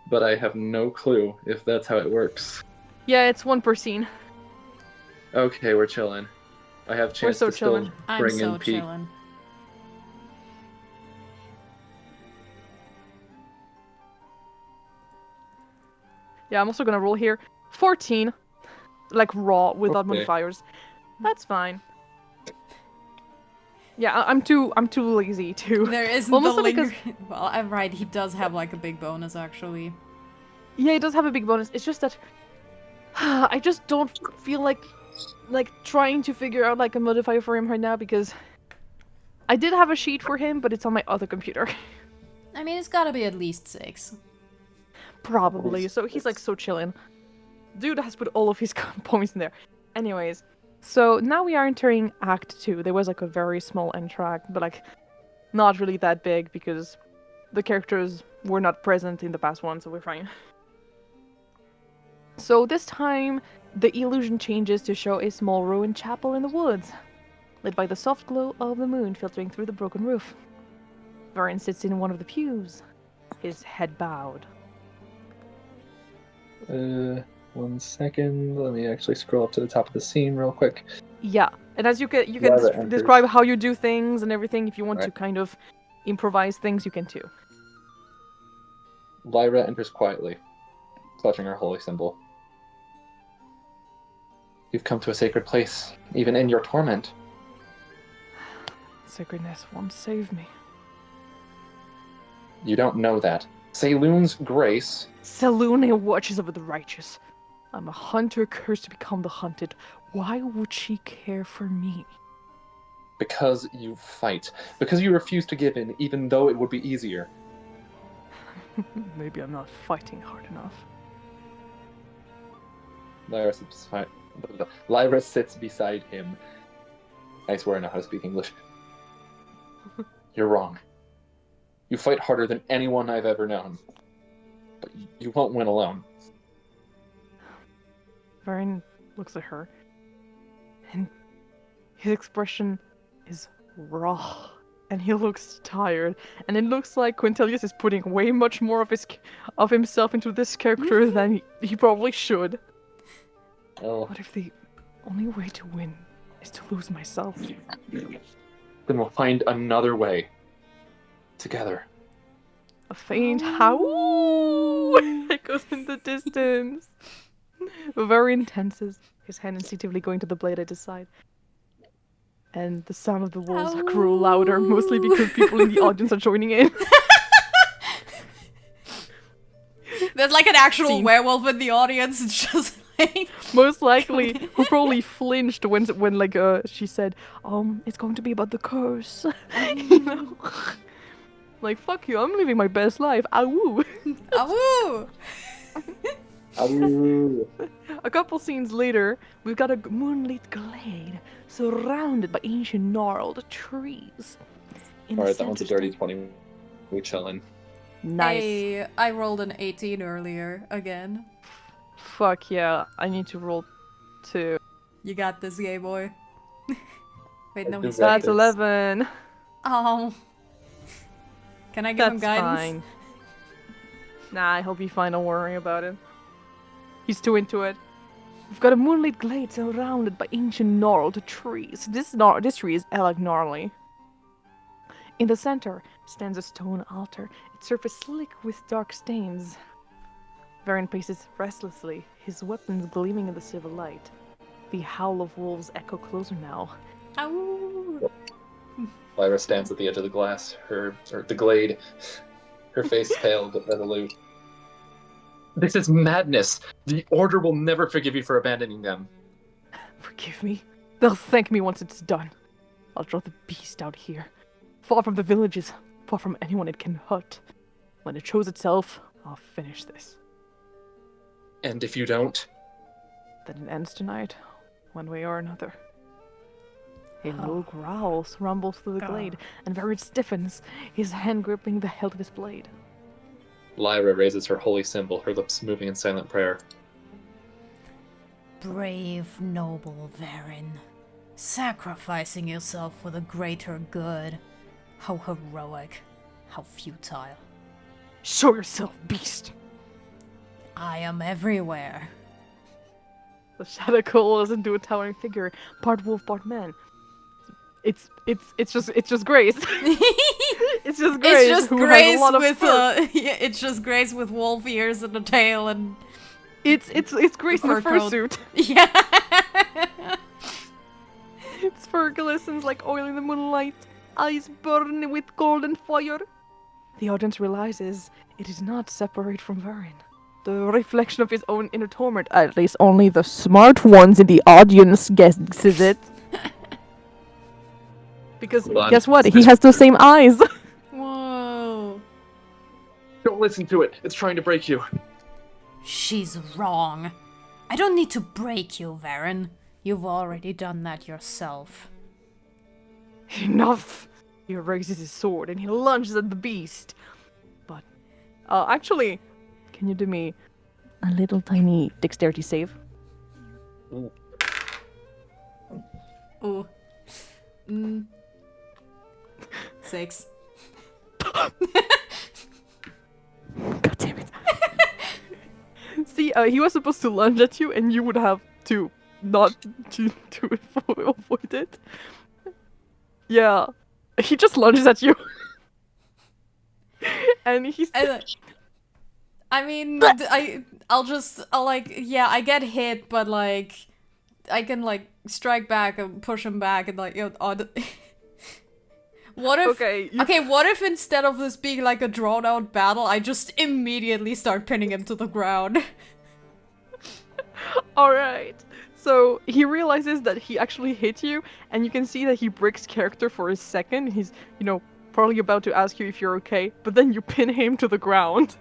but I have no clue if that's how it works. Yeah, it's one per scene. Okay, we're chilling. I have chance so to still chillin'. I'm bring so in Pete. chillin'. Yeah, I'm also gonna roll here. 14. Like raw without Okay. modifiers. That's fine. Yeah, I'm too lazy to. There isn't Well, the mostly linger. because- Well, I'm right. He does have like a big bonus actually. Yeah, it does have a big bonus. It's just that I just don't feel like trying to figure out like a modifier for him right now because I did have a sheet for him, but it's on my other computer. I mean, it's gotta be at least 6. Probably. So he's like so chillin'. Dude has put all of his points in there. Anyways, so now we are entering Act 2. There was like a very small entract, but like not really that big because the characters were not present in the past one, so we're fine. So this time, the illusion changes to show a small ruined chapel in the woods, lit by the soft glow of the moon filtering through the broken roof. Varin sits in one of the pews, his head bowed. 1 second. Let me actually scroll up to the top of the scene real quick. Yeah, and as you can Lyra enters. describe how you do things and everything. If you want to Right. kind of improvise things, you can too. Lyra enters quietly, clutching her holy symbol. You've come to a sacred place, even in your torment. Sacredness won't save me. You don't know that. Saloon's grace. Selune watches over the righteous. I'm a hunter cursed to become the hunted. Why would she care for me? Because you fight. Because you refuse to give in, even though it would be easier. Maybe I'm not fighting hard enough. Lyra sits beside him. I swear I know how to speak English. You're wrong. You fight harder than anyone I've ever known. But you won't win alone. Varin looks at her, and his expression is raw, and he looks tired. And it looks like Quintilius is putting way much more of himself into this character than he probably should. Oh, What if the only way to win is to lose myself. Then we'll find another way. Together. A faint howl echoes in the distance. Very intense. His hand instinctively going to the blade at his side. And the sound of the wolves grew louder, mostly because people in the audience are joining in. There's like an actual Scene. werewolf in the audience. It's just like Most likely, who probably flinched when like she said, it's going to be about the curse. You know? Like, fuck you, I'm living my best life. Awoo! Awoo! A couple scenes later, we've got a moonlit glade surrounded by ancient gnarled trees. In the Alright, that one's a center dirty 20. We chillin'. Nice. Hey, I rolled an 18 earlier again. Fuck yeah, I need to roll 2. You got this, gay boy. Wait, no, do he's got That's this. 11. Oh. Can I give him That's guidance? fine. Nah, I hope you fine, don't worry about it. He's too into it. We've got a moonlit glade surrounded by ancient gnarled trees. This tree is hella gnarly. In the center stands a stone altar, its surface slick with dark stains. Varian paces restlessly, his weapons gleaming in the silver light. The howl of wolves echo closer now. Awoo! Lyra stands at the edge of the glass, the glade, her face pale but resolute. This is madness! The Order will never forgive you for abandoning them. Forgive me. They'll thank me once it's done. I'll draw the beast out here. Far from the villages, far from anyone it can hurt. When it shows itself, I'll finish this. And if you don't? Then it ends tonight, one way or another. A low growl rumbles through the glade, and Varian stiffens, his hand gripping the hilt of his blade. Lyra raises her holy symbol, her lips moving in silent prayer. Brave, noble Varen. Sacrificing yourself for the greater good. How heroic. How futile. Show yourself, beast! I am everywhere. The shadow coals into a towering figure, part wolf, part man. It's just Grace. It's just Grace. It's just who Grace has a lot of with fur. yeah, it's just Grace with wolf ears and a tail and It's Grace in fur a fur coat. suit. yeah. Its fur glistens like oil in the moonlight, eyes burn with golden fire. The audience realizes it is not separate from Varian. The reflection of his own inner torment, at least only the smart ones in the audience guesses it. Because Hold on. guess what? He has the same eyes. Whoa. Don't listen to it! It's trying to break you! She's wrong. I don't need to break you, Varen. You've already done that yourself. Enough! He raises his sword and he lunges at the beast. But, actually, can you do me a little tiny dexterity save? Ooh. 6. God damn it. See, he was supposed to lunge at you and you would have to not to avoid it. Yeah. He just lunges at you. And he's... I mean, I'll like, yeah, I get hit, but like, I can like strike back and push him back and like, you know, what if, what if instead of this being like a drawn out battle, I just immediately start pinning him to the ground? Alright. So he realizes that he actually hit you, and you can see that he breaks character for a second. He's, you know, probably about to ask you if you're okay, but then you pin him to the ground.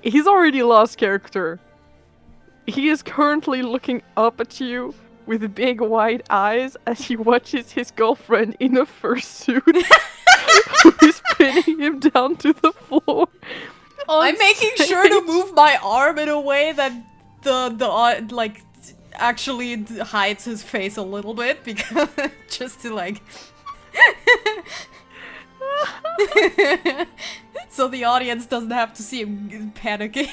He's already lost character. He is currently looking up at you with big wide eyes as he watches his girlfriend in a fursuit who is pinning him down to the floor. I'm making sure to move my arm in a way that the like actually hides his face a little bit, because just to like so the audience doesn't have to see him panicking.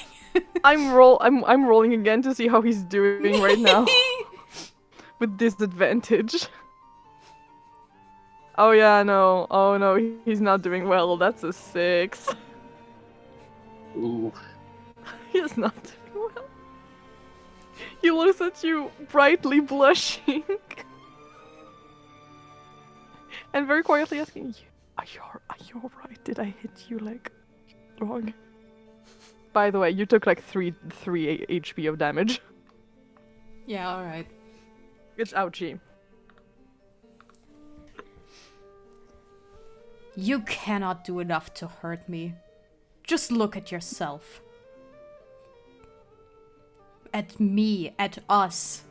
I'm rolling again to see how he's doing right now. with disadvantage. Oh yeah, no. Oh no, he's not doing well. That's a 6. Ooh. He's not doing well. He looks at you, brightly blushing. And very quietly asking you, are you alright? Did I hit you, like, wrong? By the way, you took, like, 3 HP of damage. Yeah, alright. It's ouchie. You cannot do enough to hurt me. Just look at yourself. At me, at us.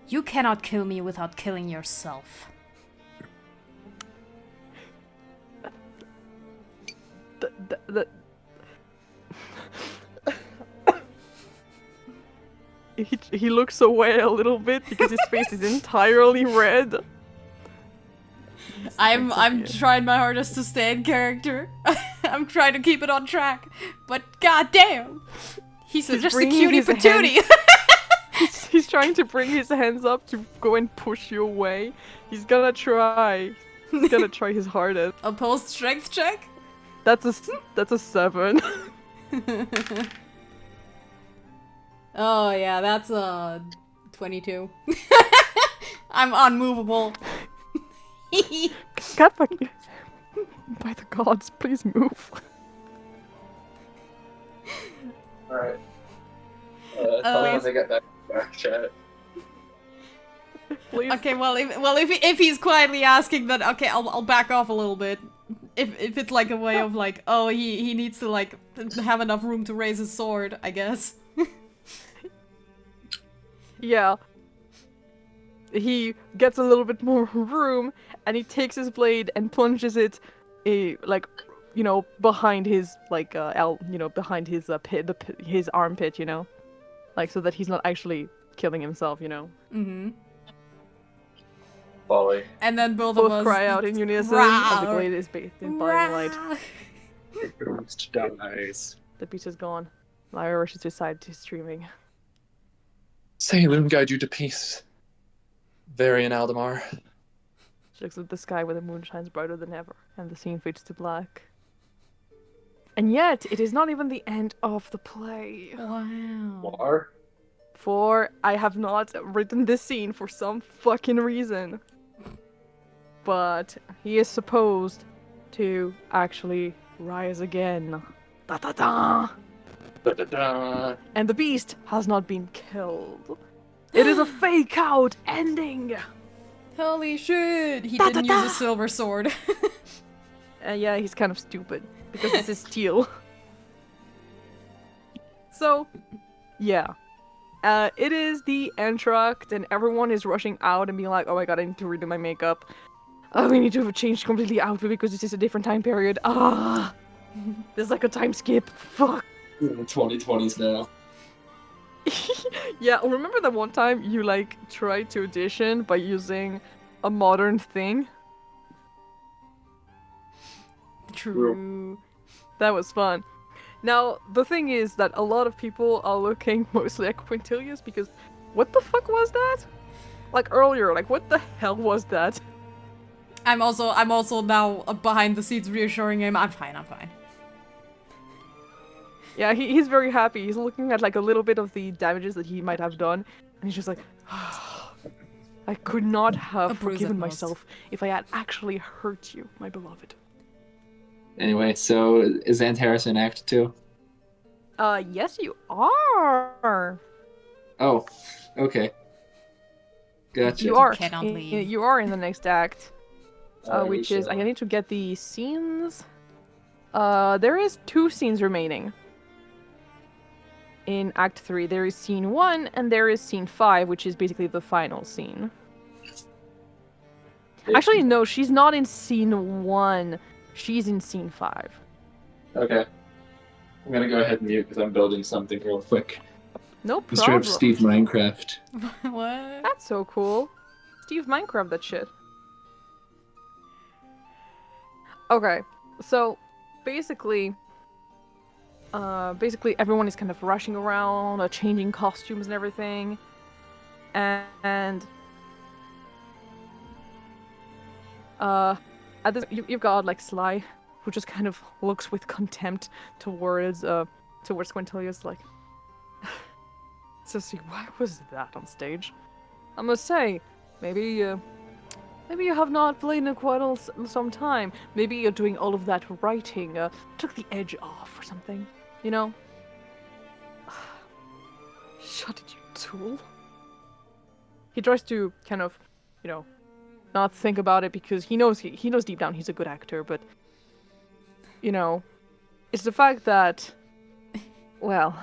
You cannot kill me without killing yourself. He looks away a little bit because his face is entirely red. I'm trying my hardest to stay in character. I'm trying to keep it on track. But goddamn! He's just a bringing cutie his patootie! He's trying to bring his hands up to go and push you away. He's gonna try. He's gonna try his hardest. Opposed strength check? That's a 7. Oh yeah, that's a 22. I'm unmovable. God fucking. By the gods, please move. Alright. Tell me when they get back chat. Please. Okay, if he's quietly asking, then okay, I'll back off a little bit. If it's like a way of like, oh, he needs to like have enough room to raise his sword, I guess. Yeah. He gets a little bit more room, and he takes his blade and plunges it, behind his behind his his armpit, like so that he's not actually killing himself, Mm-hmm. Folly. And then both Both of us cry out in unison as the blade is bathed in blinding light. The ghost dies. The beat is gone. Lyra rushes to his side to streaming. Say, Loon guide you to peace. Varian Aldemar. She looks at the sky where the moon shines brighter than ever, and the scene fades to black. And yet, it is not even the end of the play. Wow. War? For I have not written this scene for some fucking reason. But he is supposed to actually rise again. Da da da! Da-da-da. And the beast has not been killed. It is a fake out ending! Holy shit! He didn't use a silver sword. Yeah, he's kind of stupid, because this is steel. So, yeah. It is the entr'acte, and everyone is rushing out and being like, oh my god, I need to redo my makeup. Oh, we need to change completely outfit because this is a different time period. Ah! There's like a time skip. Fuck. We're in the 2020s now. Yeah, remember that one time you like tried to audition by using a modern thing? True. That was fun. Now, the thing is that a lot of people are looking mostly at Quintilius because what the fuck was that? Like earlier, like what the hell was that? I'm also now behind the scenes reassuring him, I'm fine. Yeah, he's very happy. He's looking at like a little bit of the damages that he might have done, and he's just like, I could not have A bruise forgiven at most. myself if I had actually hurt you, my beloved. Anyway, so is Antares in Act 2? Yes you are! Oh, okay. Gotcha. You are. cannot leave. You are in the next act. Are you Which is, I sure? need to get the scenes. There is 2 scenes remaining. In Act 3, there is Scene 1, and there is Scene 5, which is basically the final scene. Actually, no, she's not in Scene 1. She's in Scene 5. Okay. I'm gonna go ahead and mute because I'm building something real quick. No I'm straight up problem. Steve Minecraft. What? That's so cool. Steve Minecraft that shit. Okay, so basically everyone is kind of rushing around, changing costumes and everything. And at this you've got like Sly, who just kind of looks with contempt towards Quintilius, like, Sissy, why was that on stage? I must say, maybe you have not played in quite some time. Maybe you're doing all of that writing took the edge off or something, you know? Shut it, you tool. He tries to kind of, you know, not think about it because he knows deep down he's a good actor, but you know, it's the fact that, well,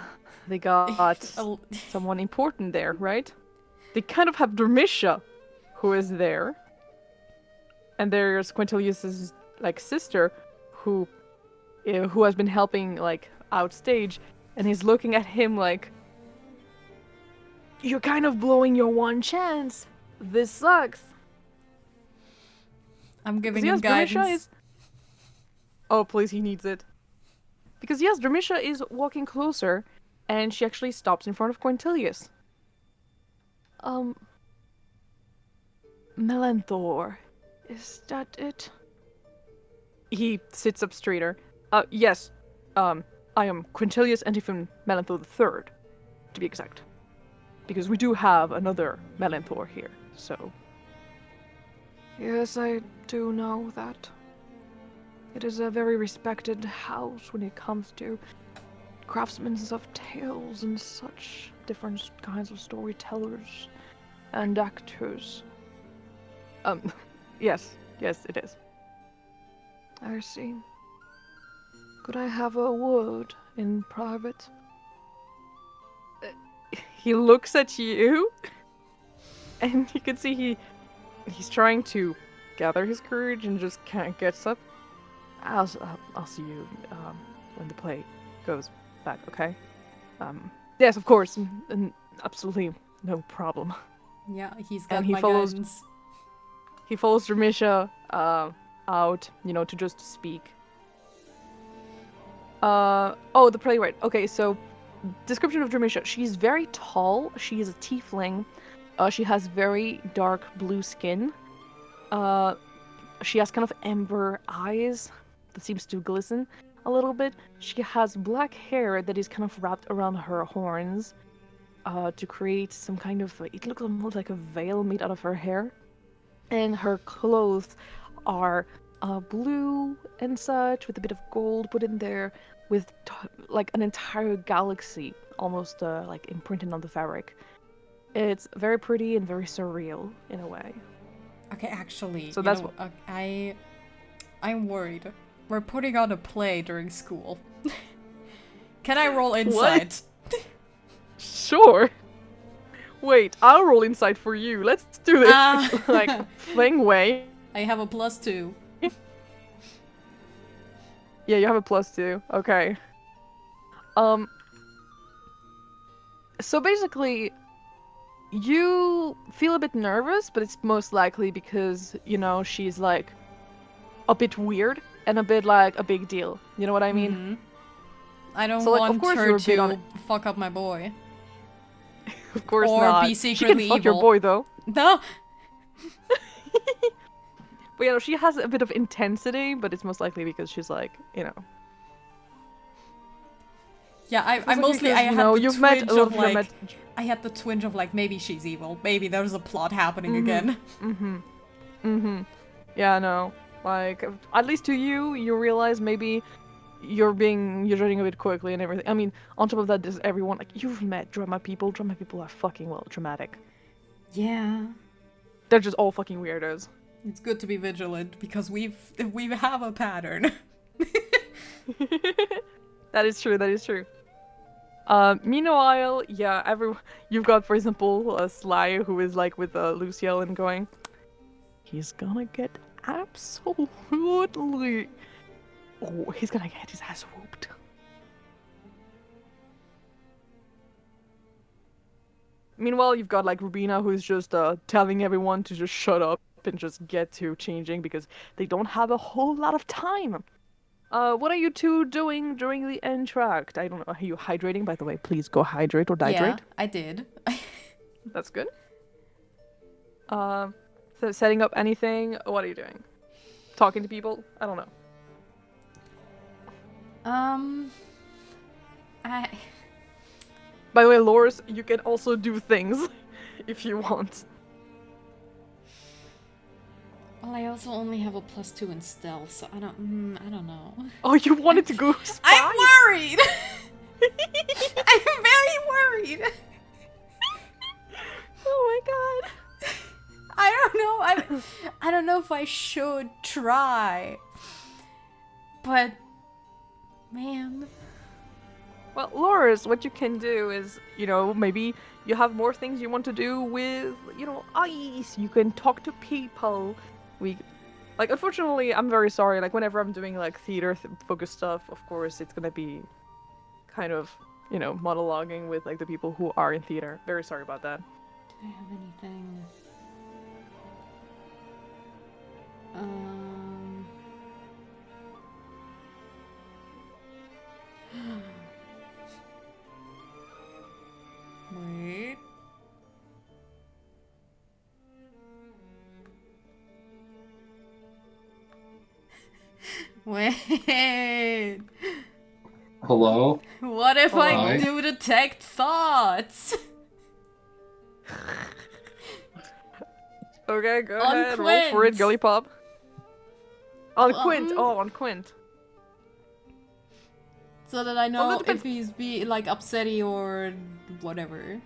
they got someone important there, right? They kind of have Dermisha, who is there, and there's Quintilius's like sister, who has been helping like outstage, and he's looking at him like, you're kind of blowing your one chance. This sucks. I'm giving him guidance. Oh, please, he needs it. Because yes, Dermisha is walking closer, and she actually stops in front of Quintilius. Melanthor, is that it? He sits up straighter. Yes. I am Quintilius Antiphon Melanthor III, to be exact. Because we do have another Melanthor here, so... Yes, I do know that. It is a very respected house when it comes to craftsmen of tales and such different kinds of storytellers and actors. Yes, it is. I see. Could I have a word in private? He looks at you, and you can see he's trying to gather his courage and just kind of gets up. I'll see you when the play goes back, okay? Yes, of course, and absolutely no problem. Yeah, he's got and my guidance. He follows Dermisha out, you know, to just speak. Oh, the play, right. Okay, so description of Dermisha. She's very tall. She is a tiefling. She has very dark blue skin. She has kind of amber eyes that seems to glisten a little bit. She has black hair that is kind of wrapped around her horns to create some kind of... It looks almost like a veil made out of her hair. And her clothes are blue and such, with a bit of gold put in there, with like an entire galaxy almost like imprinted on the fabric. It's very pretty and very surreal in a way. Okay, actually, so that's what I'm worried. We're putting on a play during school. Can I roll insight? Sure. Wait, I'll roll insight for you. Let's do this like fling way. I have a +2. Yeah, you have a +2. Okay. So basically, you feel a bit nervous, but it's most likely because, you know, she's like a bit weird and a bit like a big deal. You know what I mean? Mm-hmm. I don't so, like, want of course her to fuck up my boy. Of course or not. Be secretly she can fuck evil. your boy though. No. But you know, she has a bit of intensity, but it's most likely because she's like, you know. Yeah, I Because, mostly I had know, the you've met twinge a lot of of your like I had the twinge of like maybe she's evil, maybe there's a plot happening again. Yeah, no. Like, at least to you, you realize maybe you're judging a bit quickly and everything. I mean, on top of that, there's everyone, like, you've met drama people. Drama people are fucking, well, dramatic. Yeah. They're just all fucking weirdos. It's good to be vigilant because we have a pattern. That is true. Meanwhile, yeah, you've got, for example, Sly, who is like with Luciel and going, he's gonna get absolutely... Oh, he's gonna get his ass whooped. Meanwhile, you've got like Rubina, who's just telling everyone to just shut up and just get to changing because they don't have a whole lot of time. What are you two doing during the entr'acte? I don't know. Are you hydrating, by the way? Please go hydrate or dihydrate. Yeah, I did. That's good. Setting up anything? What are you doing? Talking to people? I don't know. I By the way, Lorus, you can also do things if you want. well, I also only have a +2 in stealth, so I don't know. Oh, you wanted to go spy? I'm worried. I'm very worried. Oh my god. I don't know. I don't know if I should try. But man. Well, Lorus, what you can do is, maybe you have more things you want to do with, ice. You can talk to people. Unfortunately, I'm very sorry. Like, whenever I'm doing, like, theater-focused stuff, of course, it's gonna be kind of, monologuing with, like, the people who are in theater. Very sorry about that. Do I have anything? Wait. Wait. Hello? What if I Hi. do detect thoughts? Okay, go On ahead. Roll for it, Quint. Gully Pop. On Well, Quint. Oh, on Quint. So that I know Well, that if he's like upsetty or whatever.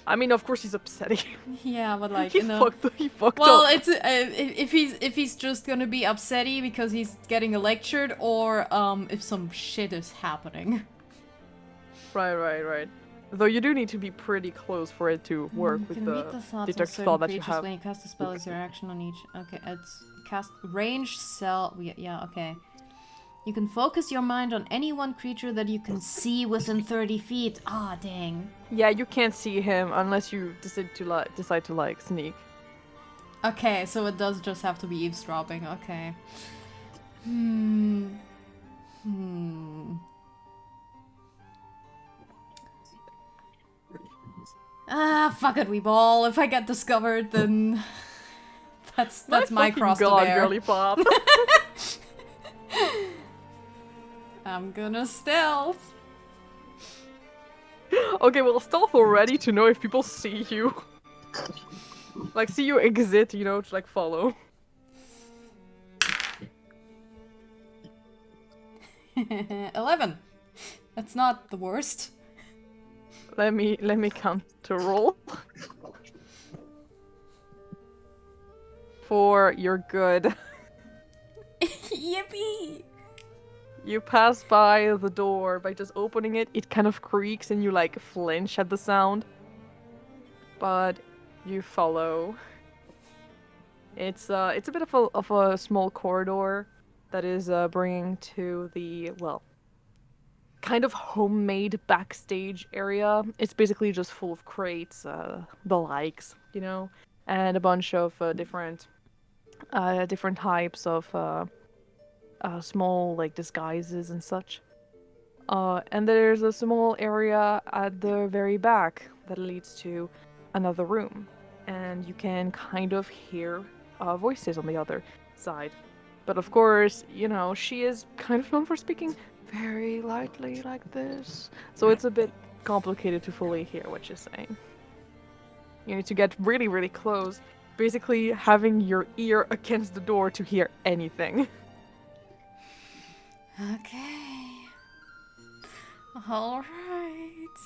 I mean, of course he's upsetting. Yeah, but like he in a... fucked Well, up. it's if he's just gonna be upsetty because he's getting lectured, or if some shit is happening. Right. Though you do need to be pretty close for it to work You with can the read the thoughts of detect certain spell that you creatures have. when you cast a spell. Is your action on each? Okay, it's cast range cell. Yeah, okay. You can focus your mind on any one creature that you can see within 30 feet. Ah, dang. Yeah, you can't see him unless you decide to sneak. Okay, so it does just have to be eavesdropping. Okay. Ah, fuck it, we ball. If I get discovered, then that's my cross to God, bear. Girly Pop. I'm gonna stealth. Okay, well, stealth already to know if people see you. Like, see you exit, to, like, follow. 11. That's not the worst. Let me counter roll. For your good. Yippee! You pass by the door by just opening it. It kind of creaks and you like flinch at the sound. But you follow. It's a bit of a small corridor that is bringing to the, well, kind of homemade backstage area. It's basically just full of crates, the likes, and a bunch of different types of small like disguises and such. And there's a small area at the very back that leads to another room, and you can kind of hear voices on the other side. But of course, she is kind of known for speaking very lightly like this, so it's a bit complicated to fully hear what she's saying. You need to get really, really close, basically having your ear against the door to hear anything. Okay. Alright.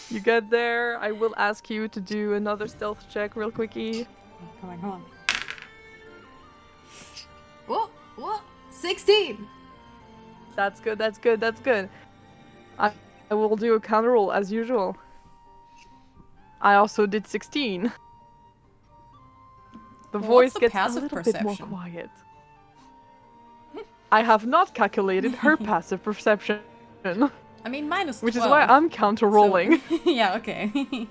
You get there, I will ask you to do another stealth check real quickie. Come on. What? 16! That's good. I will do a counter roll as usual. I also did 16. The Well, voice what's the gets a passive little bit more perception? quiet. I have not calculated her passive perception, I mean, minus 12. which is why I'm counter rolling. So, yeah, okay.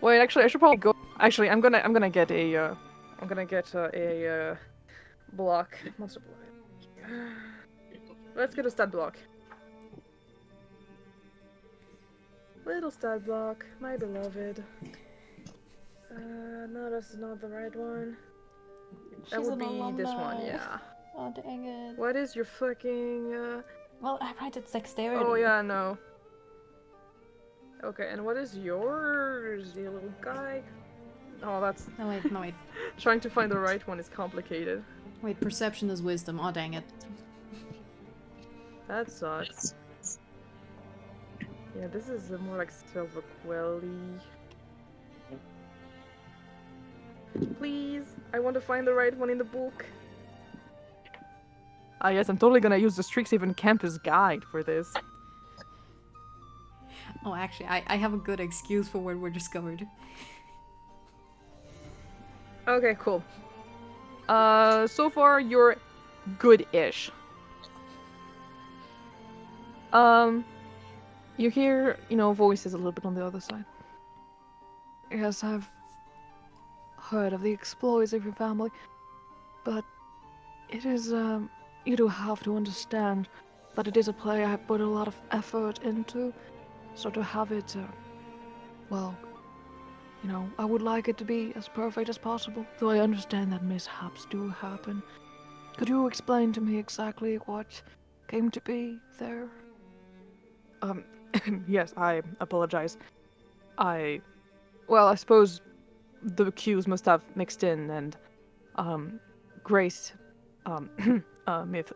Wait, actually, I should probably go. Actually, I'm gonna get a block. Monster block. Let's get a stat block. Little stat block, my beloved. No, this is not the right one. That would be this one, yeah. Oh, dang it. What is your fucking, Well, I write it dexterity. Oh, yeah, no. Okay, and what is yours, you little guy? Oh, that's... No, wait, no, wait. Trying to find the right one is complicated. Wait, perception is wisdom. Oh, dang it. That sucks. Yeah, this is more like silver quelly. Please, I want to find the right one in the book. Ah, yes, I'm totally gonna use the Strixhaven Campus Guide for this. Oh, actually, I have a good excuse for when we're discovered. Okay, cool. So far you're good-ish. You hear, voices a little bit on the other side. Yes, I've heard of the exploits of your family, but it is, you do have to understand that it is a play I have put a lot of effort into, so to have it, well, I would like it to be as perfect as possible, though I understand that mishaps do happen. Could you explain to me exactly what came to be there? Yes, I apologize. I suppose the cues must have mixed in, and, Grace,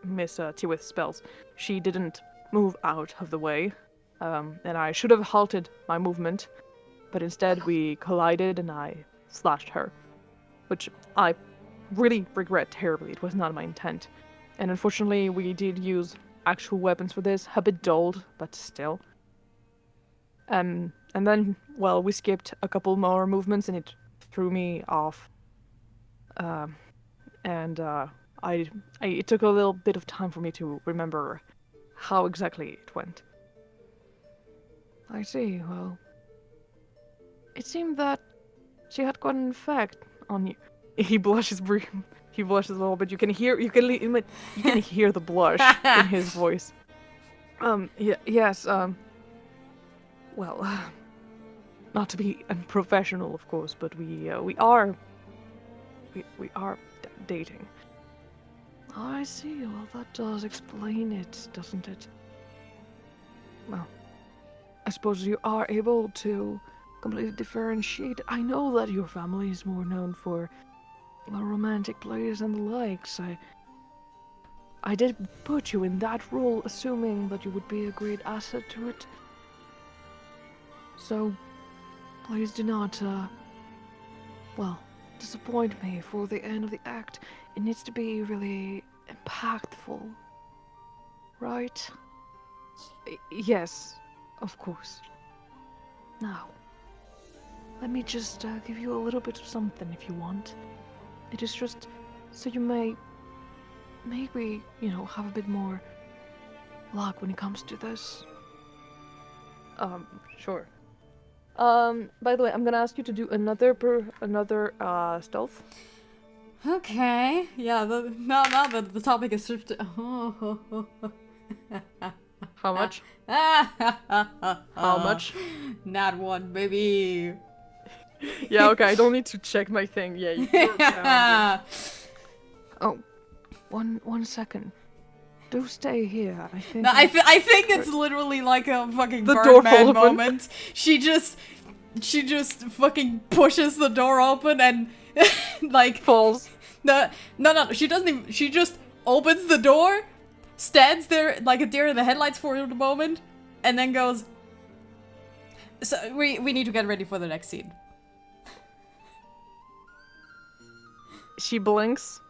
Miss Tiwith's spells, she didn't move out of the way, and I should have halted my movement, but instead we collided and I slashed her, which I really regret terribly. It was not my intent. And unfortunately, we did use actual weapons for this, a bit dulled, but still. And then, well, we skipped a couple more movements and it threw me off. It took a little bit of time for me to remember how exactly it went. I see, well... It seemed that she had got an effect on you. He blushes he blushes a little bit. You can hear the blush in his voice. Yes, well, not to be unprofessional, of course, but we are dating. Oh, I see. Well, that does explain it, doesn't it? Well, I suppose you are able to completely differentiate. I know that your family is more known for romantic plays and the likes. I did put you in that role, assuming that you would be a great asset to it. So, please do not, disappoint me for the end of the act. It needs to be really impactful. Right? Yes, of course. Now, let me just give you a little bit of something if you want. It is just so you maybe, have a bit more luck when it comes to this. Sure. By the way, I'm gonna ask you to do another stealth. Okay. Yeah, now that the topic is shifted. How much? How much? Not one, baby. Yeah, okay, I don't need to check my thing. Yeah, you threw it down. Oh, one second. Do stay here. I think. No, I think it's literally like a fucking The door Birdman fall open. moment. She just fucking pushes the door open and like Falls. No. She doesn't even. She just opens the door, stands there like a deer in the headlights for the moment, and then goes. So we need to get ready for the next scene. She blinks.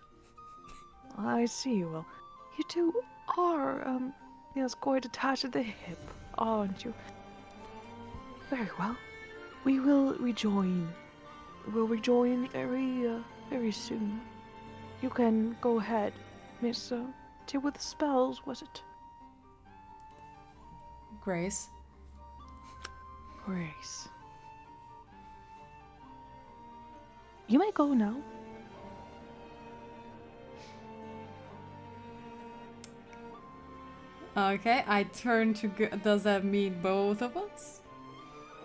I see. Well, you two are, yes, quite attached at the hip, aren't you? Very well. We will rejoin. We'll rejoin very soon. You can go ahead, Miss, with the spells, was it? Grace. Grace. You may go now. Okay, I turn to. Does that mean both of us?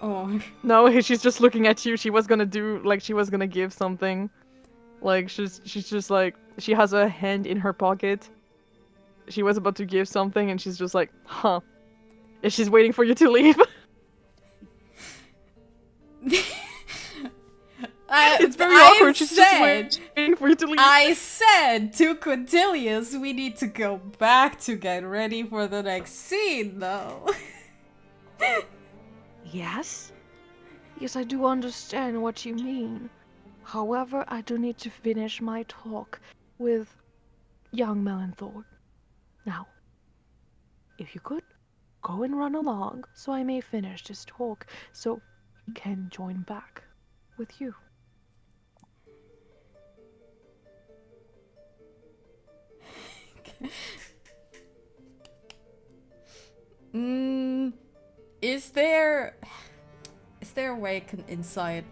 Oh. No, she's just looking at you. She was gonna do like she was gonna give something. Like she's just like she has a hand in her pocket. She was about to give something and she's just like, huh. And she's waiting for you to leave. It's very awkward. She's just waiting for you to leave. I said to Quintilius we need to go back to get ready for the next scene, though. Yes? Yes, I do understand what you mean. However, I do need to finish my talk with young Melanthorpe. Now, if you could, go and run along so I may finish this talk so I can join back with you. Is there a way I can insight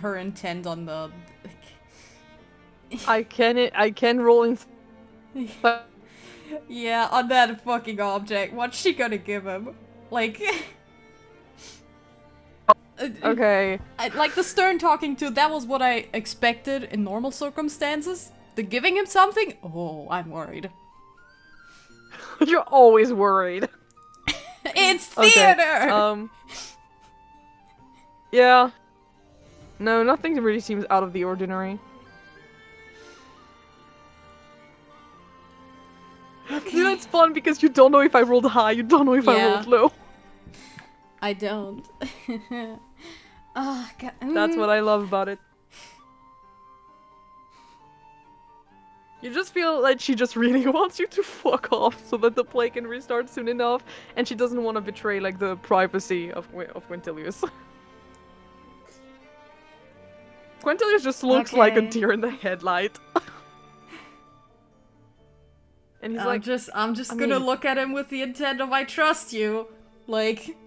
her intent on the... I can roll in. Yeah, on that fucking object. What's she gonna give him? Like... Okay. Like the stern talking to, that was what I expected in normal circumstances. The giving him something? Oh, I'm worried. You're always worried. It's theater! Okay. Yeah. No, nothing really seems out of the ordinary. Okay. You know, it's fun because you don't know if I rolled high, you don't know if I Yeah. rolled low. I don't. Oh, God. That's what I love about it. You just feel like she just really wants you to fuck off so that the play can restart soon enough, and she doesn't want to betray like the privacy of Quintilius. Quintilius just looks like a Okay. deer in the headlight. And he's like, I'm just I gonna mean- look at him with the intent of I trust you. Like,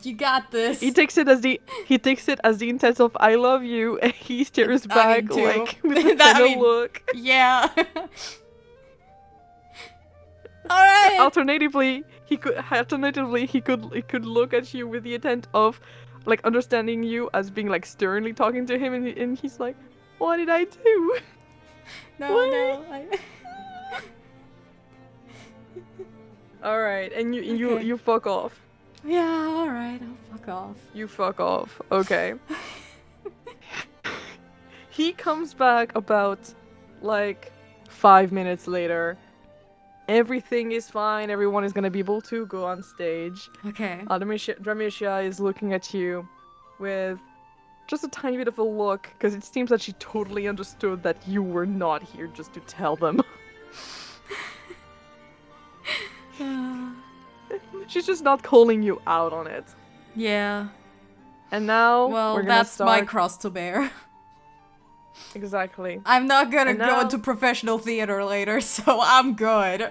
you got this. he takes it as the intent of I love you, and he stares I back mean, too. like with a That- I kind of mean- look. Yeah. Alright! Alternatively, he could look at you with the intent of like understanding you as being like sternly talking to him, and he's like, what did I do? No, What? no. All right, and you Okay. you fuck off. Yeah, alright, I'll fuck off. You fuck off. Okay. He comes back about like 5 minutes later. Everything is fine. Everyone is gonna be able to go on stage. Okay. Dramicia is looking at you with just a tiny bit of a look, because it seems that she totally understood that you were not here just to tell them. She's just not calling you out on it. Yeah. And now Well, we're gonna that's start. my cross to bear. Exactly. I'm not gonna And go now- into professional theater later, so I'm good.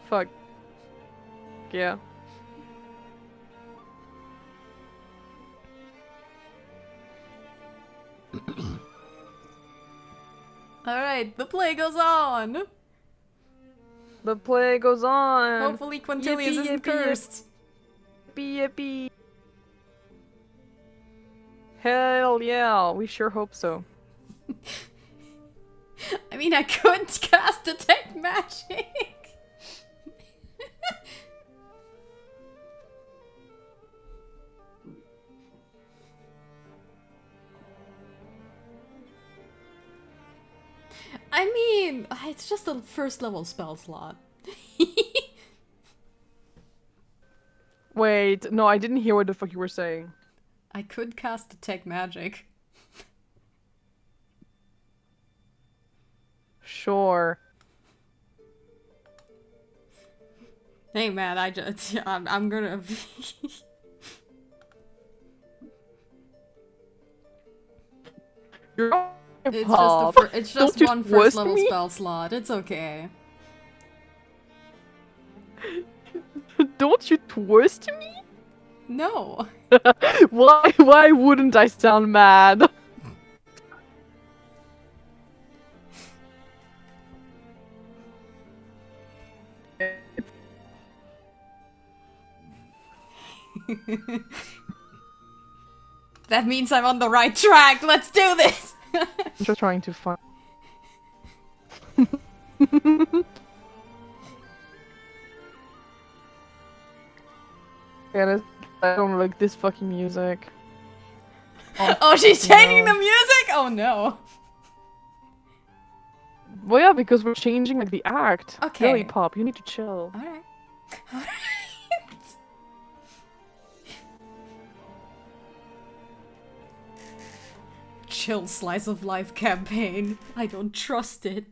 Fuck. Yeah. Alright, the play goes on. The play goes on. Hopefully Quintilius Yippee, isn't yippee, yippee. cursed. Yippee. Hell yeah, we sure hope so. I mean, I couldn't cast detect magic. I mean, it's just a first level spell slot. Wait, no, I didn't hear what the fuck you were saying. I could cast detect magic. Sure. Hey man, I'm gonna. You're It's Pop. just it's just Don't you one first twist level me? spell slot. It's okay. Don't you twist me? No. Why wouldn't I sound mad? That means I'm on the right track. Let's do this. I'm just trying to find. Yeah, I don't like this fucking music. Oh, she's changing no. the music? Oh no. Well, yeah, because we're changing like the act. Okay. Really, Pop, you need to chill. Alright. Alright. Chill slice of life campaign. I don't trust it.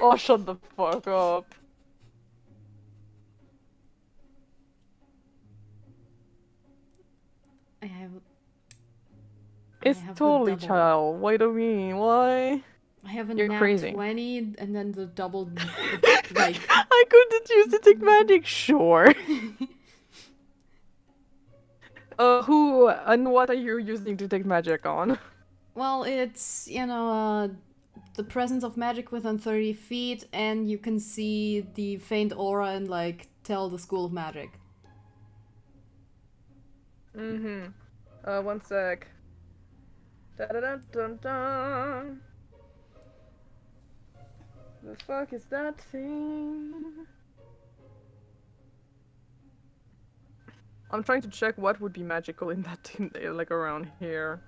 Oh, shut the fuck up. I have. It's have the totally double. child. Why do me? Why? I have a You're nat crazy. 20 and then the double like I couldn't use Detect Magic, sure. Who and what are you using Detect Magic on? well it's the presence of magic within 30 feet and you can see the faint aura and like tell the school of magic. Mm-hmm. One sec. Da-da-da-dun-dun. The fuck is that thing? I'm trying to check what would be magical in that thing, like around here.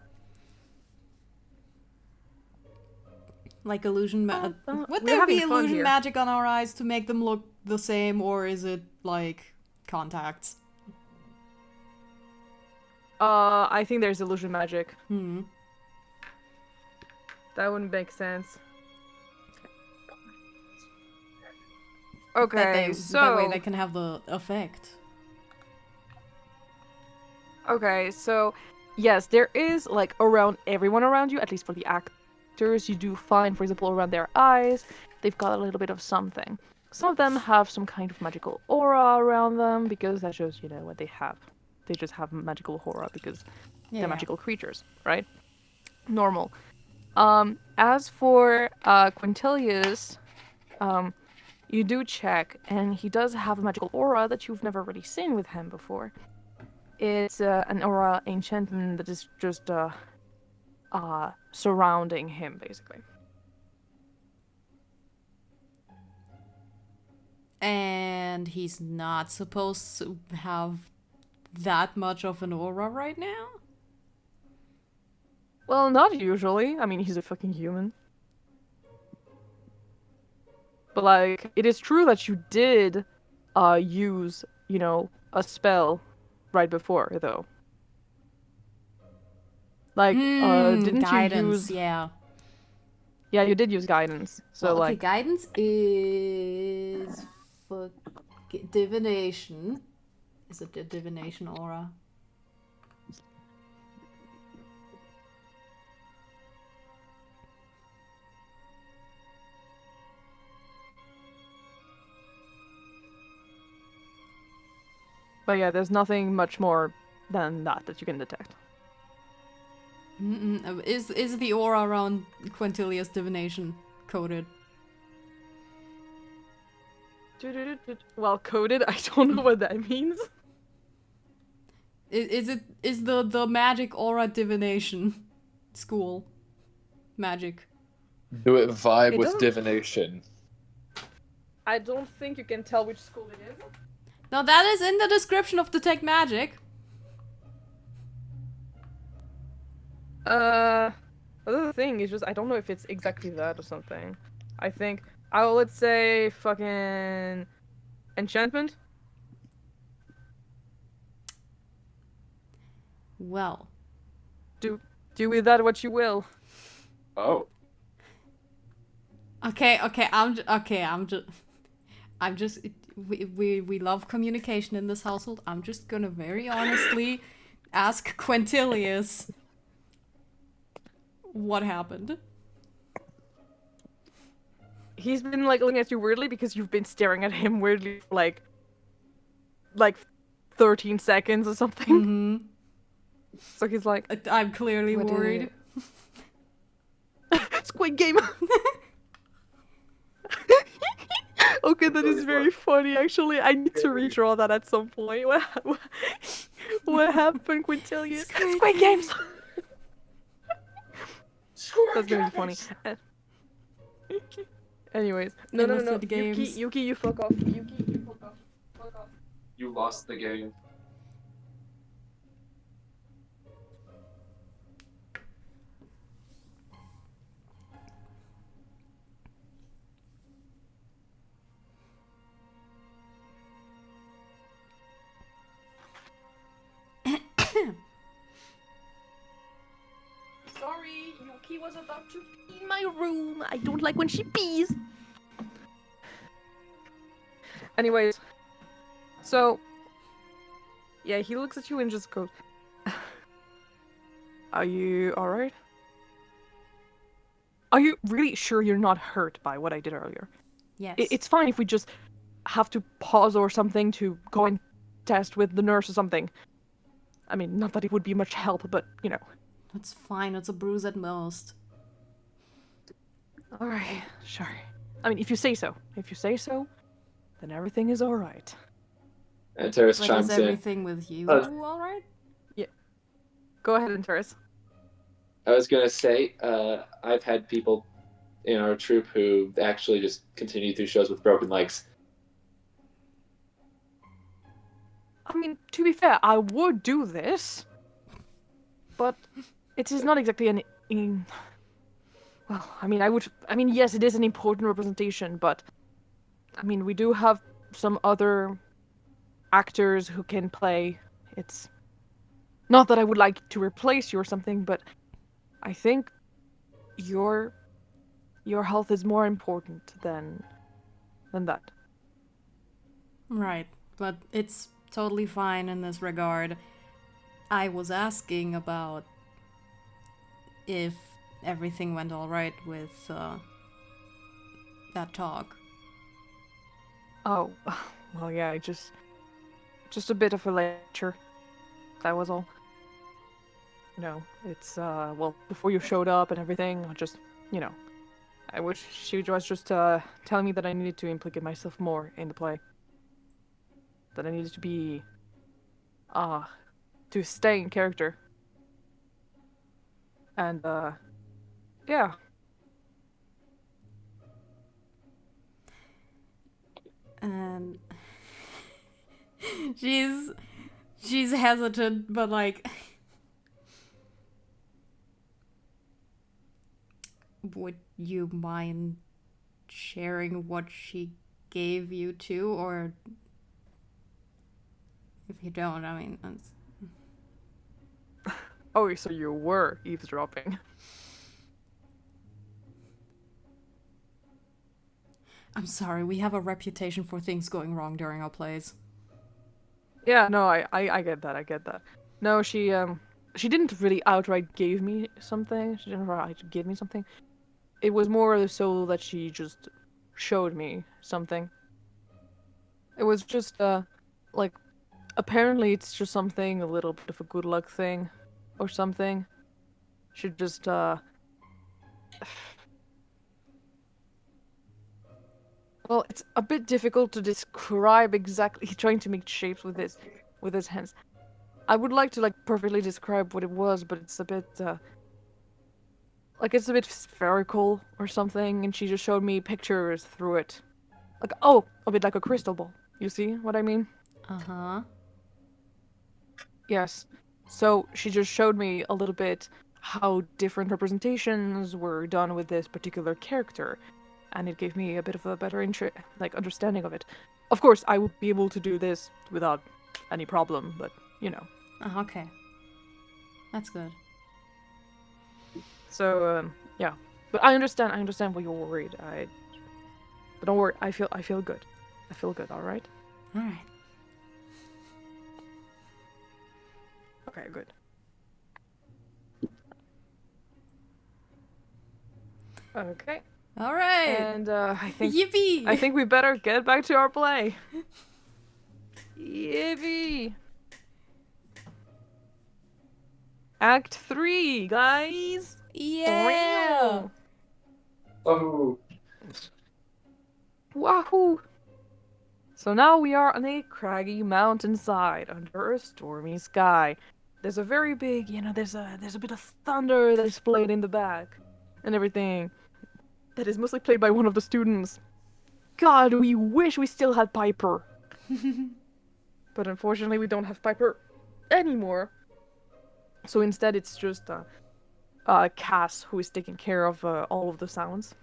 Like illusion would we're there be having fun illusion here. magic on our eyes to make them look the same or is it like contacts? I think there's illusion magic. Hmm. That wouldn't make sense. That Okay, that way so they can have the effect. okay, so yes, there is like around everyone around you, at least for the actors, you do find, for example, around their eyes, they've got a little bit of something. Some of them have some kind of magical aura around them because that's just, what they have. They just have magical aura because Yeah. they're magical creatures, right? Normal. As for Quintilius, you do check, and he does have a magical aura that you've never really seen with him before. It's an aura enchantment that is just surrounding him, basically. And he's not supposed to have that much of an aura right now? Well, not usually. I mean, he's a fucking human. But, like, it is true that you did use, a spell right before, though. Like, didn't guidance, you use... yeah. Yeah, you did use guidance. So, Well, okay, like... guidance is for divination. Is it the divination aura? But yeah, there's nothing much more than that you can detect. Is the aura around Quintilius divination coded? Well, coded, I don't know what that means. Is the magic aura divination school magic? Do it vibe It with doesn't- divination. I don't think you can tell which school it is. No, that is in the description of Detect Magic. Another thing is just I don't know if it's exactly that or something. I think let's say fucking enchantment. Well, Do with that what you will. Oh. okay, I'm just we love communication in this household. I'm just gonna very honestly ask Quintilius what happened. He's been like looking at you weirdly because you've been staring at him weirdly for like 13 seconds or something. Mm-hmm. So he's like, I'm clearly What worried. Squid Game. Okay, that is very funny. Actually, I need to redraw that at some point. What happened, Quintilius? Squid Games. That's gonna be funny. Anyways, no. Illicit games. Yuki, you fuck off. Yuki, you fuck off. Fuck off. You lost the game. Sorry, Yuki was about to pee in my room. I don't like when she pees. Anyways, so yeah, he looks at you and just goes, "Are you alright? Are you really sure you're not hurt by what I did earlier? Yes. It's fine if we just have to pause or something to go and test with the nurse or something. I mean, not that it would be much help, but you know." It's fine, it's a bruise at most. Alright, sure. I mean, if you say so. If you say so, then everything is alright. Antares Like, is chimes in. everything with you alright? Go ahead, Antares. I was gonna say, I've had people in our troop who actually just continue through shows with broken legs. I mean, to be fair, I would do this. But it is not exactly well, I mean, yes, it is an important representation, but I mean, we do have some other actors who can play. It's not that I would like to replace you or something, but I think your health is more important than that. Right, but it's totally fine in this regard. I was asking about if everything went alright with that talk. Oh, well, yeah, just a bit of a lecture. That was all. You know, it's well, before you showed up and everything, I just, you know, I wish she was just telling me that I needed to implicate myself more in the play. That I needed to be to stay in character. And yeah. And she's hesitant, but like, would you mind sharing what she gave you too, or if you don't, I mean, that's... Oh, so you were eavesdropping. I'm sorry, we have a reputation for things going wrong during our plays. Yeah, no, I get that, I get that. No, she didn't really outright give me something. She didn't outright give me something. It was more so that she just showed me something. It was just, like, apparently it's just something, a little bit of a good luck thing, or something. She just, well, it's a bit difficult to describe exactly, trying to make shapes with his hands. I would like to, like, perfectly describe what it was, but it's a bit, like, it's a bit spherical or something, and she just showed me pictures through it. Like, oh, a bit like a crystal ball. You see what I mean? Uh-huh. Yes. So she just showed me a little bit how different representations were done with this particular character, and it gave me a bit of a better understanding of it. Of course, I would be able to do this without any problem, but you know. Okay. That's good. So yeah, but I understand why you're worried. But don't worry. I feel good. I feel good. All right. All right. Okay, good. Okay. All right. And I think Yippee! we better get back to our play. Yippee! Act 3, guys. Yeah. Oh. Wahoo! So now we are on a craggy mountainside under a stormy sky. There's a very big, there's a bit of thunder that is played in the back and everything. That is mostly played by one of the students. God, we wish we still had Piper. But unfortunately we don't have Piper anymore. So instead it's just Cass who is taking care of all of the sounds.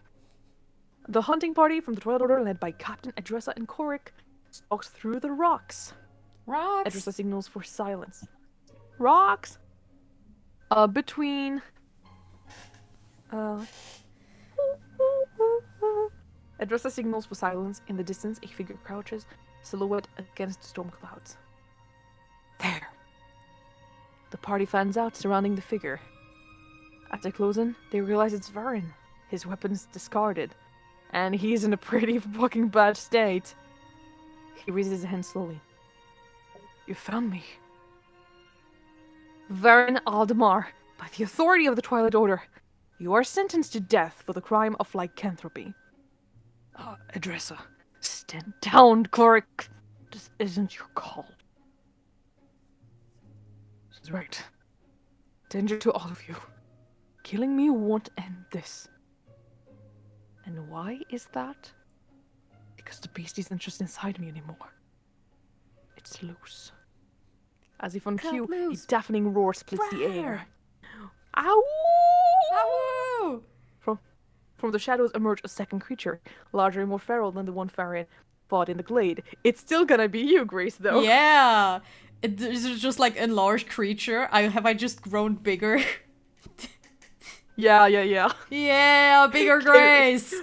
The hunting party from the Twilight Order, led by Captain Adressa and Korik, stalks through the rocks. Rocks. Adressa signals for silence. Rocks! Between... Adressa signals for silence. In the distance, a figure crouches, silhouette against the storm clouds. There! The party fans out, surrounding the figure. As they close in, they realize it's Varen, his weapons discarded, and he's in a pretty fucking bad state. He raises his hand slowly. You found me. Varen Aldemar, by the authority of the Twilight Order, you are sentenced to death for the crime of lycanthropy. Adressa, stand down, Korik. This isn't your call. She's right. Danger to all of you. Killing me won't end this. And why is that? Because the beast isn't just inside me anymore. It's loose. As if on cue, a deafening roar splits the air. Ow! Ow! From the shadows emerge a second creature, larger and more feral than the one Varen fought in the glade. It's still gonna be you, Grace, though. Yeah! It's just like enlarged creature. Have I just grown bigger? Yeah. Yeah, bigger Grace!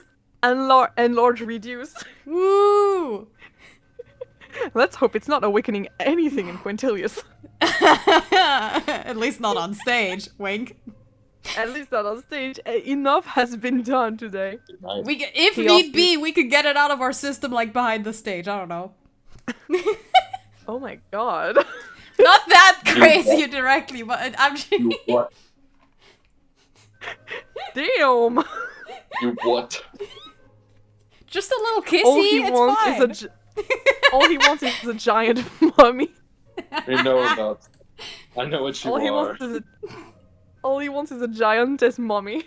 And large reduce. Woo! Let's hope it's not awakening anything in Quintilius. At least not on stage. Wink. At least not on stage. Enough has been done today. Nice. If need be, we could get it out of our system, like behind the stage. I don't know. Oh my god. Not that crazy directly, but I'm just... You what? Damn. You what? Just a little kissy, it's fine. All he wants is a giant mummy. I know about. I know what you are. All he wants is a giantess mummy.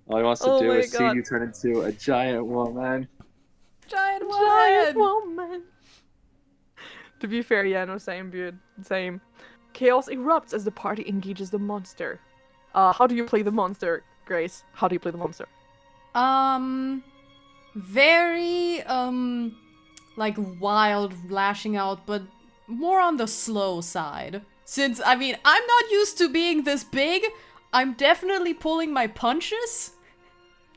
All he wants to Oh do my is see God. you turn into a giant woman. Giant woman. To be fair, yeah, no, same, dude. Same. Chaos erupts as the party engages the monster. How do you play the monster, Grace? How do you play the monster? Very, like wild lashing out, but more on the slow side. Since, I mean, I'm not used to being this big, I'm definitely pulling my punches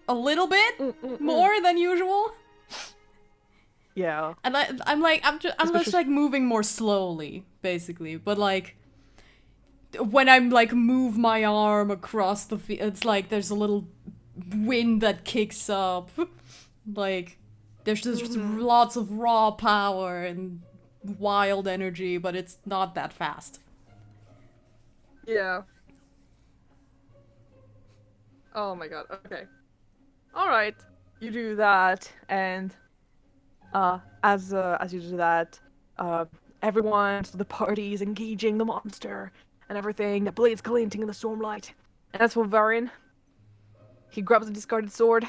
a little bit more than usual. Yeah. And I'm just like moving more slowly, basically. But like, when I'm like move my arm across the field, it's like there's a little wind that kicks up. Like, there's just lots of raw power and wild energy, but it's not that fast. Yeah. Oh my god, okay. Alright. You do that, and as you do that, everyone, so the party is engaging the monster and everything, the blades glinting in the stormlight. And as for Varen, he grabs a discarded sword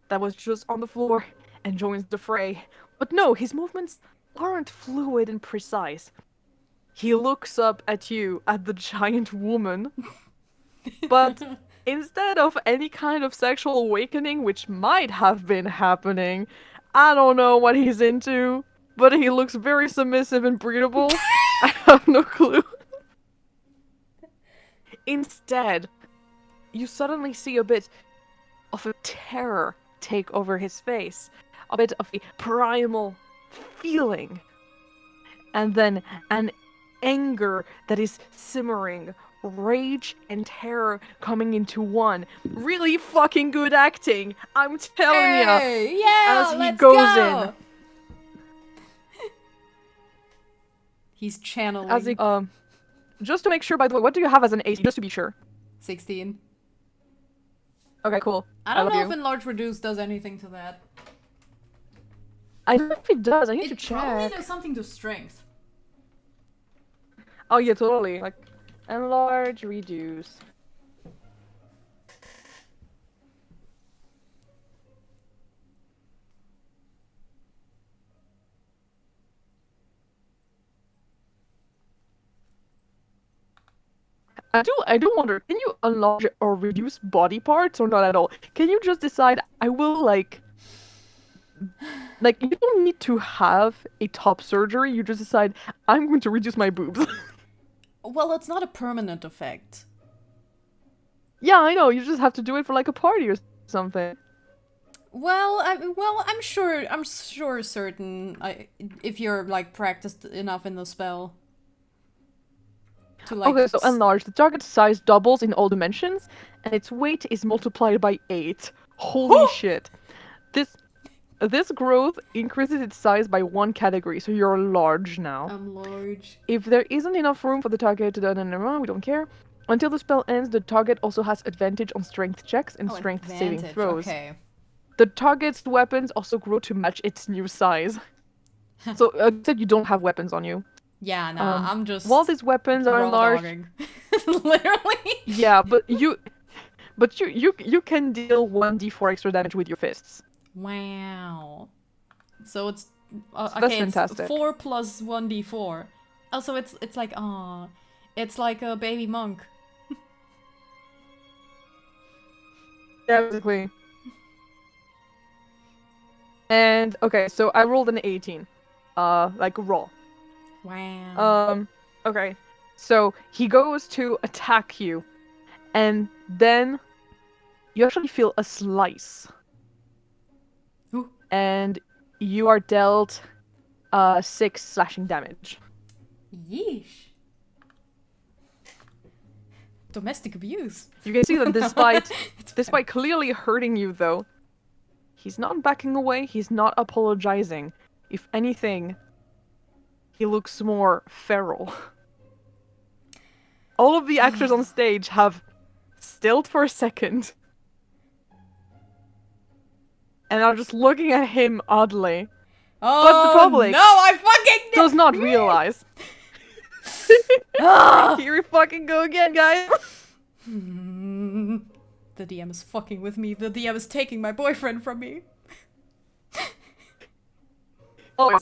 that was just on the floor and joins the fray. But no, his movements aren't fluid and precise. He looks up at you, at the giant woman, but instead of any kind of sexual awakening, which might have been happening, I don't know what he's into, but he looks very submissive and breedable. I have no clue. Instead, you suddenly see a bit of a terror take over his face, a bit of a primal feeling, and then an anger that is simmering, rage and terror coming into one. Really fucking good acting, I'm telling ya. Hey, yeah, As he let's goes go. in. He's channeling. As he, just to make sure, by the way, what do you have as an AC, just to be sure? 16. Okay, cool. I don't love know you. if enlarge reduce does anything to that. I don't know if it does. I need to It probably check. does something to strength. Oh yeah, totally. Like, enlarge, reduce. I do wonder, can you enlarge or reduce body parts or not at all? Can you just decide I will like you don't need to have a top surgery, you just decide I'm going to reduce my boobs. Well, it's not a permanent effect. Yeah, I know, you just have to do it for like a party or something. Well, I'm sure certain if you're like practiced enough in the spell. To, like, Okay, so enlarge. The target size doubles in all dimensions, and its weight is multiplied by 8. Holy shit. This growth increases its size by 1 category, so you're large now. I'm large. If there isn't enough room for the target to do it in a row, we don't care. Until the spell ends, the target also has advantage on strength checks and strength saving throws. Okay. The target's weapons also grow to match its new size. So, except you don't have weapons on you. Yeah, nah, I'm just While these weapons are raw enlarged, dogging. Literally. yeah, but you can deal 1d4 extra damage with your fists. Wow. So it's that's okay. fantastic. It's 4 plus 1d4. Also, it's like it's like a baby monk. Yeah, basically. And okay, so I rolled an 18, like raw. Wow. Okay, so he goes to attack you, and then you actually feel a slice. Ooh. And you are dealt 6 slashing damage. Yeesh. Domestic abuse. You can see that despite clearly hurting you though, he's not backing away, he's not apologizing. If anything, he looks more feral. All of the actors on stage have stilled for a second. And are just looking at him oddly. Oh, But the public no, I fucking does not realize. Here we fucking go again, guys. The DM is fucking with me. The DM is taking my boyfriend from me. Oh.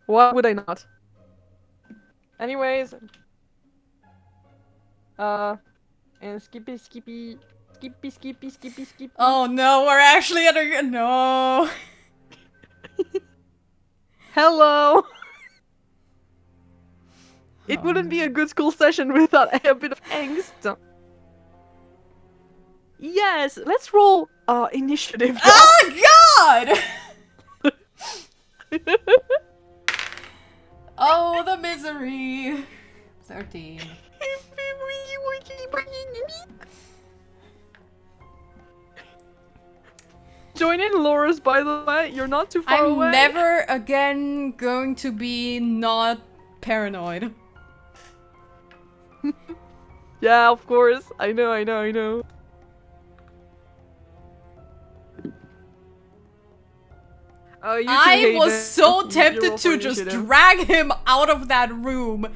Why would I not? Anyways. And skippy. Oh no, we're actually at a no. Hello. It wouldn't be a good school session without a bit of angst. Yes, let's roll initiative. Oh god! Oh, the misery. 13. Join in, Lorus, by the way. You're not too far away. I'm never again going to be not paranoid. Yeah, of course. I know. You too, I was Hayden. so You tempted roll to for just initiative. drag him out of that room,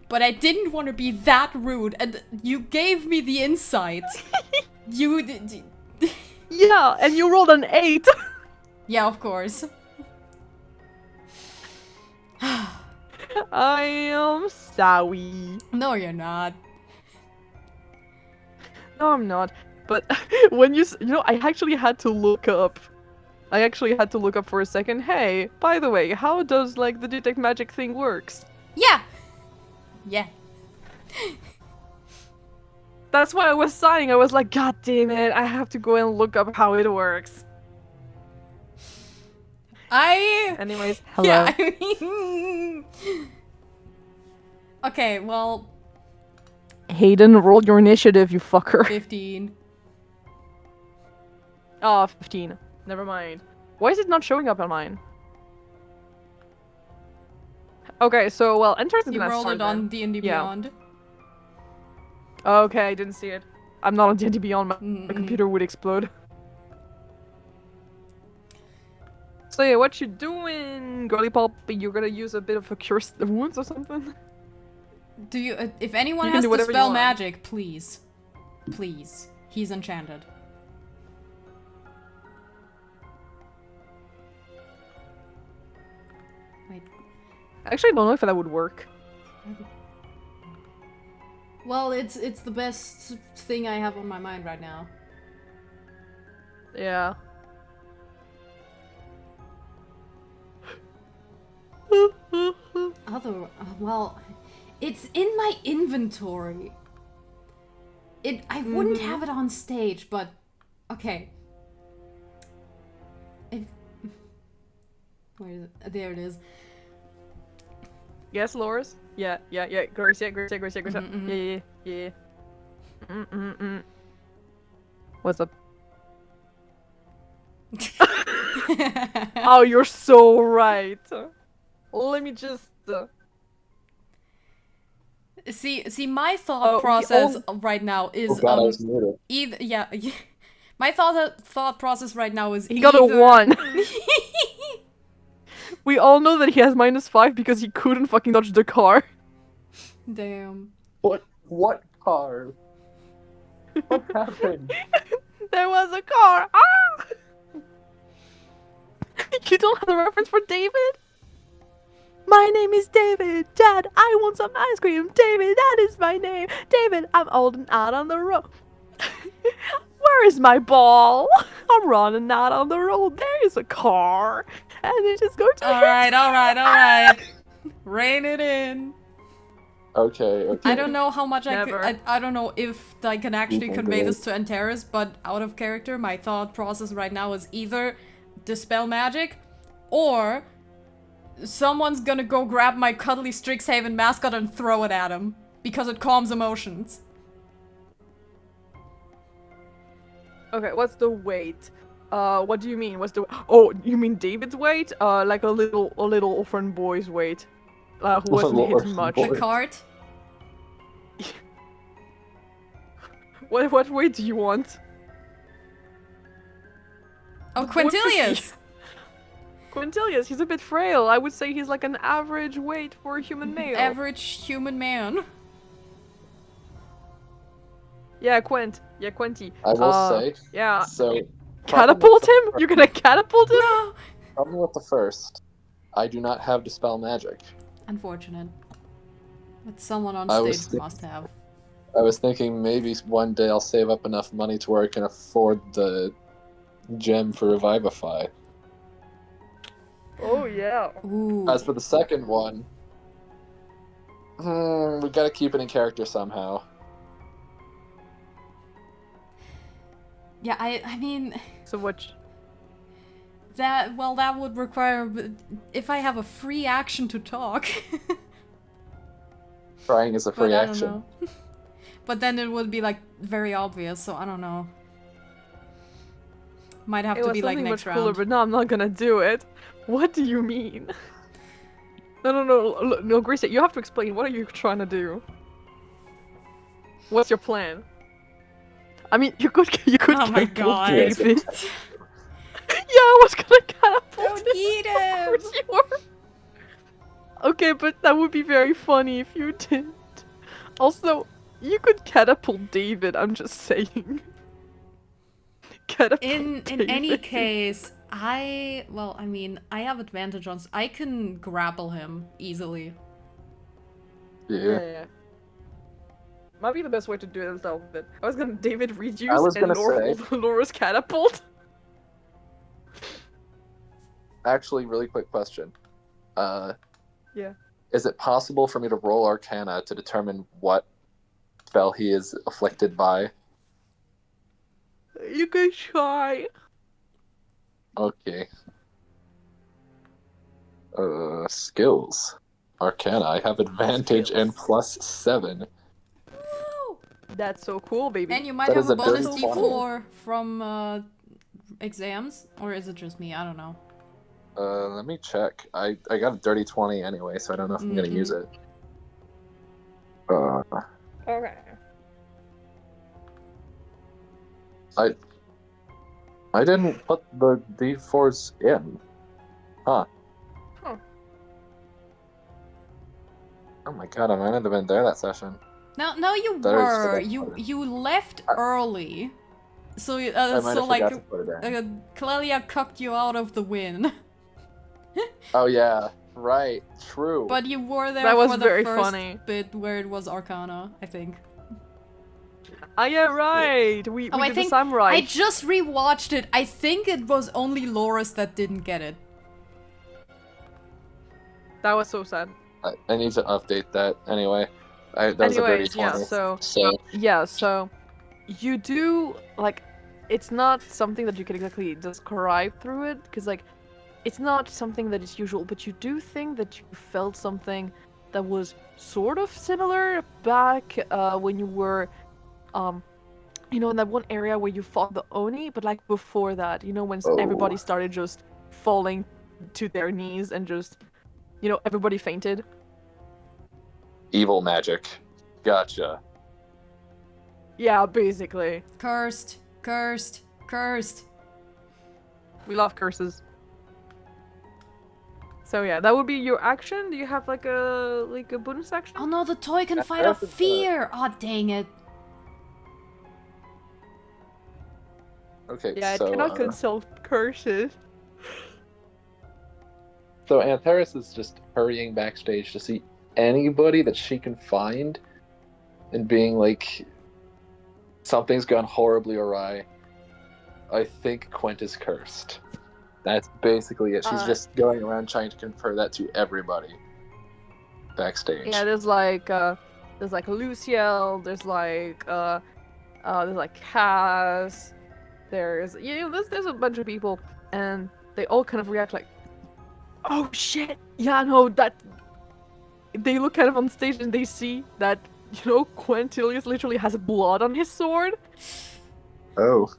but I didn't want to be that rude, and you gave me the insight. Yeah, and you rolled an 8. Yeah, of course. I am sorry. No, you're not. No, I'm not. But when you know, I actually had to look up. I actually had to look up for a second. Hey, by the way, how does like the detect magic thing works? Yeah. Yeah. That's why I was sighing. I was like, God damn it! I have to go and look up how it works. Anyways, hello. Yeah, I mean... Okay, well... Hayden, roll your initiative, you fucker. 15. Oh, 15. Never mind. Why is it not showing up on mine? Okay, so, well, Antares is You gonna rolled start it on then. D&D Yeah. Beyond. Okay, I didn't see it. I'm not on D&D Beyond. My Mm-mm. computer would explode. So yeah, what you doing, girly pop? You're gonna use a bit of a cure the wounds or something? Do you? If anyone You can has do to whatever you spell want. magic, please, please. He's enchanted. Wait. I actually don't know if that would work. Well, it's the best thing I have on my mind right now. Yeah. Well, it's in my inventory. I wouldn't have it on stage, but okay. Where is it? There it is. Yes, Lorus? Yeah. Gracia. Yeah. What's up? Oh, you're so right. Let me just. See, my thought Oh, process right now is Oh god, I was muted. either yeah. My thought process right now is He got a either... 1. We all know that he has -5 because he couldn't fucking dodge the car. Damn. What car? What happened? There was a car. Ah! You don't have a reference for David? My name is David. Dad, I want some ice cream. David, that is my name. David, I'm old and out on the road. Where is my ball? I'm running out on the road. There is a car. And it is going to hit. All right. Rein it in. Okay. I don't know how much Never. I don't know if I can actually Okay, convey great. this to Antares, but out of character, my thought process right now is either dispel magic, or someone's gonna go grab my cuddly Strixhaven mascot and throw it at him, because it calms emotions. Okay, what's the weight? What do you mean? What's the? Oh, you mean David's weight? Like a little orphan boy's weight, who wasn't Little hit orphan much. boy. The cart? What weight do you want? Oh, What was Quintilius! Quintilius, he's a bit frail. I would say he's like an average weight for a human male. Average human man. Yeah, Quinty. I will say. Yeah. So. Catapult him? You're gonna catapult him? No! Problem with the first, I do not have dispel magic. Unfortunate. But someone on I was stage must have. I was thinking maybe one day I'll save up enough money to where I can afford the gem for Revivify. Oh yeah. Ooh. As for the second one, we gotta keep it in character somehow. Yeah, I mean... So what? That would require... If I have a free action to talk. Trying is a But free I don't action. know. But then it would be, like, very obvious, so I don't know. Might have It to was be, like, something next much cooler, round. but no, I'm not gonna do it. What do you mean? No, Gracia, you have to explain. What are you trying to do? What's your plan? I mean, you could Oh my catapult God. David. Yeah, I was gonna catapult him. Eat Of him! course you were. Okay, but that would be very funny if you didn't. Also, you could catapult David, I'm just saying. Catapult In any David. case, I mean, I have advantage on... I can grapple him easily. Yeah. Yeah. Might be the best way to do it as well. But I was gonna David reduce I was and gonna say- Laura's catapult. Actually, really quick question. Yeah. Is it possible for me to roll Arcana to determine what spell he is afflicted by? You can try. Okay. Skills. Arcana. I have advantage and +7. That's so cool, baby. And you might That have is a a bonus dirty D4 from exams, or is it just me? I don't know. Let me check. I got a dirty 20 anyway, so I don't know if I'm gonna use it. Okay. I didn't put the D4s in. Huh. Huh. Oh my god, I might have been there that session. No, you That is were. so You left early. So, I might have forgot to put it in. Clelia cucked you out of the win. Oh yeah, right, true. But you were there That was for the very first funny. bit where it was Arcana, I think. Ah, yeah, right. We I did think the samurai. I just rewatched it. I think it was only Lorus that didn't get it. That was so sad. I need to update that anyway. That was a dirty Anyways, yeah, 20. so yeah, so you do like it's not something that you can exactly describe through it because like it's not something that is usual, but you do think that you felt something that was sort of similar back when you were you know, in that one area where you fought the Oni, but like before that, you know, when everybody started just falling to their knees and just, you know, everybody fainted. Evil magic. Gotcha. Yeah, basically. Cursed, cursed, cursed. We love curses. So yeah, that would be your action. Do you have like a bonus action? Oh no, the toy can fight off fear! Aw, dang it. Okay, Yeah, it so cannot consult curses. so Antares is just hurrying backstage to see anybody that she can find and being like, something's gone horribly awry. I think Quint is cursed. That's basically it. She's just going around trying to confer that to everybody backstage. Yeah, there's like Luciel, there's like Cass, there's there's a bunch of people, and they all kind of react like, oh shit, yeah, no, that. They look kind of on stage and they see that, you know, Quintilius literally has blood on his sword. Oh.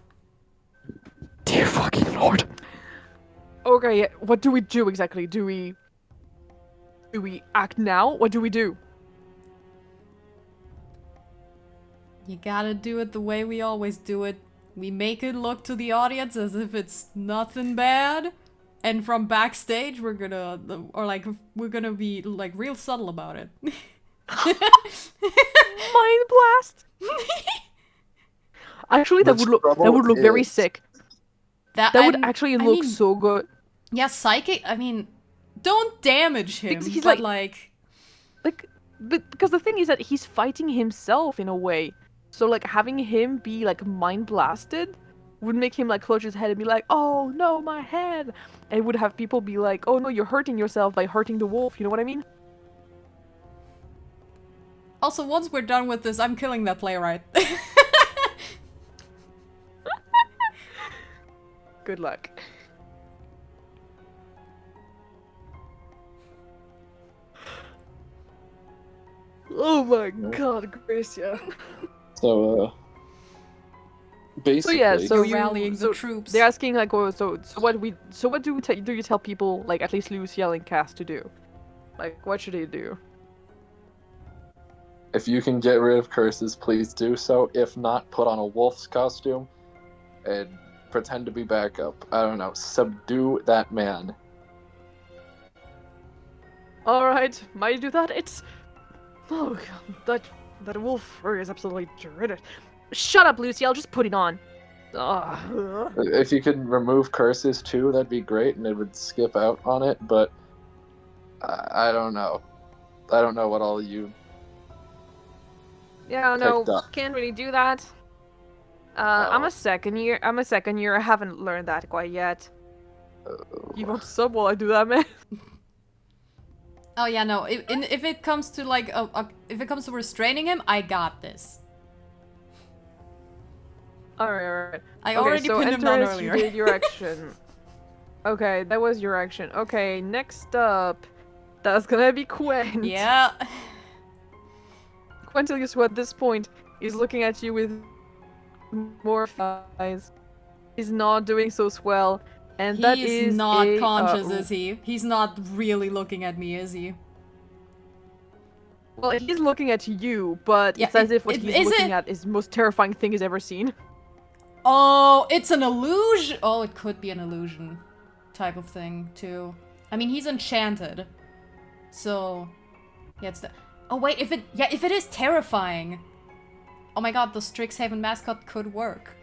Dear fucking lord. Okay, what do we do exactly? Do we act now? What do we do? You gotta do it the way we always do it. We make it look to the audience as if it's nothing bad. And from backstage, we're gonna be like real subtle about it. Mind blast. Actually, that would look very sick. That would actually look so good. Yeah, psychic. I mean, don't damage him. Because he's but but because the thing is that he's fighting himself in a way. So like having him be like mind blasted would make him like clutch his head and be like, oh no, my head. And it would have people be like, oh no, you're hurting yourself by hurting the wolf. You know what I mean? Also, once we're done with this, I'm killing that playwright. Good luck. Oh my god, Gracia. So, basically... So you're rallying the troops. They're asking like, oh, so what do you tell people, like at least Luciel and Cass to do? Like, what should they do? If you can get rid of curses, please do so. If not, put on a wolf's costume and pretend to be backup. I don't know. Subdue that man. Alright, might do that. It's... Oh, God, that wolf fur is absolutely dreaded. Shut up, Lucy, I'll just put it on. Ugh. If you could remove curses too, that'd be great, and it would skip out on it, but... I don't know. I don't know what all of you... Yeah, no, can't really do that. I'm a second year. I haven't learned that quite yet. You want to sub while I do that, man? Oh yeah, no. If it comes to like if it comes to restraining him, I got this. Alright. I already pinned him down earlier. You did your action. Okay, that was your action. Okay, next up, that's gonna be Quint. Yeah. Quintilius, who at this point is looking at you with more eyes, is not doing so swell, and that is He's not conscious, is he? He's not really looking at me, is he? Well, he's looking at you, but Yeah, it's as if what he's looking at is the most terrifying thing he's ever seen. Oh, it's an illusion. Oh, it could be an illusion type of thing too. I mean, he's enchanted. So, yeah, it's the... Oh wait, if it is terrifying. Oh my god, the Strixhaven mascot could work.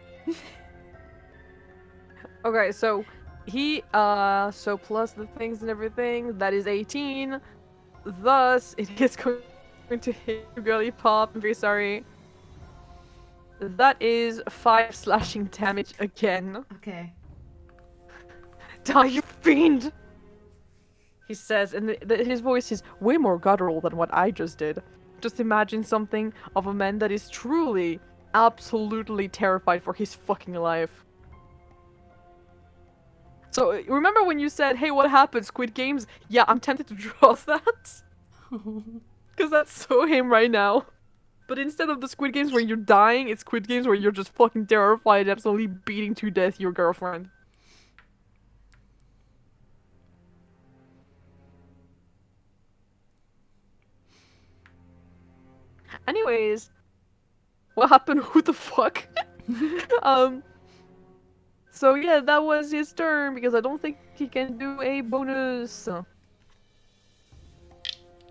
Okay, so he so plus the things and everything, that is 18. Thus, it is going to hit you, girly pop. I'm very sorry. That is 5 slashing damage again. Okay. Die, you fiend! He says, and his voice is way more guttural than what I just did. Just imagine something of a man that is truly, absolutely terrified for his fucking life. So, remember when you said, hey, what happened, Squid Games? Yeah, I'm tempted to draw that. Because that's so him right now. But instead of the Squid Games where you're dying, it's Squid Games where you're just fucking terrified, absolutely beating to death your girlfriend. Anyways, what happened? Who the fuck? So yeah, that was his turn because I don't think he can do a bonus.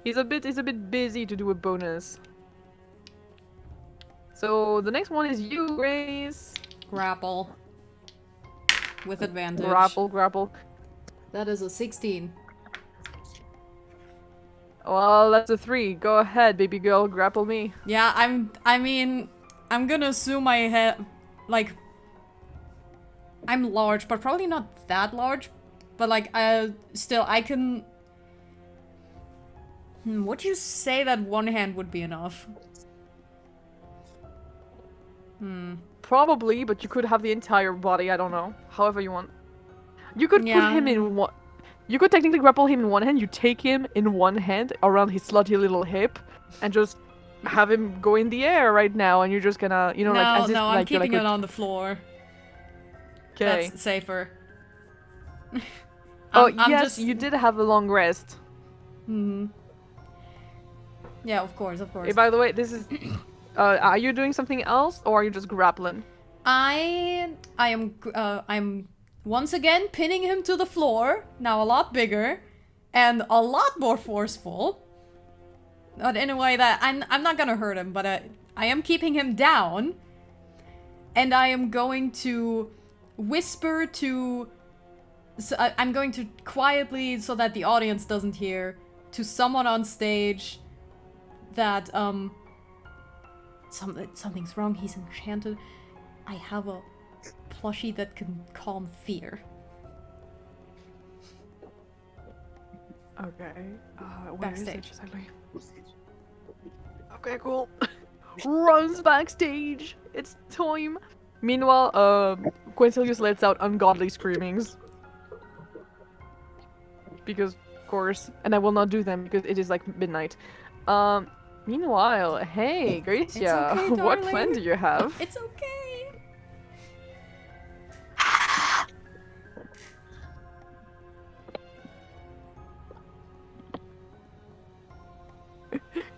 He's a bit busy to do a bonus. So the next one is you, Grace. Grapple. With advantage. Grapple. That is a 16. Well, that's a 3. Go ahead, baby girl, grapple me. Yeah, I'm gonna assume I have, like, I'm large, but probably not that large. But, like, still, I can... would you say that one hand would be enough? Probably, but you could have the entire body, I don't know. However you want. You could put him in one... You could technically grapple him in one hand, you take him in one hand around his slutty little hip, and just have him go in the air right now, and you're just gonna, you know, like, as if, No, I'm like, keeping it on the floor. Okay. That's safer. Oh, I'm yes, just... you did have a long rest. Yeah, of course. Hey, by the way, this is... are you doing something else, or are you just grappling? I'm once again pinning him to the floor, now a lot bigger, and a lot more forceful. But in a way that I'm not gonna hurt him, but I am keeping him down. And I am going to whisper to... I'm going to quietly, so that the audience doesn't hear, to someone on stage that, something's wrong, he's enchanted. I have a plushie that can calm fear. Okay. Where Backstage. is it exactly? Okay, cool. Runs backstage. It's time. Meanwhile, Quintilius lets out ungodly screamings. Because, of course, and I will not do them because it is like midnight. Meanwhile, hey, Gracia, okay, what darling. plan do you have? It's okay.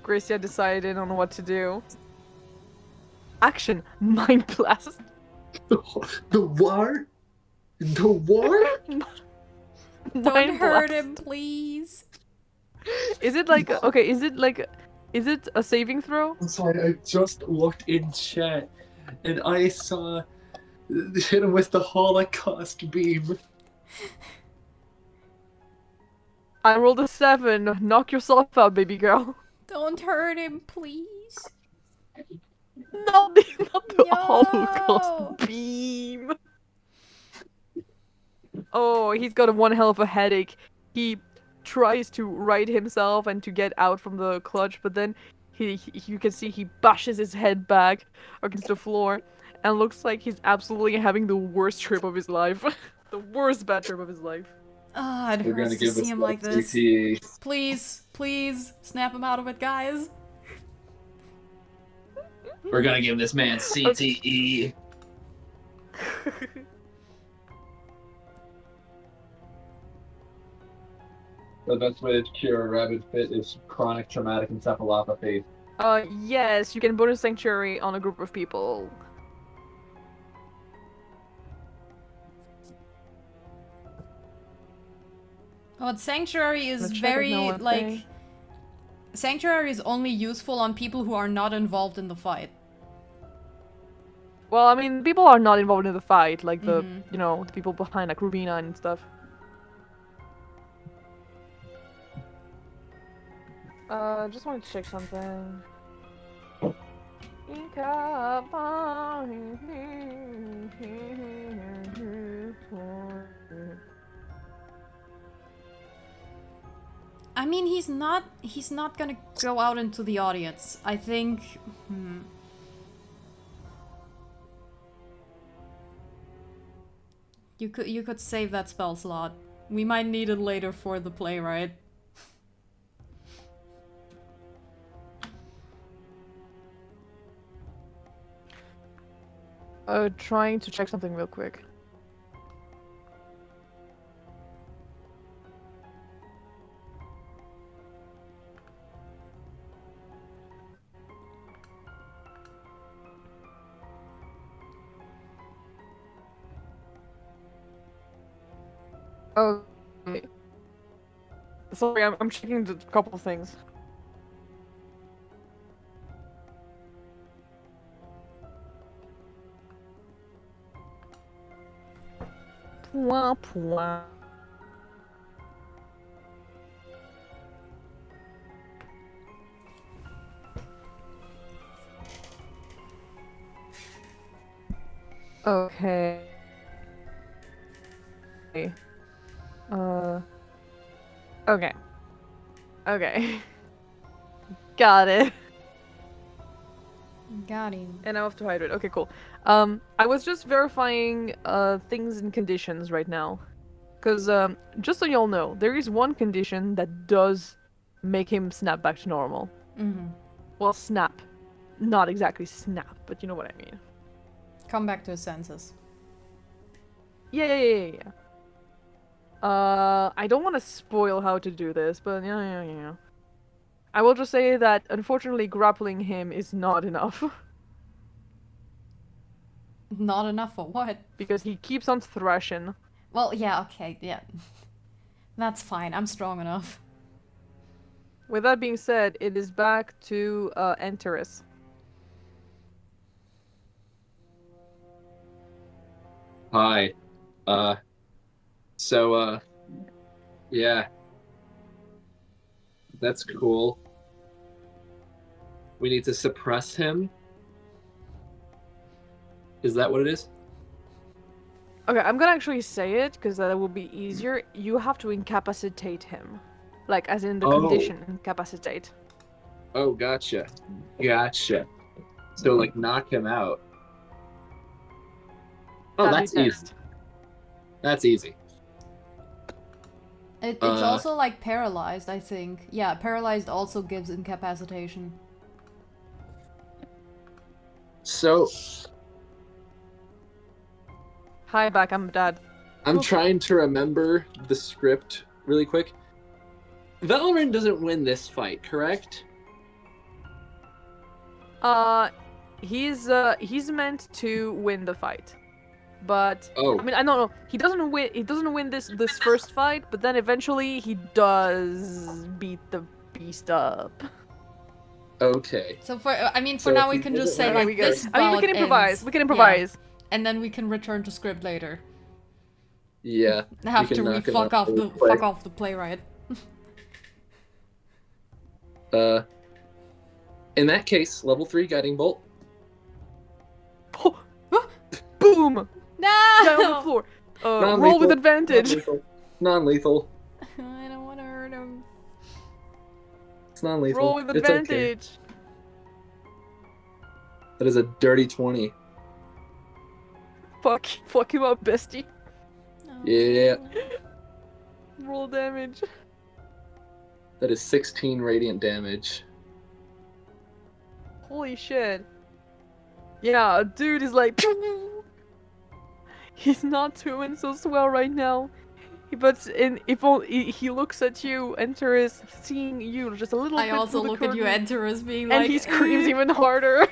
Gracia decided on what to do. Action, mind blast. The war? The war? Don't hurt him, please. Is it like okay? Is it a saving throw? I'm sorry, I just looked in chat and I saw hit him with the Holocaust beam. I rolled a 7. Knock yourself out, baby girl. Don't hurt him, please. Not the No. Holocaust beam. Oh, he's got one hell of a headache. He tries to right himself and to get out from the clutch, but then you can see he bashes his head back against the floor and looks like he's absolutely having the worst trip of his life. The worst bad trip of his life. Ah, it hurts to see him like this. CTE. Please, snap him out of it, guys. We're gonna give this man CTE. The best way to cure a rabid fit is chronic traumatic encephalopathy. Yes, you can bonus sanctuary on a group of people. But Sanctuary is Let's check if very, no one's like... saying. Sanctuary is only useful on people who are not involved in the fight. Well, I mean, people are not involved in the fight, like the, Mhm. you know, the people behind, like Rubina and stuff. Just want to check something. I mean, he's not gonna go out into the audience. I think... You could save that spell slot. We might need it later for the playwright. Trying to check something real quick. Okay. Sorry, I'm checking a couple things. Pwah, pwah. Okay. Okay. Okay. Got it. Got him. And I have to hydrate. Okay, cool. I was just verifying things and conditions right now. Cause just so y'all know, there is one condition that does make him snap back to normal. Mm-hmm. Well, snap. Not exactly snap, but you know what I mean. Come back to his senses. Yeah. I don't want to spoil how to do this, but yeah. I will just say that, unfortunately, grappling him is not enough. Not enough for what? Because he keeps on thrashing. Well, yeah, okay, yeah. That's fine, I'm strong enough. With that being said, it is back to Antares. Hi. Yeah. That's cool. We need to suppress him. Is that what it is? Okay, I'm gonna actually say it, because that will be easier. You have to incapacitate him. Like, as in the condition, incapacitate. Oh, gotcha. So, like, knock him out. Oh, That'd that's be easy. best. That's easy. It's also like paralyzed, I think. Yeah, paralyzed also gives incapacitation. So, Hi, back, I'm dad. I'm trying to remember the script really quick. Valorant doesn't win this fight, correct? He's meant to win the fight. But Oh. I mean, I don't know. He doesn't win this first fight, but then eventually he does beat the beast up. Okay. So for now So we if can he just doesn't say have- like this I mean, we bout can improvise. ends. We can improvise. Yeah. And then we can return to script later. Yeah. After we fuck off the playwright. In that case, level 3 guiding bolt. Boom! No! Down on the floor. Roll Non-lethal. with advantage. Non-lethal. I don't want to hurt him. It's non-lethal. Roll with It's okay. advantage. That is a dirty 20. Fuck him up, bestie. Yeah. Roll damage. That is 16 radiant damage. Holy shit. Yeah, dude is like. Pew! He's not doing so swell right now. He looks at you, Antares, seeing you just a little bit. I also through the look at you, curtain, Antares, being and like. he screams even harder.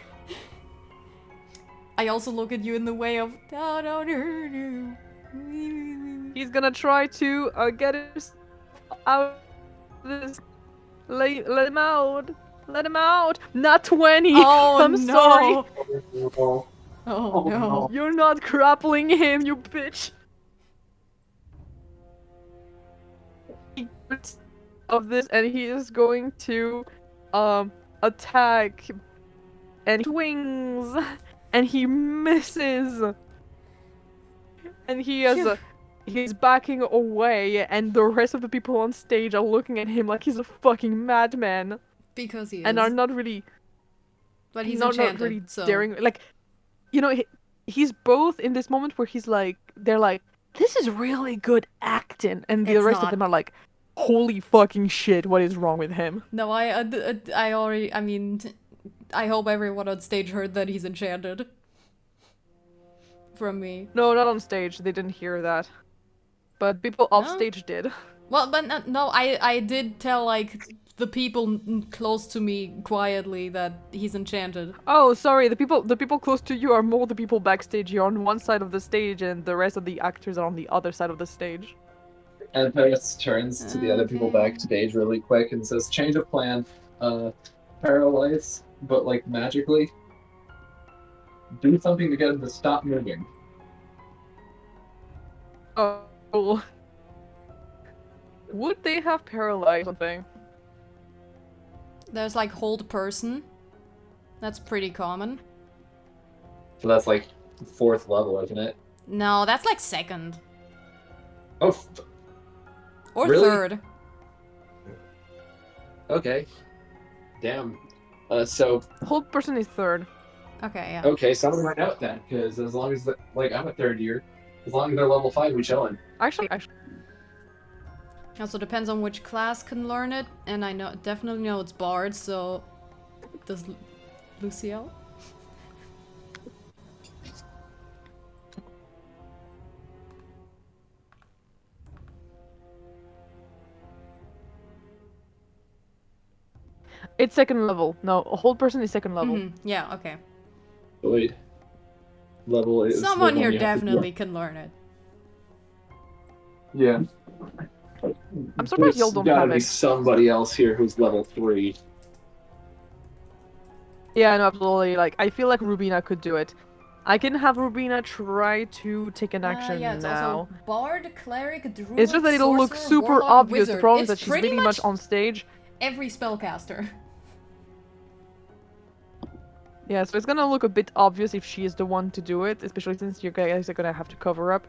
I also look at you in the way of. Oh, don't hurt you. He's gonna try to get his out of this. Let him out. Let him out. Not 20. Oh I'm no! sorry. Oh, Oh no! You're not grappling him, you bitch. He gets of this, and he is going to attack, and he swings, and he misses, and he has a. He's backing away, and the rest of the people on stage are looking at him like he's a fucking madman, Because he is. and are not really, But he's not enchanted, really so... daring. Like, you know, he's both in this moment where he's like, they're like, this is really good acting, and the It's rest of not. them are like, holy fucking shit, what is wrong with him? No, I already... I mean... I hope everyone on stage heard that he's enchanted. From me. No, not on stage. They didn't hear that. But people off No? stage did. Well, but no, I did tell, like, the people close to me quietly that he's enchanted. Oh, sorry. The people close to you are more the people backstage. You're on one side of the stage, and the rest of the actors are on the other side of the stage. Antares turns to the other people Okay. backstage really quick and says, "Change of plan. Paralyze, but like magically. Do something to get him to stop moving." Oh. Would they have paralyzed something? There's, like, hold person. That's pretty common. So that's like 4th level, isn't it? No, that's, like, second. Oh, Or Really? third. okay. Damn. So Hold person is third. Okay, yeah. okay, so I'm gonna write out then, because as long as like I'm a 3rd year, as long as they're level 5, we chillin'. Actually, Also depends on which class can learn it, and I definitely know it's Bard, so... Does Luciel? it's second level. No, a hold person is second level. Yeah, okay. Wait. Level is Someone the one here you have to- definitely can learn it. Yeah. I'm surprised y'all There's don't gotta have be it. somebody else here who's level 3. Yeah, no, absolutely. Like, I feel like Rubina could do it. I can have Rubina try to take an action Yeah, it's now. also Bard, Cleric, Druid, It's just that it'll look Sorcerer, super Warlock, obvious. The Wizard. problem is It's that she's pretty really much on stage. every spellcaster. Yeah, so it's gonna look a bit obvious if she is the one to do it, especially since you guys are gonna have to cover up.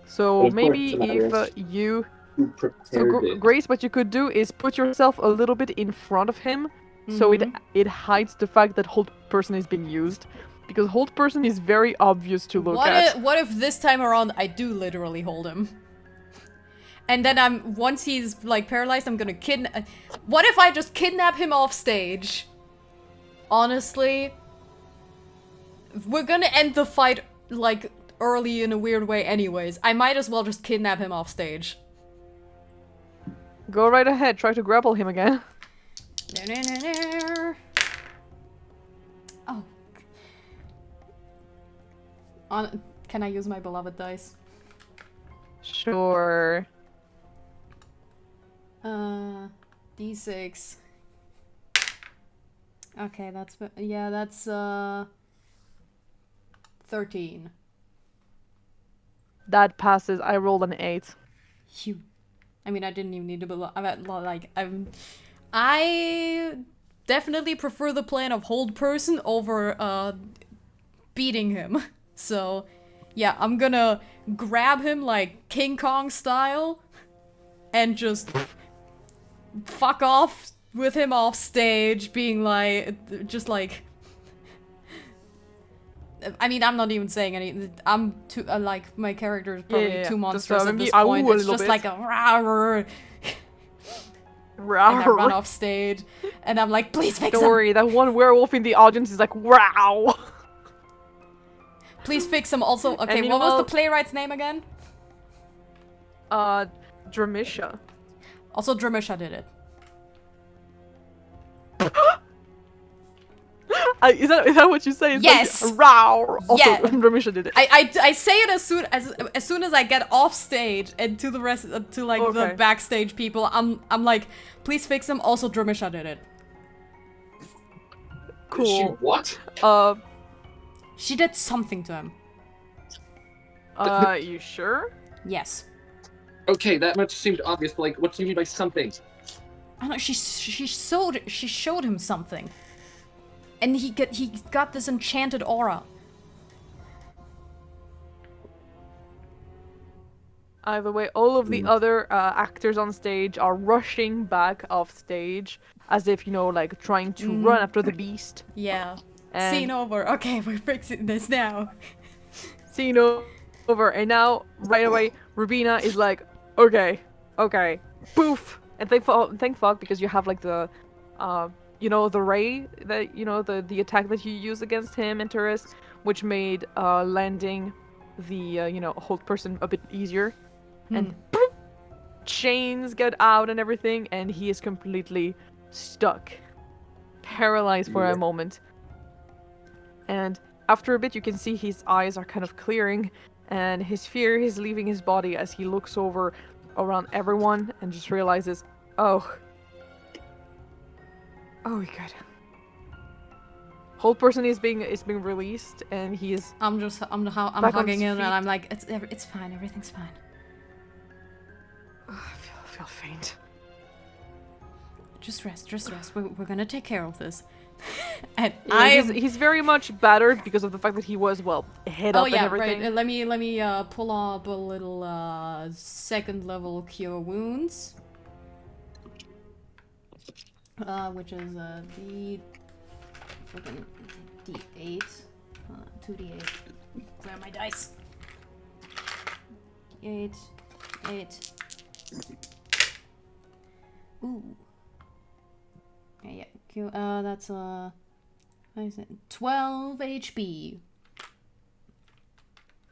But So of course maybe it's a matter if of you... who So prepared it. Grace, what you could do is put yourself a little bit in front of him, so it hides the fact that hold person is being used. Because hold person is very obvious to look at. What if this time around I do literally hold him? And then once he's like paralyzed, I'm gonna kidnap. What if I just kidnap him off stage? Honestly, we're gonna end the fight like early in a weird way anyways. I might as well just kidnap him off stage. Go right ahead, try to grapple him again. Oh. Can I use my beloved dice? Sure. D6. Okay, that's 13. That passes. I rolled an 8. Phew. I mean, I didn't even need to I definitely prefer the plan of hold person over beating him. So, yeah, I'm gonna grab him like King Kong style and just fuck off with him off stage, being like, just like... I mean, I'm not even saying anything. I'm too, like, my character is probably too monstrous at this point. It's just like a rawr. And I run off stage, and I'm like, please fix him! Don't worry, that one werewolf in the audience is like, wow! Please fix him. Also, okay, And what was the playwright's name again? Dramisha. Also, Dramisha did it. Is that what you say? It's Yes. Like, Row. Also, Yeah. Ramisha did it. I say it as soon as I get off stage and to the rest to like the Okay. backstage people. I'm like, please fix him. Also, Dramisha did it. Cool. She what? She did something to him. You sure? Yes. Okay, that much seemed obvious, but like, what do you mean by something? I don't know. She showed him something, and he got this enchanted aura. Either way, all of the other actors on stage are rushing back off stage as if, like, trying to run after the beast. Yeah. And Scene over. Okay, we're fixing this now. scene over. And now, right away, Rubina is like, okay, poof. And thank fuck, because you have, like, the, the ray, that, the attack that you use against him, Antares, which made landing the, hold person a bit easier. And boop, chains get out and everything, and he is completely stuck, paralyzed for a moment. And after a bit, you can see his eyes are kind of clearing, and his fear is leaving his body as he looks over around everyone and just realizes, oh my god. Whole person is being released, and he is. I'm back on hugging his him, feet. and I'm like, it's fine. Everything's fine. I feel faint. Just rest. We're gonna take care of this. And Yeah, he's very much battered because of the fact that he was head up Oh yeah, and everything. right. Let me pull up a little second level cure wounds, which is freaking D8, 2D8. Where are my dice? 8. Ooh. Yeah. That's what is it? 12 HP.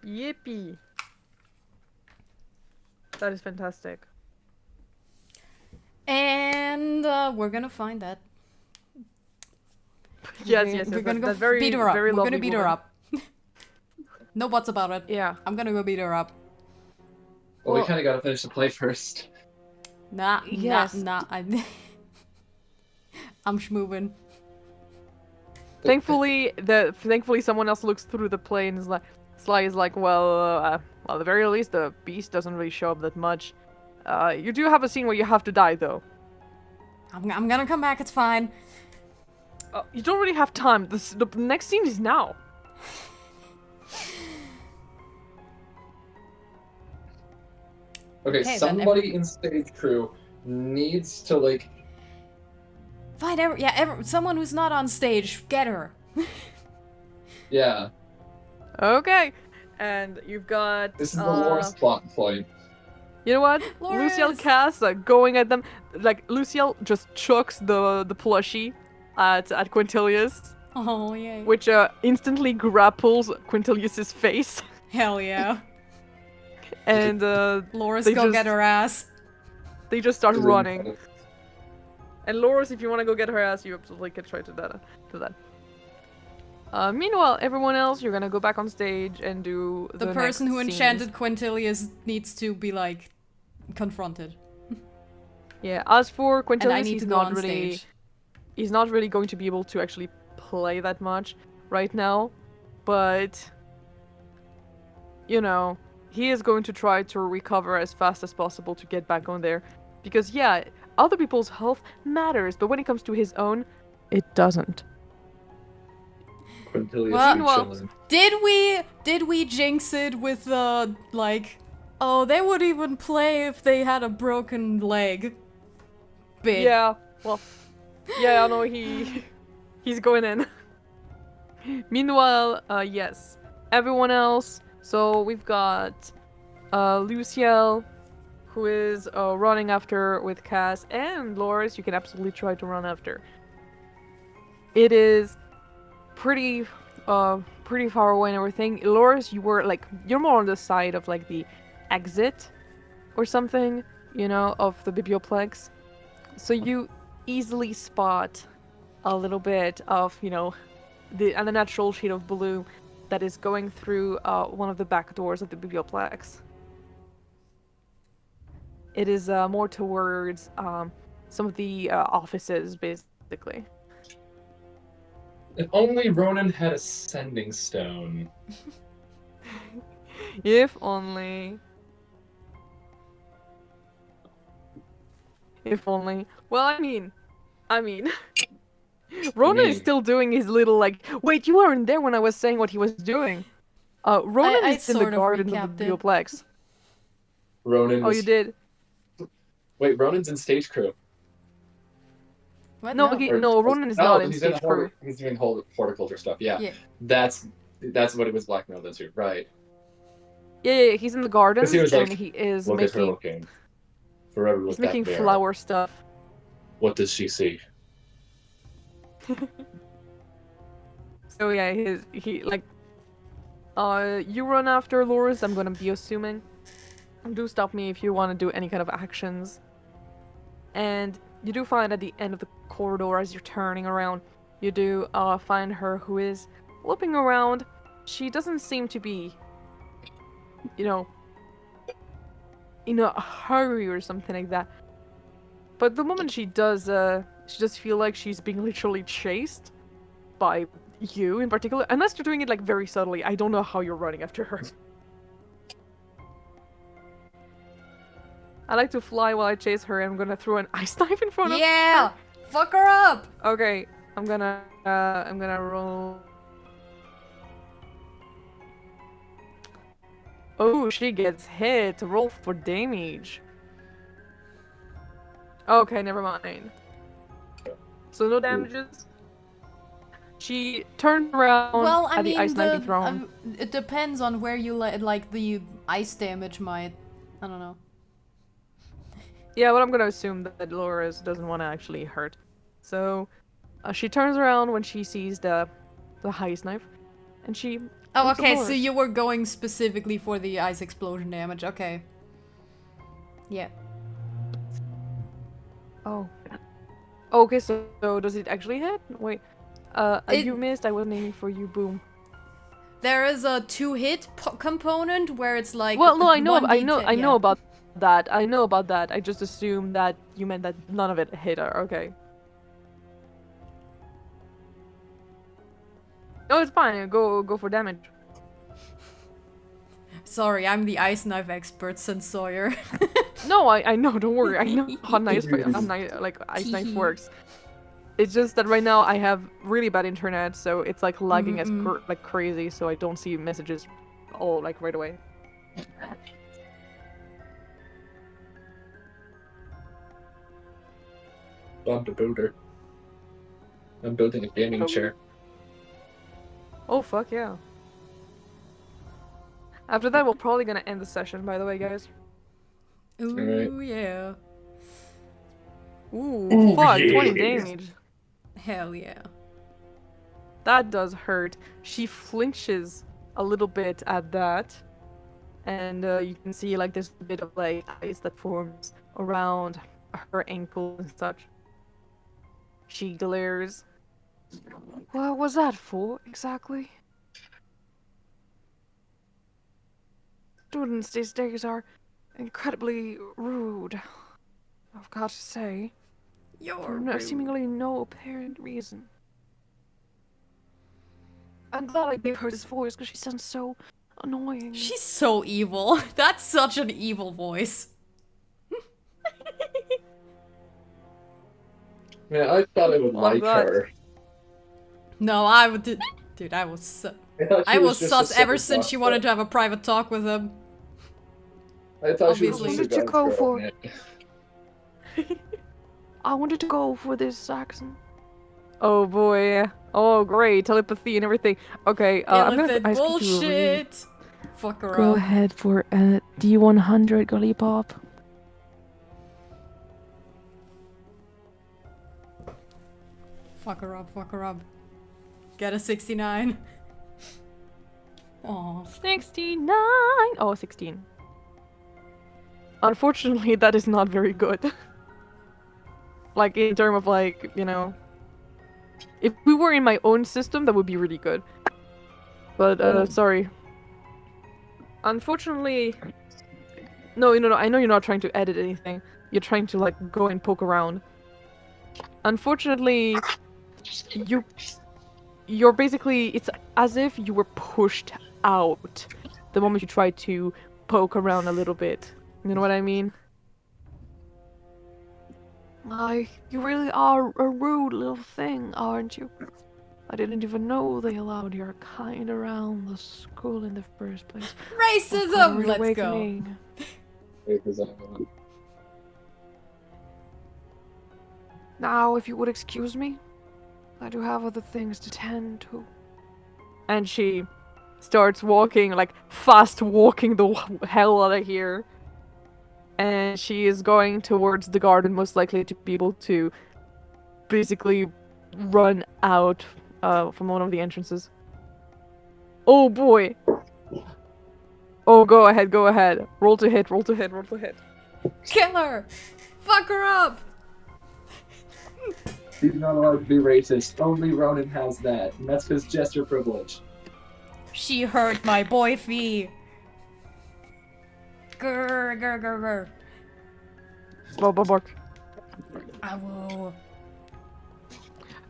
Yippee! That is fantastic. And we're gonna find that. Yes. We're gonna that go very, beat her up. very We're lovely gonna beat her woman. up. No buts about it. Yeah. I'm gonna go beat her up. Well, we Well- kind of gotta finish the play first. Nah, Yes. I'm schmoving. Thankfully, someone else looks through the play and is like, Sly is like, well, at the very least, the beast doesn't really show up that much. You do have a scene where you have to die, though. I'm gonna come back. It's fine. You don't really have time. The next scene is now. Okay, Okay, then somebody in stage crew needs to like. Find someone who's not on stage. Get her. Yeah, Okay. And you've got. this is the Lorus plot point. You know what? Lorus! Luciel Cass going at them. Like, Luciel just chucks the plushie at Quintilius, Oh yay. which instantly grapples Quintilius's face. Hell yeah. And Lorus, They go just- get her ass. they just start running. And Lorus, if you want to go get her ass, you absolutely can try to that. Meanwhile, everyone else, you're gonna go back on stage and do The the person who next enchanted scenes. Quintilius needs to be like confronted. Yeah. As for And I Quintilius, need he's to go not on really. stage. He's not really going to be able to actually play that much right now, but he is going to try to recover as fast as possible to get back on there, because yeah, other people's health matters, but when it comes to his own, it doesn't. Quintilius Well, chilling. Did we jinx it with the like, oh, they would even play if they had a broken leg bit? Yeah, well, yeah, I know he's going in. Meanwhile, yes, everyone else. So we've got Luciel, who is running after with Cass, and Lorus. You can absolutely try to run after. It is pretty far away and everything. Lorus, you're more on the side of like the exit or something, of the Biblioplex. So you easily spot a little bit of, and a natural shade of blue that is going through one of the back doors of the biblioplex. It is more towards some of the offices, basically. If only Ronan had a sending stone. If only. If only. Well, I mean, Ronan is still doing his little like. Wait, you weren't there when I was saying what he was doing. Ronan I is in the sort of garden of recapped the it. biblioplex. Ronan Oh, was... you did. Wait, Ronan's in stage crew. What? No, Or- no, Ronan is not in he's in stage crew. He's doing horticulture stuff. Yeah. Yeah. That's what he was blackmailed into, right? Yeah, he's in the gardens he was and like, he is Look at her making looking. Forever with he's that making mirror. flower stuff. What does she see? So yeah, he like you run after Lorus, I'm gonna be assuming. Do stop me if you want to do any kind of actions. And you do find at the end of the corridor as you're turning around, you do find her who is looking around. She doesn't seem to be, you know, in a hurry or something like that. But the moment she does feel like she's being literally chased by you in particular. Unless you're doing it like very subtly. I don't know how you're running after her. I like to fly while I chase her, and I'm gonna throw an ice knife in front of her. Yeah! Fuck her up! Okay, I'm gonna roll. Oh, she gets hit. Roll for damage. Okay, never mind. So no damages. She turned around Well, I at the mean, ice knife being thrown. it depends on where you like the ice damage might. I don't know. Yeah, but I'm gonna assume that Lorus doesn't want to actually hurt. So she turns around when she sees the ice knife, and she. Oh, looks at okay. So Lorus. you were going specifically for the ice explosion damage. Okay. Yeah. Oh. Okay, so does it actually hit? Wait. You missed. I wasn't aiming for you. Boom. There is a 2-hit component where it's like. Well, no, I know yeah. about that. I know about that. I just assumed that you meant that none of it hit her. Okay. No, it's fine. Go for damage. Sorry, I'm the ice knife expert, since Sawyer. No, I know. Don't worry. I know how like ice knife works. It's just that right now I have really bad internet, so it's like lagging as like crazy. So I don't see messages all like right away. I'm the builder. I'm building a gaming chair. Oh fuck yeah. After that, we're probably gonna end the session. By the way, guys. Ooh, Alright. yeah. Ooh, fuck, yeah. 20 damage. Hell yeah. That does hurt. She flinches a little bit at that. And you can see like there's a bit of like ice that forms around her ankles and such. She glares. What was that for, exactly? Students these days are incredibly rude. I've got to say. For seemingly no apparent reason. I'm glad I gave her this voice because she sounds so annoying. She's so evil. That's such an evil voice. Man, I thought I would like God. her. No, I would. Dude, I was. I was sus ever since she wanted to have a private talk with him. I thought she was Obviously. just a What did you guy's go girl, for? man. I wanted to go for this accent. Oh boy. Oh great. Telepathy and everything. Okay, I'm gonna ask you to bullshit. Fuck her Go up. ahead for a D100 Gully Pop. Fuck her up. Fuck her up. Get a 69. Aw. 69. Oh, 16. Unfortunately, that is not very good. Like in terms of like, you know, If we were in my own system, that would be really good. But, sorry. Unfortunately... No, I know you're not trying to edit anything. You're trying to, like, go and poke around. Unfortunately, you're basically... It's as if you were pushed out the moment you try to poke around a little bit. You know what I mean? You really are a rude little thing, aren't you? I didn't even know they allowed your kind around the school in the first place. Racism! Let's go. Awakening. Now, if you would excuse me, I do have other things to tend to. And she starts walking, like, fast walking the hell out of here. And she is going towards the garden, most likely to be able to basically run out from one of the entrances. Oh boy! Oh, go ahead, go ahead. Roll to hit, roll to hit, roll to hit. Kill her! Fuck her up! She's not allowed to be racist. Only Ronan has that, and that's because gesture privilege. She hurt my boy fee. Grr, grr, grr, grr. Bark. I will.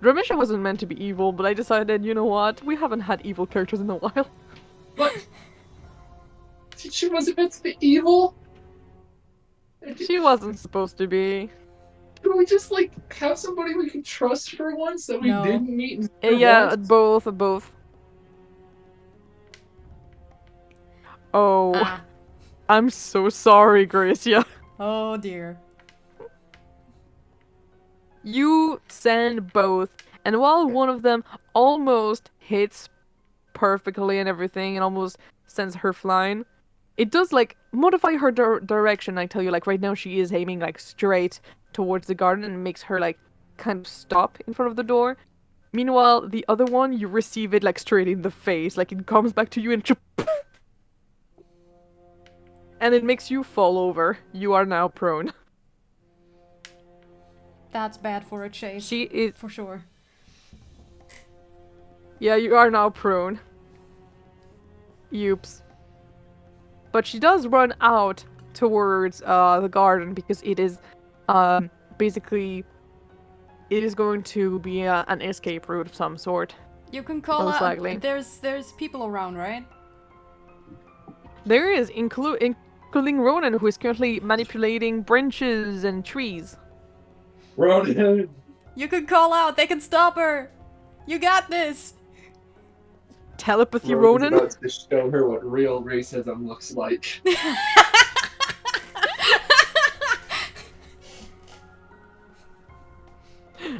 Dramisha wasn't meant to be evil, but I decided, you know what? We haven't had evil characters in a while. What? She wasn't meant to be evil? She wasn't supposed to be. Can we just, like, have somebody we can trust for once that we No. didn't meet? Yeah, both. Oh, Ah. I'm so sorry, Gracia. Oh dear. You send both, and while one of them almost hits perfectly and everything, and almost sends her flying, it does, like, modify her direction. I tell you, like, right now she is aiming, like, straight towards the garden, and makes her, like, kind of stop in front of the door. Meanwhile, the other one, you receive it, like, straight in the face. Like, it comes back to you and and it makes you fall over. You are now prone. That's bad for a chase. She is... For sure. Yeah, you are now prone. Oops. But she does run out towards the garden because it is basically it is going to be an escape route of some sort. You can call Most out. likely. There's people around, right? There is, including Ronan, who is currently manipulating branches and trees. Ronan! You can call out. They can stop her. You got this. Telepathy Ronan's Ronan? about to show her what real racism looks like.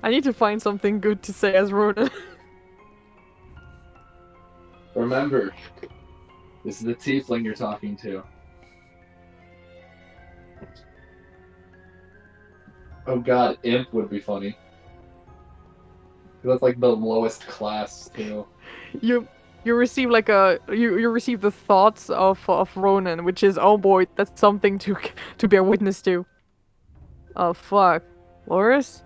I need to find something good to say as Ronan. Remember, this is the tiefling you're talking to. Oh god, imp would be funny. That's like the lowest class, too. You receive like you receive the thoughts of Ronan, which is, oh boy, that's something to bear witness to. Oh fuck, Lorus?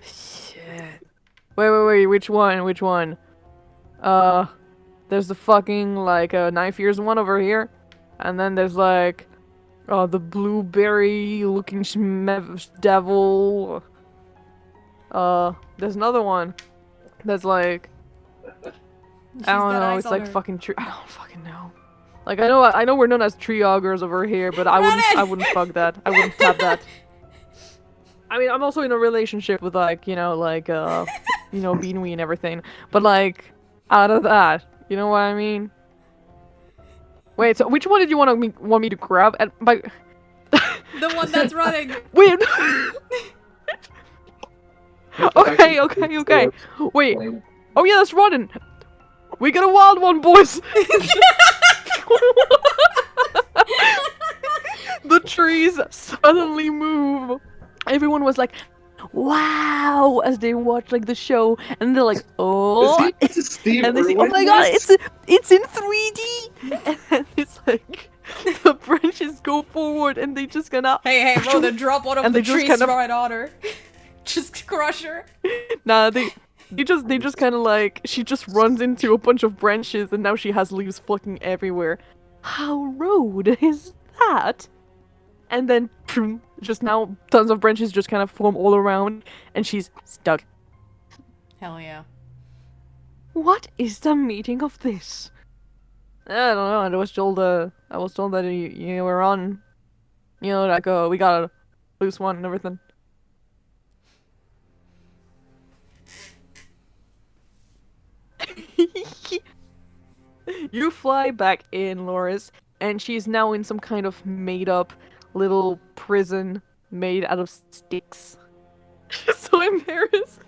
Shit. Wait, which one? There's the fucking like knife ears one over here, and then there's like the blueberry looking devil. There's another one that's like I don't know, it's like fucking tree. I don't fucking know. Like I know we're known as tree augurs over here, but I wouldn't fuck that. I wouldn't tap that. I mean, I'm also in a relationship with like, Beanwee and everything. But like out of that, you know what I mean? Wait, so which one did you want me to grab? The one that's running. Wait. Okay. Wait. Oh yeah, that's running. We got a wild one, boys. The trees suddenly move. Everyone was like, "Wow!" as they watch like the show, and they're like, "Oh!" And they say, "Oh my god, it's in 3D!" And it's like the branches go forward, and they just gonna Hey, Ronan, drop one of the trees right on her. Just crush her. Nah, they just kind of like, she just runs into a bunch of branches and now she has leaves fucking everywhere. How rude is that? And then just now tons of branches just kind of form all around and she's stuck. Hell yeah. What is the meaning of this? I don't know. I was told that you were on, like we got a loose one and everything. You fly back in, Lorus, and she's now in some kind of made-up little prison made out of sticks. She's so embarrassed.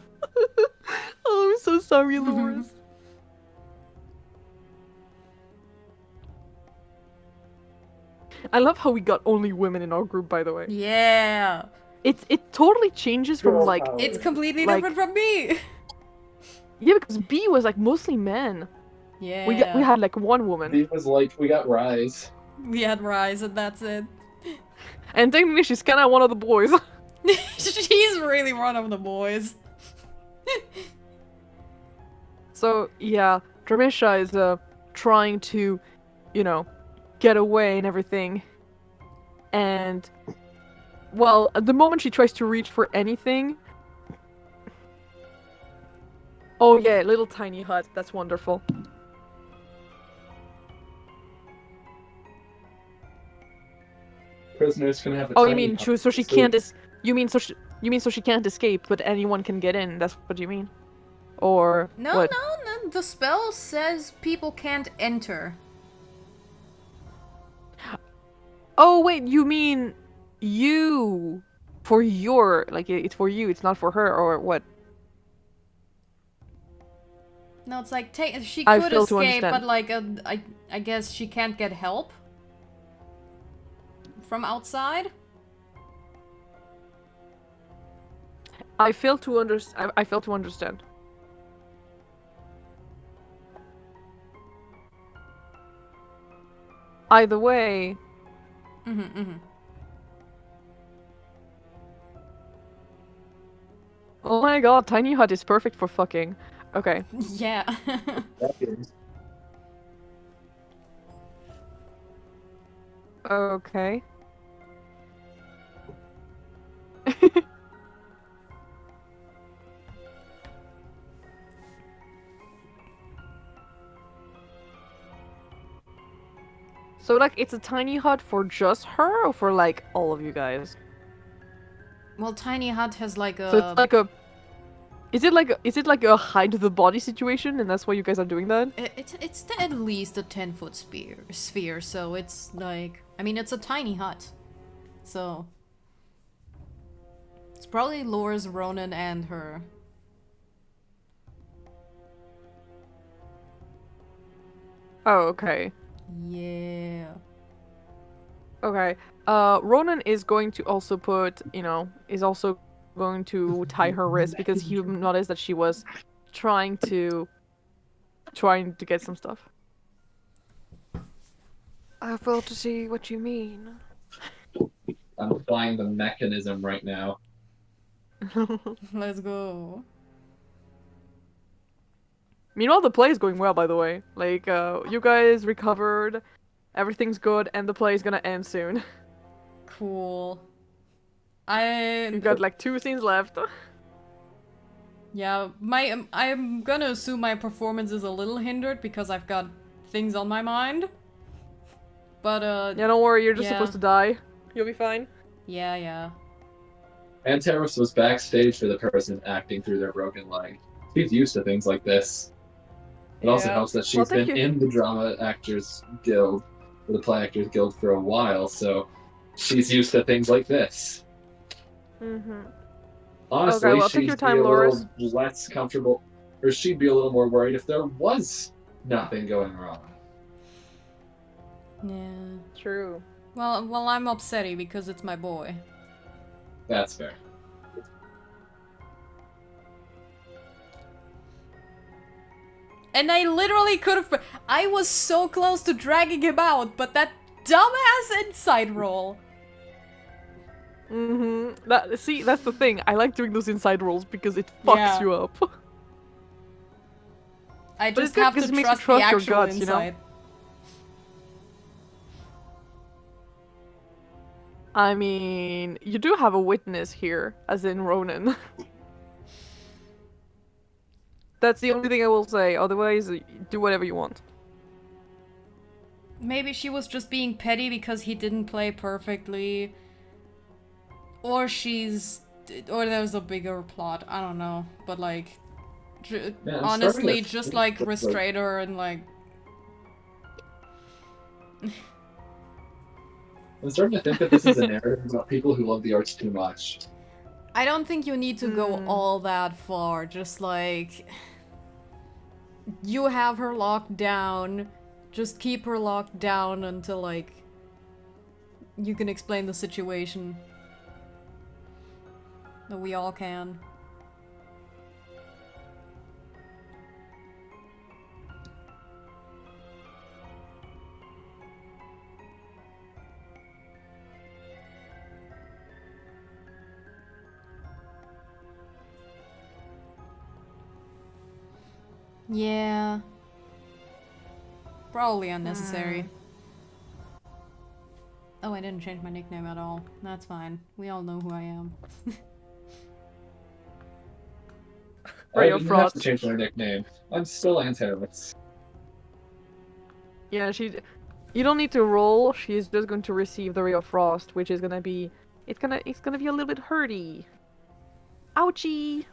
Oh, I'm so sorry, Lorus. I love how we got only women in our group, by the way. Yeah. It totally changes from like It's completely Like- different from me. yeah, because B was like mostly men. Yeah. We had like one woman, It was like, we got Rise. We had Rise and that's it. and technically she's kind of one of the boys. She's really one of the boys. So yeah, Dramisha is trying to, get away and everything. And well, at the moment she tries to reach for anything. Oh yeah, little tiny hut. That's wonderful. Prisoners can have a Oh, you tiny mean hut. so she can't you mean so she can't escape, but anyone can get in? That's what you mean? Or No, what? no. The spell says people can't enter. Oh wait, you mean you for your it's for you, it's not for her or what? No, it's like she I could fail to escape, understand. but like I guess she can't get help from outside. I fail to understand. Either way, oh my god, tiny hut is perfect for fucking. Okay. Yeah. Okay. So like it's a tiny hut for just her or for like all of you guys? Well, Tiny Hut has like a. So it's like a is it like a hide the body situation and that's why you guys are doing that? It's at least a 10-foot sphere, so it's like, I mean, it's a tiny hut, so it's probably Lorus, Ronan, and her. Oh, okay. Yeah. Okay. Ronan is going to also put, is also going to tie her wrist because he noticed that she was trying to get some stuff. I fail to see what you mean. I'm applying the mechanism right now. Let's go. Meanwhile, the play is going well, by the way. Like, you guys recovered, everything's good, and the play is gonna end soon. Cool. You got like 2 scenes left. Yeah, I'm gonna assume my performance is a little hindered because I've got things on my mind. But Yeah, don't worry, you're just yeah. supposed to die. You'll be fine. Yeah. Antares was backstage for the person acting through their broken leg. She's used to things like this. It also Yeah. helps that Well, she's thank been you. in the Drama Actors Guild, or the Play Actors Guild, for a while, so she's used to things like this. Mm-hmm. Honestly, Okay, well, take she'd your time, be a Lorus. little less comfortable, or she'd be a little more worried if there was nothing going wrong. Yeah. True. Well, I'm upsetty because it's my boy. That's fair. And I literally could have. I was so close to dragging him out, but that dumbass inside roll. See, that's the thing. I like doing those inside rolls because it fucks Yeah. you up. I But it's just good have 'cause to it makes you trust the trust your actual guts, you know? insight. I mean, you do have a witness here, as in Ronan. That's the only thing I will say. Otherwise, do whatever you want. Maybe she was just being petty because he didn't play perfectly. Or or there's a bigger plot. I don't know. But like, Yeah, I'm honestly, starting to just think like that, restrain her and like. I'm starting to think that this is a narrative about people who love the arts too much. I don't think you need to go all that far. Just like. You have her locked down. Just keep her locked down until, like, you can explain the situation. That we all can. Yeah. Probably unnecessary. Oh, I didn't change my nickname at all. That's fine. We all know who I am. I Ray didn't of have Frost. to change my nickname. I'm still Antares. Yeah, you don't need to roll. She's just going to receive the Ray of Frost, which is gonna be... It's gonna be a little bit hurty. Ouchie!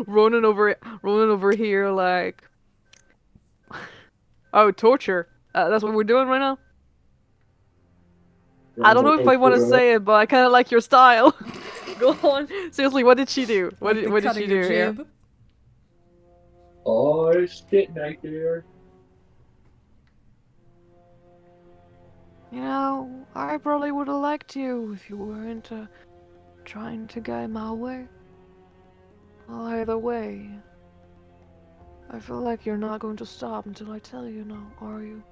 Ronan over here, like... Oh, torture. That's what we're doing right now? I don't know if I want to say it, but I kind of like your style. Go on. Seriously, what did she do? What did she do here? Oh shit, nightmare. You know, I probably would have liked you if you weren't trying to get my way. Well, either way, I feel like you're not going to stop until I tell you now, are you?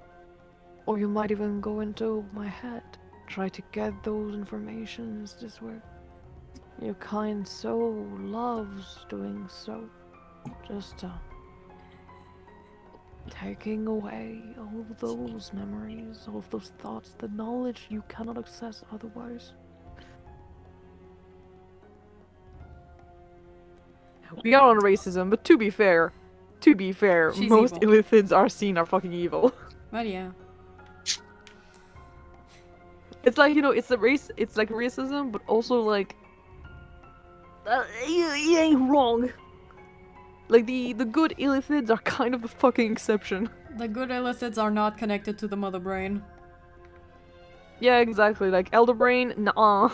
Or you might even go into my head, try to get those informations this way. Your kind soul loves doing so. Just taking away all those memories, all of those thoughts, the knowledge you cannot access otherwise. We are on racism, but to be fair, She's most evil. Illithids are seen are fucking evil. But yeah. It's like, you know, it's like racism, but also like, you ain't wrong. Like the good Illithids are kind of the fucking exception. The good Illithids are not connected to the mother brain. Yeah, exactly. Like Elder Brain, nah.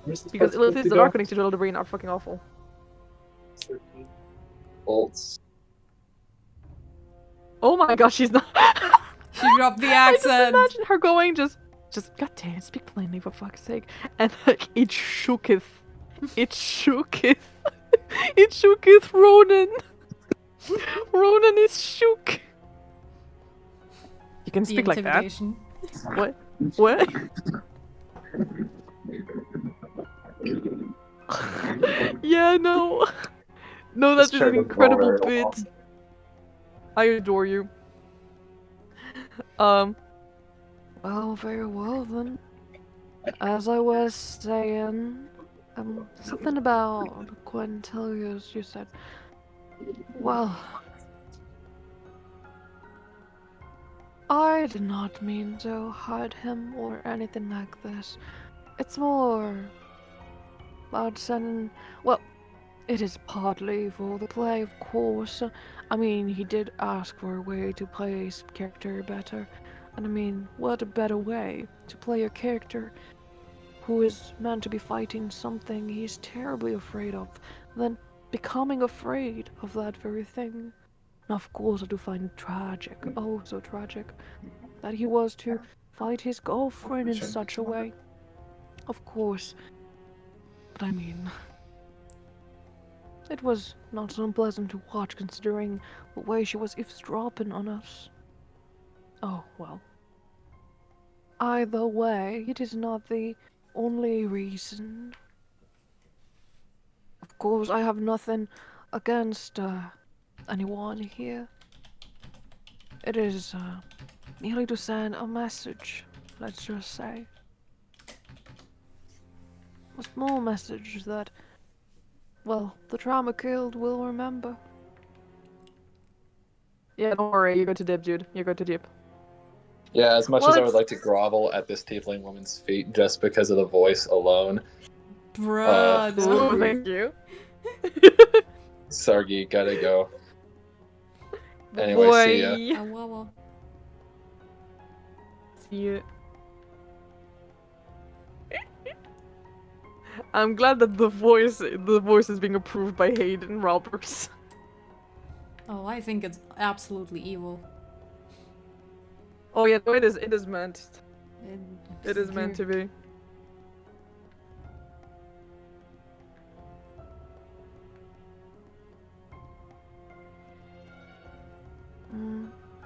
Because Illithids that are connected to Elder Brain are fucking awful. Bolts. Oh my gosh, she's not. She dropped the I just accent. imagine her going just goddamn, speak plainly for fuck's sake. And like it shooketh. It shooketh. It shooketh Ronan. Ronan is shook. You can The speak like that. intimidation. What? What? Yeah, no. No, that is an incredible bit. I adore you. Well, very well then. As I was saying, something about Quintilius, you said. Well, I did not mean to hide him or anything like this. It's more about sending. Well, it is partly for the play, of course. I mean, he did ask for a way to play his character better. And I mean, what a better way to play a character who is meant to be fighting something he's terribly afraid of than becoming afraid of that very thing. And of course, I do find it tragic, oh so tragic, that he was to fight his girlfriend in such a way. Of course. But I mean, It was not so unpleasant to watch considering the way she was eavesdropping on us. Oh, well. Either way, it is not the only reason. Of course, I have nothing against anyone here. It is merely to send a message, let's just say. A small message that, well, the trauma killed will remember. Yeah, don't worry, you go to dip, dude. You go to dip. Yeah, as much Well, as I would it's- like to grovel at this tiefling woman's feet just because of the voice alone, Bruh, Ooh, no. thank you. Sargi, gotta go. Anyway, Boy. see ya. Wow. See you. I'm glad that the voice is being approved by Hayden Roberts. Oh, I think it's absolutely evil. Oh yeah, no, it is meant. It is meant to be.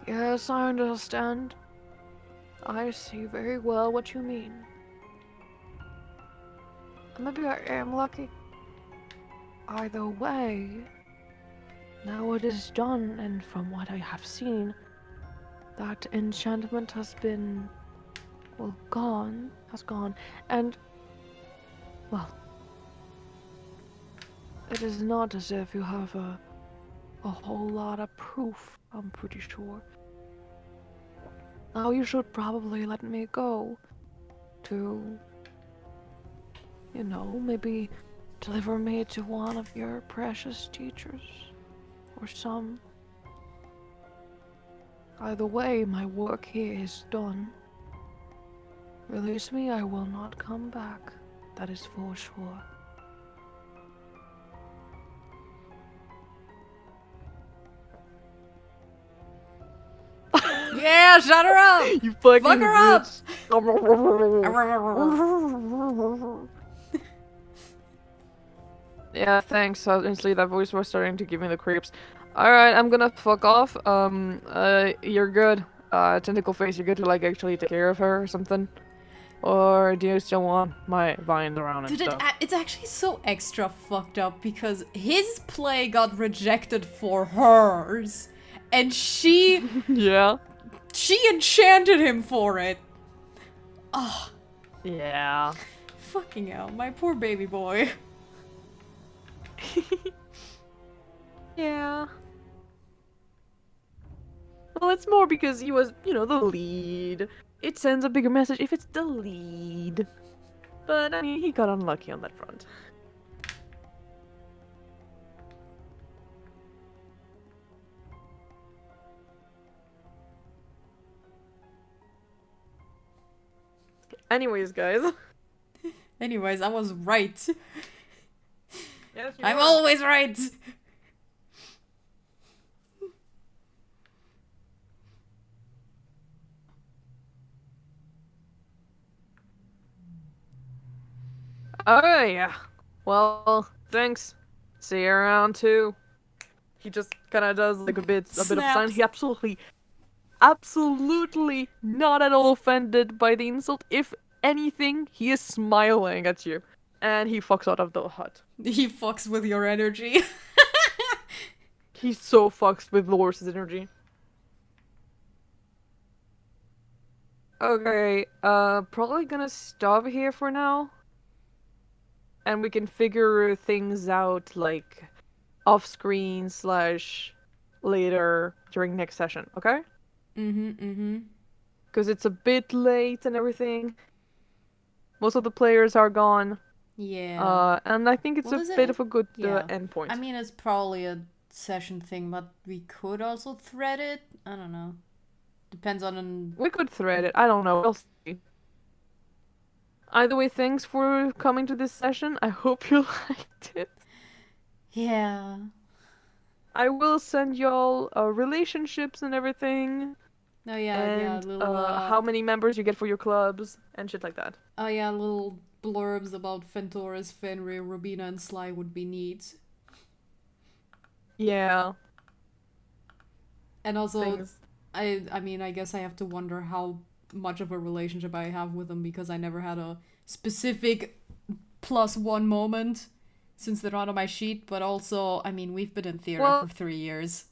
Yes, I understand. I see very well what you mean. Maybe I am lucky. Either way, now it is done, and from what I have seen, that enchantment has been, well, has gone, and, well, it is not as if you have a whole lot of proof, I'm pretty sure. Now you should probably let me go to, you know, maybe deliver me to one of your precious teachers, or some. Either way, my work here is done. Release me, I will not come back. That is for sure. Yeah, shut her up! You fucking Fuck her up! bitch. Yeah, thanks. Honestly, that voice was starting to give me the creeps. Alright, I'm gonna fuck off. You're good. Tentacle Face, you're good to, like, actually take care of her or something? Or do you still want my vines around and Dude, stuff? it's actually so extra fucked up because his play got rejected for hers, and she Yeah? enchanted him for it. Oh, Yeah. fucking hell, my poor baby boy. Yeah. Well, it's more because he was, you know, the lead. It sends a bigger message if it's the lead. But, I mean, he got unlucky on that front. Anyways, guys. Anyways, I was right. Yes, you I'm are. always right. Oh, yeah. Well, thanks. See you around, too. He just kind of does, like, a bit of sign. Snaps. He absolutely not at all offended by the insult. If anything, he is smiling at you. And he fucks out of the hut. He fucks with your energy. He so fucks with Lorus' energy. Okay, probably gonna stop here for now. And we can figure things out, like, off-screen / later during next session, okay? Mm-hmm. Because it's a bit late and everything. Most of the players are gone. Yeah. And I think it's What a is it? bit of a good Yeah. endpoint. I mean, it's probably a session thing, but we could also thread it. I don't know. Depends on. We could thread it. I don't know. We'll see. Either way, thanks for coming to this session. I hope you liked it. Yeah. I will send y'all relationships and everything. Oh yeah, And little how many members you get for your clubs and shit like that. oh yeah, little blurbs about Fentoris, Fenrir, Rubina, and Sly would be neat. Yeah. And also, Things. I mean, I guess I have to wonder how much of a relationship I have with them because I never had a specific +1 moment since they're not on my sheet. But also, I mean, we've been in theater Well- for 3 years.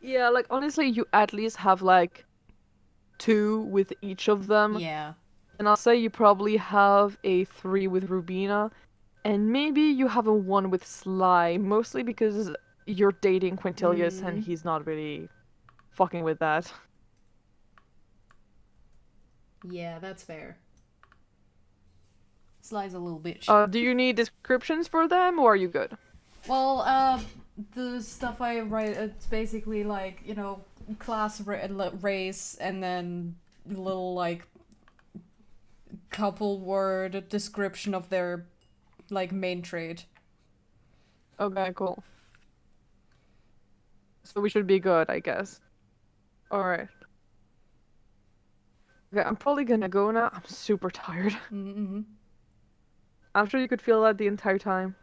Yeah, like honestly, you at least have like 2 with each of them. Yeah. And I'll say you probably have a 3 with Rubina. And maybe you have a 1 with Sly, mostly because you're dating Quintilius and he's not really fucking with that. Yeah, that's fair. Sly's a little bitch. Do you need descriptions for them, or are you good? Well, the stuff I write, it's basically like, you know, class, race, and then little, like, couple word description of their, like, main trait. Okay, cool. So we should be good, I guess. Alright. Okay, I'm probably gonna go now. I'm super tired. Mm-hmm. I'm sure you could feel that the entire time.